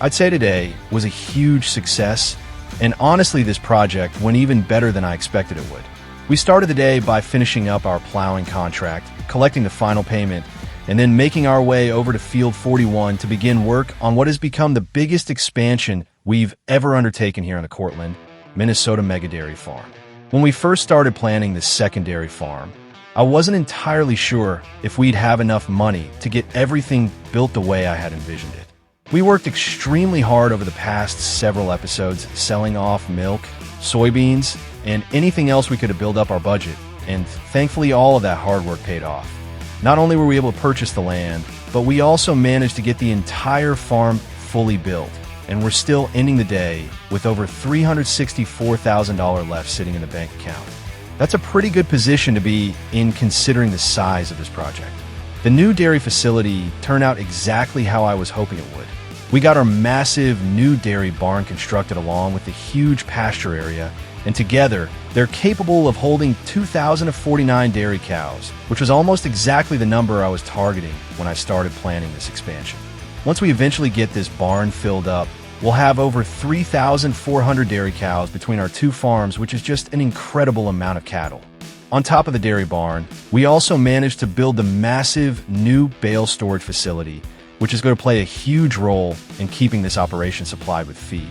I'd say today was a huge success, and honestly this project went even better than I expected it would. We started the day by finishing up our plowing contract, collecting the final payment, and then making our way over to Field 41 to begin work on what has become the biggest expansion we've ever undertaken here on the Courtland, Minnesota Mega Dairy Farm. When we first started planning this secondary farm, I wasn't entirely sure if we'd have enough money to get everything built the way I had envisioned it. We worked extremely hard over the past several episodes, selling off milk, soybeans, and anything else we could have built up our budget, and thankfully all of that hard work paid off. Not only were we able to purchase the land, but we also managed to get the entire farm fully built, and we're still ending the day with over $364,000 left sitting in the bank account. That's a pretty good position to be in considering the size of this project. The new dairy facility turned out exactly how I was hoping it would. We got our massive new dairy barn constructed along with the huge pasture area, and together, they're capable of holding 2,049 dairy cows, which was almost exactly the number I was targeting when I started planning this expansion. Once we eventually get this barn filled up, we'll have over 3,400 dairy cows between our two farms, which is just an incredible amount of cattle. On top of the dairy barn, we also managed to build the massive new bale storage facility, which is going to play a huge role in keeping this operation supplied with feed.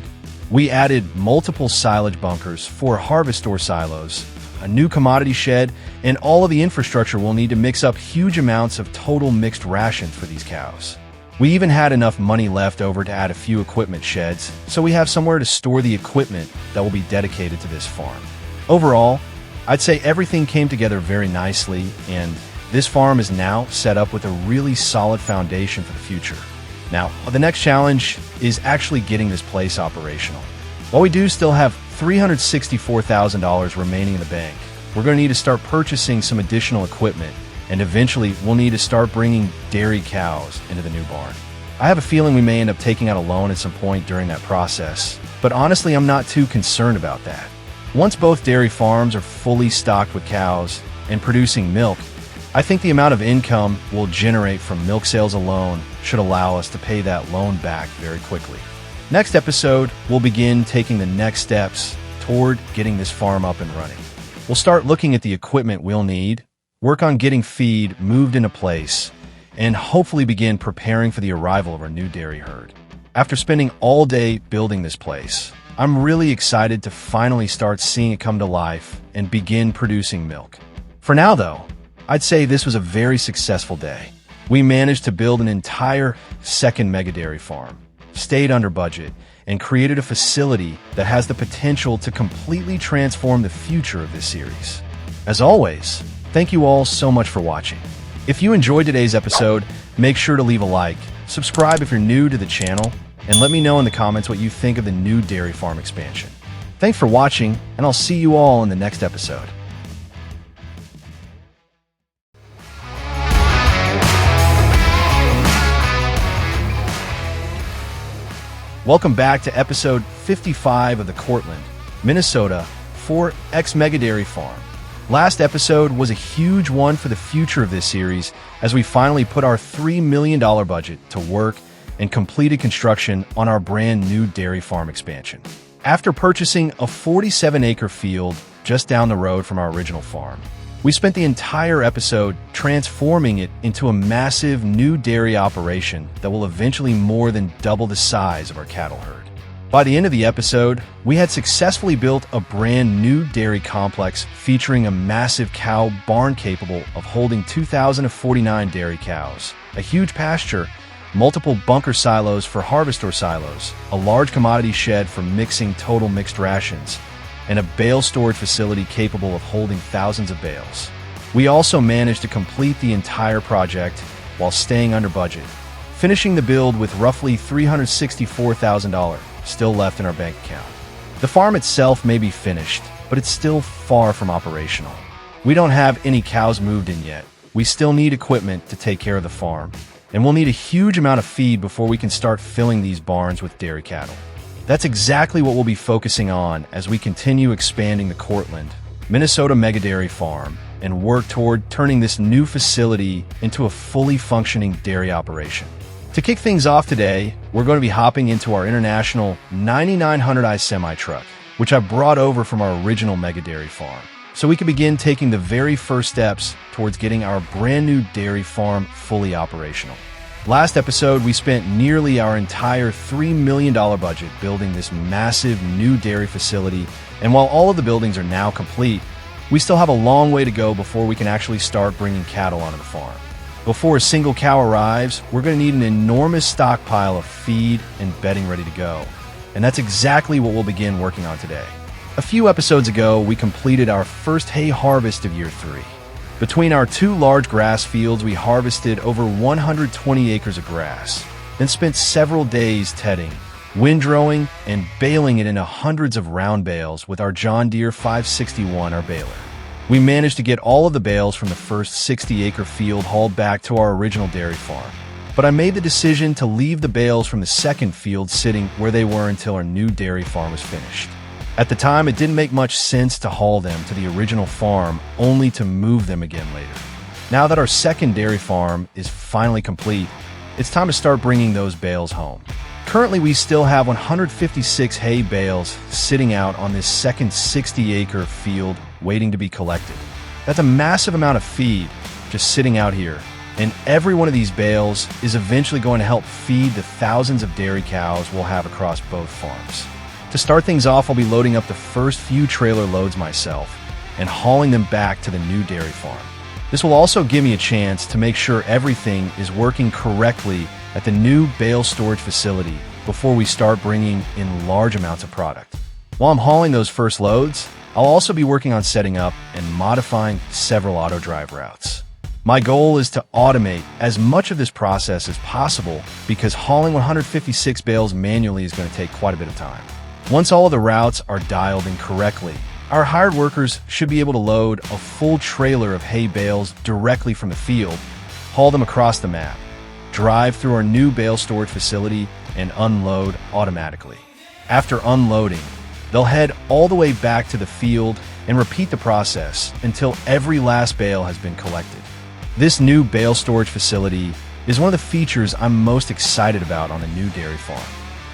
We added multiple silage bunkers, 4 harvest store silos, a new commodity shed, and all of the infrastructure we'll need to mix up huge amounts of total mixed rations for these cows. We even had enough money left over to add a few equipment sheds, so we have somewhere to store the equipment that will be dedicated to this farm. Overall, I'd say everything came together very nicely, and this farm is now set up with a really solid foundation for the future. Now, the next challenge is actually getting this place operational. While we do still have $364,000 remaining in the bank, we're going to need to start purchasing some additional equipment, and eventually we'll need to start bringing dairy cows into the new barn. I have a feeling we may end up taking out a loan at some point during that process, but honestly I'm not too concerned about that. Once both dairy farms are fully stocked with cows and producing milk, I think the amount of income we'll generate from milk sales alone should allow us to pay that loan back very quickly. Next episode, we'll begin taking the next steps toward getting this farm up and running. We'll start looking at the equipment we'll need, work on getting feed moved into place, and hopefully begin preparing for the arrival of our new dairy herd. After spending all day building this place, I'm really excited to finally start seeing it come to life and begin producing milk. For now, though, I'd say this was a very successful day. We managed to build an entire second mega dairy farm, stayed under budget, and created a facility that has the potential to completely transform the future of this series. As always, thank you all so much for watching. If you enjoyed today's episode, make sure to leave a like, subscribe if you're new to the channel, and let me know in the comments what you think of the new dairy farm expansion. Thanks for watching, and I'll see you all in the next episode. Welcome back to episode 55 of the Courtland, Minnesota 4X Mega Dairy Farm. Last episode was a huge one for the future of this series as we finally put our $3 million budget to work and completed construction on our brand new dairy farm expansion. After purchasing a 47-acre field just down the road from our original farm, we spent the entire episode transforming it into a massive new dairy operation that will eventually more than double the size of our cattle herd. By the end of the episode, we had successfully built a brand new dairy complex featuring a massive cow barn capable of holding 2,049 dairy cows, a huge pasture, multiple bunker silos for harvest store silos, a large commodity shed for mixing total mixed rations, and a bale storage facility capable of holding thousands of bales. We also managed to complete the entire project while staying under budget, finishing the build with roughly $364,000 still left in our bank account. The farm itself may be finished, but it's still far from operational. We don't have any cows moved in yet. We still need equipment to take care of the farm, and we'll need a huge amount of feed before we can start filling these barns with dairy cattle. That's exactly what we'll be focusing on as we continue expanding the Courtland, Minnesota Mega Dairy Farm and work toward turning this new facility into a fully functioning dairy operation. To kick things off today, we're going to be hopping into our international 9900i semi-truck, which I brought over from our original mega dairy farm, so we can begin taking the very first steps towards getting our brand new dairy farm fully operational. Last episode, we spent nearly our entire $3 million budget building this massive new dairy facility, and while all of the buildings are now complete, we still have a long way to go before we can actually start bringing cattle onto the farm. Before a single cow arrives, we're going to need an enormous stockpile of feed and bedding ready to go. And that's exactly what we'll begin working on today. A few episodes ago, we completed our first hay harvest of year 3. Between our 2 large grass fields, we harvested over 120 acres of grass, then spent several days tedding, windrowing, and baling it into hundreds of round bales with our John Deere 561, our baler. We managed to get all of the bales from the first 60-acre field hauled back to our original dairy farm. But I made the decision to leave the bales from the second field sitting where they were until our new dairy farm was finished. At the time, it didn't make much sense to haul them to the original farm only to move them again later. Now that our second dairy farm is finally complete, it's time to start bringing those bales home. Currently, we still have 156 hay bales sitting out on this second 60-acre field waiting to be collected. That's a massive amount of feed just sitting out here, and every one of these bales is eventually going to help feed the thousands of dairy cows we'll have across both farms. To start things off, I'll be loading up the first few trailer loads myself and hauling them back to the new dairy farm. This will also give me a chance to make sure everything is working correctly at the new bale storage facility before we start bringing in large amounts of product. While I'm hauling those first loads, I'll also be working on setting up and modifying several AutoDrive routes. My goal is to automate as much of this process as possible because hauling 156 bales manually is going to take quite a bit of time. Once all of the routes are dialed in correctly, our hired workers should be able to load a full trailer of hay bales directly from the field, haul them across the map, drive through our new bale storage facility, and unload automatically. After unloading, they'll head all the way back to the field and repeat the process until every last bale has been collected. This new bale storage facility is one of the features I'm most excited about on the new dairy farm.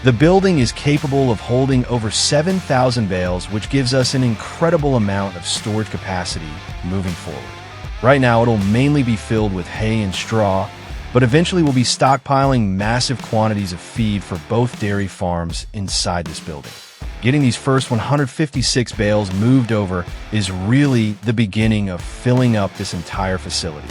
The building is capable of holding over 7,000 bales, which gives us an incredible amount of storage capacity moving forward. Right now, it'll mainly be filled with hay and straw, but eventually we'll be stockpiling massive quantities of feed for both dairy farms inside this building. Getting these first 156 bales moved over is really the beginning of filling up this entire facility.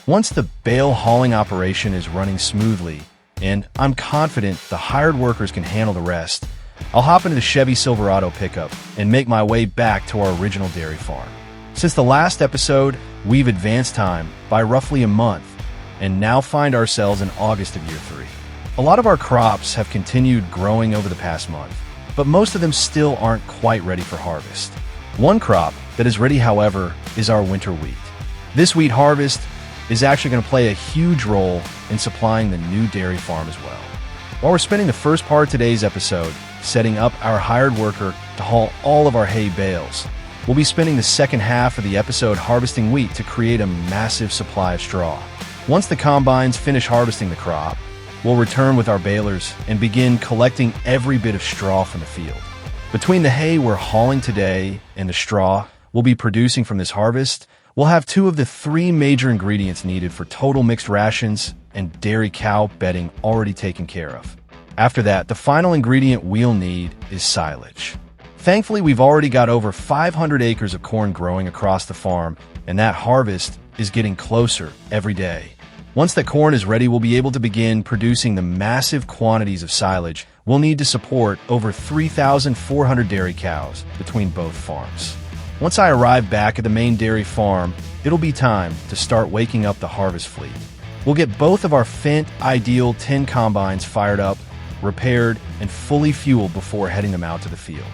Once the bale hauling operation is running smoothly, and I'm confident the hired workers can handle the rest, I'll hop into the Chevy Silverado pickup and make my way back to our original dairy farm. Since the last episode, we've advanced time by roughly a month, and now find ourselves in August of year 3. A lot of our crops have continued growing over the past month, but most of them still aren't quite ready for harvest. One crop that is ready, however, is our winter wheat. This wheat harvest is actually going to play a huge role in supplying the new dairy farm as well. While we're spending the first part of today's episode setting up our hired worker to haul all of our hay bales, we'll be spending the second half of the episode harvesting wheat to create a massive supply of straw. Once the combines finish harvesting the crop, we'll return with our balers and begin collecting every bit of straw from the field. Between the hay we're hauling today and the straw we'll be producing from this harvest, we'll have 2 of the 3 major ingredients needed for total mixed rations and dairy cow bedding already taken care of. After that, the final ingredient we'll need is silage. Thankfully, we've already got over 500 acres of corn growing across the farm, and that harvest is getting closer every day. Once the corn is ready, we'll be able to begin producing the massive quantities of silage we'll need to support over 3,400 dairy cows between both farms. Once I arrive back at the main dairy farm, it'll be time to start waking up the harvest fleet. We'll get both of our Fendt Ideal 10 combines fired up, repaired, and fully fueled before heading them out to the field.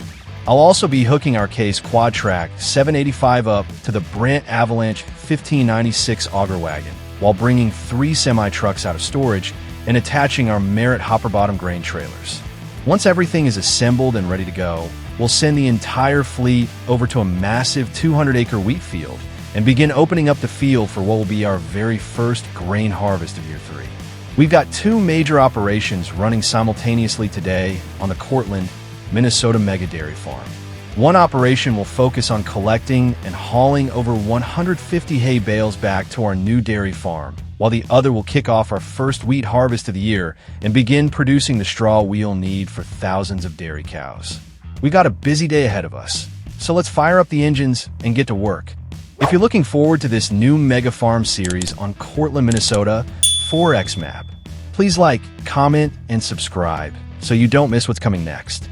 I'll also be hooking our Case Quad-Track 785 up to the Brent Avalanche 1596 auger wagon, while bringing 3 semi-trucks out of storage and attaching our Merit hopper-bottom grain trailers. Once everything is assembled and ready to go, we'll send the entire fleet over to a massive 200-acre wheat field and begin opening up the field for what will be our very first grain harvest of year 3. We've got two major operations running simultaneously today on the Courtland, Minnesota mega dairy farm. One operation will focus on collecting and hauling over 150 hay bales back to our new dairy farm, while the other will kick off our first wheat harvest of the year and begin producing the straw we'll need for thousands of dairy cows. We got a busy day ahead of us, so let's fire up the engines and get to work. If you're looking forward to this new mega farm series on Courtland, Minnesota, 4X map, please like, comment, and subscribe so you don't miss what's coming next.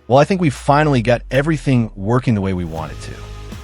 Well, I think we finally got everything working the way we wanted to.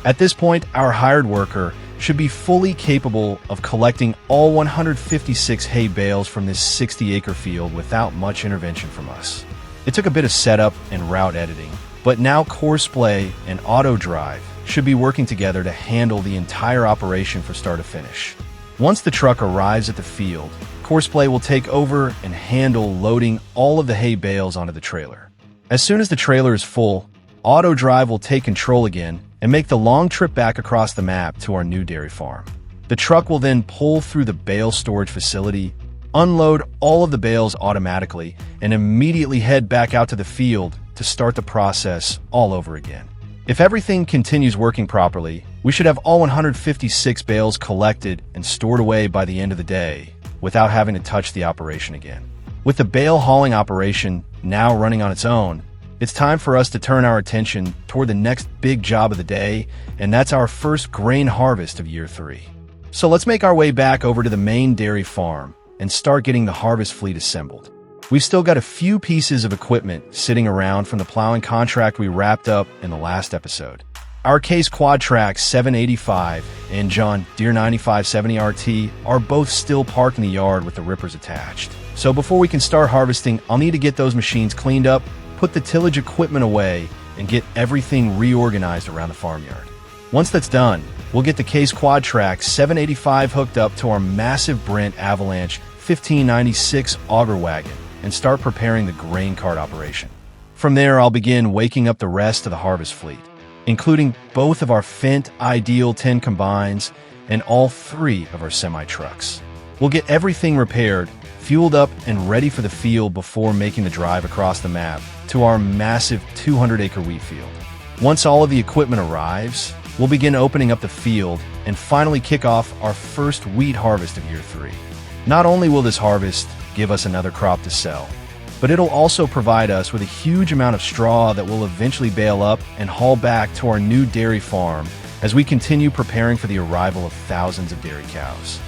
At this point, our hired worker should be fully capable of collecting all 156 hay bales from this 60-acre field without much intervention from us. It took a bit of setup and route editing, but now Courseplay and AutoDrive should be working together to handle the entire operation from start to finish. Once the truck arrives at the field, Courseplay will take over and handle loading all of the hay bales onto the trailer. As soon as the trailer is full, AutoDrive will take control again and make the long trip back across the map to our new dairy farm. The truck will then pull through the bale storage facility, unload all of the bales automatically, and immediately head back out to the field to start the process all over again. If everything continues working properly, we should have all 156 bales collected and stored away by the end of the day without having to touch the operation again. With the bale hauling operation now running on its own, it's time for us to turn our attention toward the next big job of the day, and that's our first grain harvest of year 3. So let's make our way back over to the main dairy farm and start getting the harvest fleet assembled. We've still got a few pieces of equipment sitting around from the plowing contract we wrapped up in the last episode. Our Case Quad-Track 785 and John Deere 9570 RT are both still parked in the yard with the rippers attached. So before we can start harvesting, I'll need to get those machines cleaned up, put the tillage equipment away, and get everything reorganized around the farmyard. Once that's done, we'll get the Case Quad-Track 785 hooked up to our massive Brent Avalanche 1596 auger wagon and start preparing the grain cart operation. From there, I'll begin waking up the rest of the harvest fleet, including both of our Fendt Ideal 10 combines and all 3 of our semi-trucks. We'll get everything repaired, fueled up, and ready for the field before making the drive across the map to our massive 200-acre wheat field. Once all of the equipment arrives, we'll begin opening up the field and finally kick off our first wheat harvest of year 3. Not only will this harvest give us another crop to sell, but it'll also provide us with a huge amount of straw that we'll eventually bale up and haul back to our new dairy farm as we continue preparing for the arrival of thousands of dairy cows.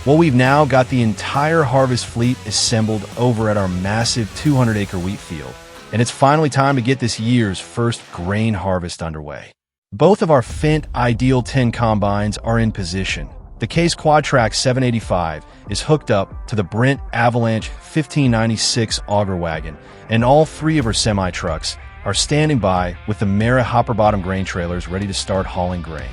Well, we've now got the entire harvest fleet assembled over at our massive 200-acre wheat field, and it's finally time to get this year's first grain harvest underway. Both of our Fendt Ideal 10 combines are in position. The Case Quadtrac 785 is hooked up to the Brent Avalanche 1596 auger wagon, and all three of our semi-trucks are standing by with the Mara hopper-bottom grain trailers ready to start hauling grain.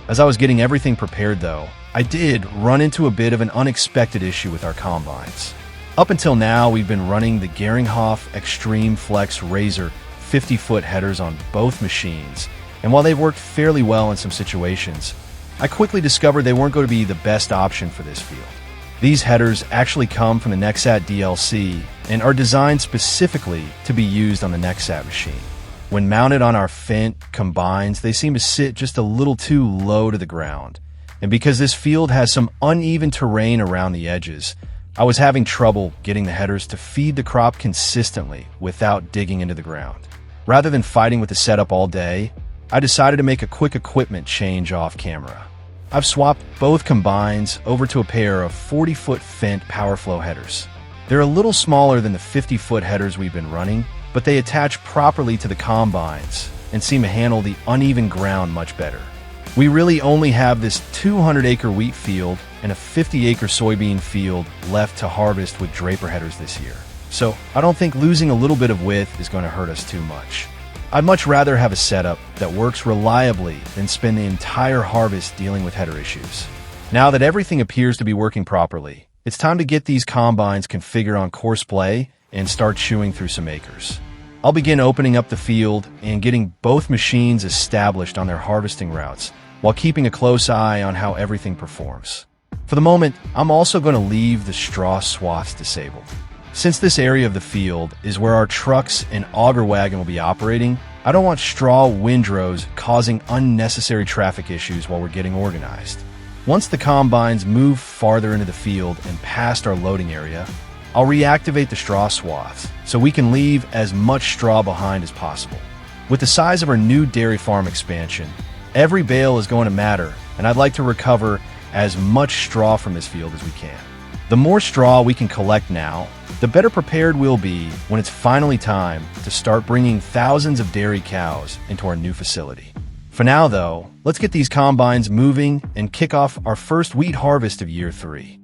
As I was getting everything prepared, though, I did run into a bit of an unexpected issue with our combines. Up until now, we've been running the Fruehauf Extreme Flex Razor 50-foot headers on both machines, and while they've worked fairly well in some situations, I quickly discovered they weren't going to be the best option for this field. These headers actually come from the Nexat DLC and are designed specifically to be used on the Nexat machine. When mounted on our Fendt combines, they seem to sit just a little too low to the ground. And because this field has some uneven terrain around the edges, I was having trouble getting the headers to feed the crop consistently without digging into the ground. Rather than fighting with the setup all day, I decided to make a quick equipment change off camera. I've swapped both combines over to a pair of 40-foot Fendt PowerFlow headers. They're a little smaller than the 50-foot headers we've been running, but they attach properly to the combines and seem to handle the uneven ground much better. We really only have this 200-acre wheat field and a 50-acre soybean field left to harvest with Draper headers this year, so I don't think losing a little bit of width is going to hurt us too much. I'd much rather have a setup that works reliably than spend the entire harvest dealing with header issues. Now that everything appears to be working properly, it's time to get these combines configured on Courseplay and start chewing through some acres. I'll begin opening up the field and getting both machines established on their harvesting routes while keeping a close eye on how everything performs. For the moment, I'm also going to leave the straw swaths disabled. Since this area of the field is where our trucks and auger wagon will be operating, I don't want straw windrows causing unnecessary traffic issues while we're getting organized. Once the combines move farther into the field and past our loading area, I'll reactivate the straw swaths so we can leave as much straw behind as possible. With the size of our new dairy farm expansion, every bale is going to matter, and I'd like to recover as much straw from this field as we can. The more straw we can collect now, the better prepared we'll be when it's finally time to start bringing thousands of dairy cows into our new facility. For now, though, let's get these combines moving and kick off our first wheat harvest of year 3.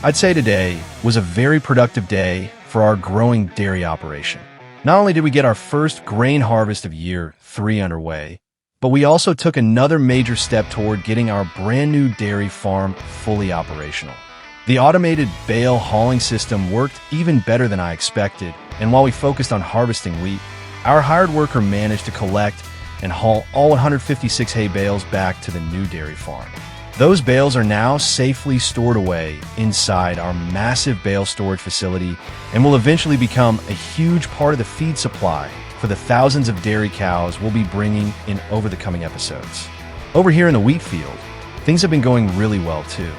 I'd say today was a very productive day for our growing dairy operation. Not only did we get our first grain harvest of year 3 underway, but we also took another major step toward getting our brand new dairy farm fully operational. The automated bale hauling system worked even better than I expected, and while we focused on harvesting wheat, our hired worker managed to collect and haul all 156 hay bales back to the new dairy farm. Those bales are now safely stored away inside our massive bale storage facility and will eventually become a huge part of the feed supply for the thousands of dairy cows we'll be bringing in over the coming episodes. Over here in the wheat field, things have been going really well too.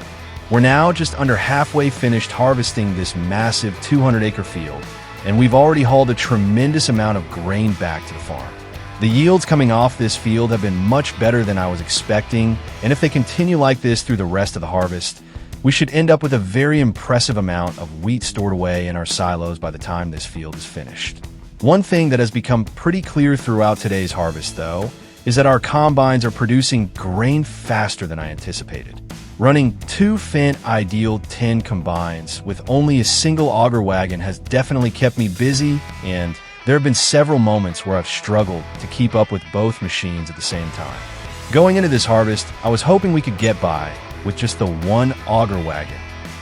We're now just under halfway finished harvesting this massive 200-acre field, and we've already hauled a tremendous amount of grain back to the farm. The yields coming off this field have been much better than I was expecting, and if they continue like this through the rest of the harvest, we should end up with a very impressive amount of wheat stored away in our silos by the time this field is finished. One thing that has become pretty clear throughout today's harvest, though, is that our combines are producing grain faster than I anticipated. Running 2 Fendt Ideal 10 combines with only a single auger wagon has definitely kept me busy, and there have been several moments where I've struggled to keep up with both machines at the same time. Going into this harvest, I was hoping we could get by with just the 1 auger wagon,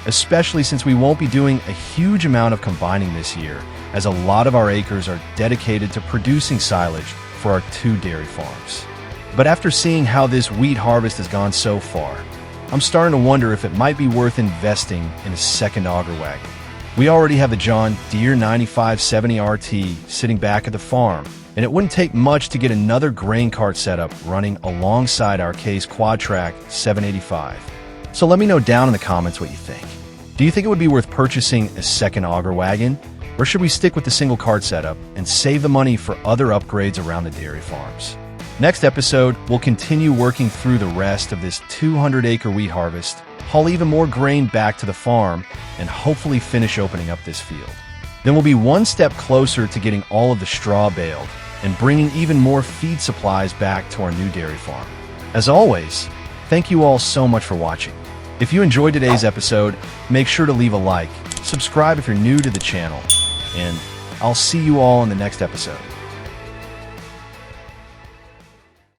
especially since we won't be doing a huge amount of combining this year, as a lot of our acres are dedicated to producing silage for our 2 dairy farms. But after seeing how this wheat harvest has gone so far, I'm starting to wonder if it might be worth investing in a second auger wagon. We already have the John Deere 9570 RT sitting back at the farm, and it wouldn't take much to get another grain cart setup running alongside our Case Quadtrac 785. So let me know down in the comments what you think. Do you think it would be worth purchasing a second auger wagon, or should we stick with the single cart setup and save the money for other upgrades around the dairy farms? Next episode, we'll continue working through the rest of this 200-acre wheat harvest, haul even more grain back to the farm, and hopefully finish opening up this field. Then we'll be one step closer to getting all of the straw baled and bringing even more feed supplies back to our new dairy farm. As always, thank you all so much for watching. If you enjoyed today's episode, make sure to leave a like, subscribe if you're new to the channel, and I'll see you all in the next episode.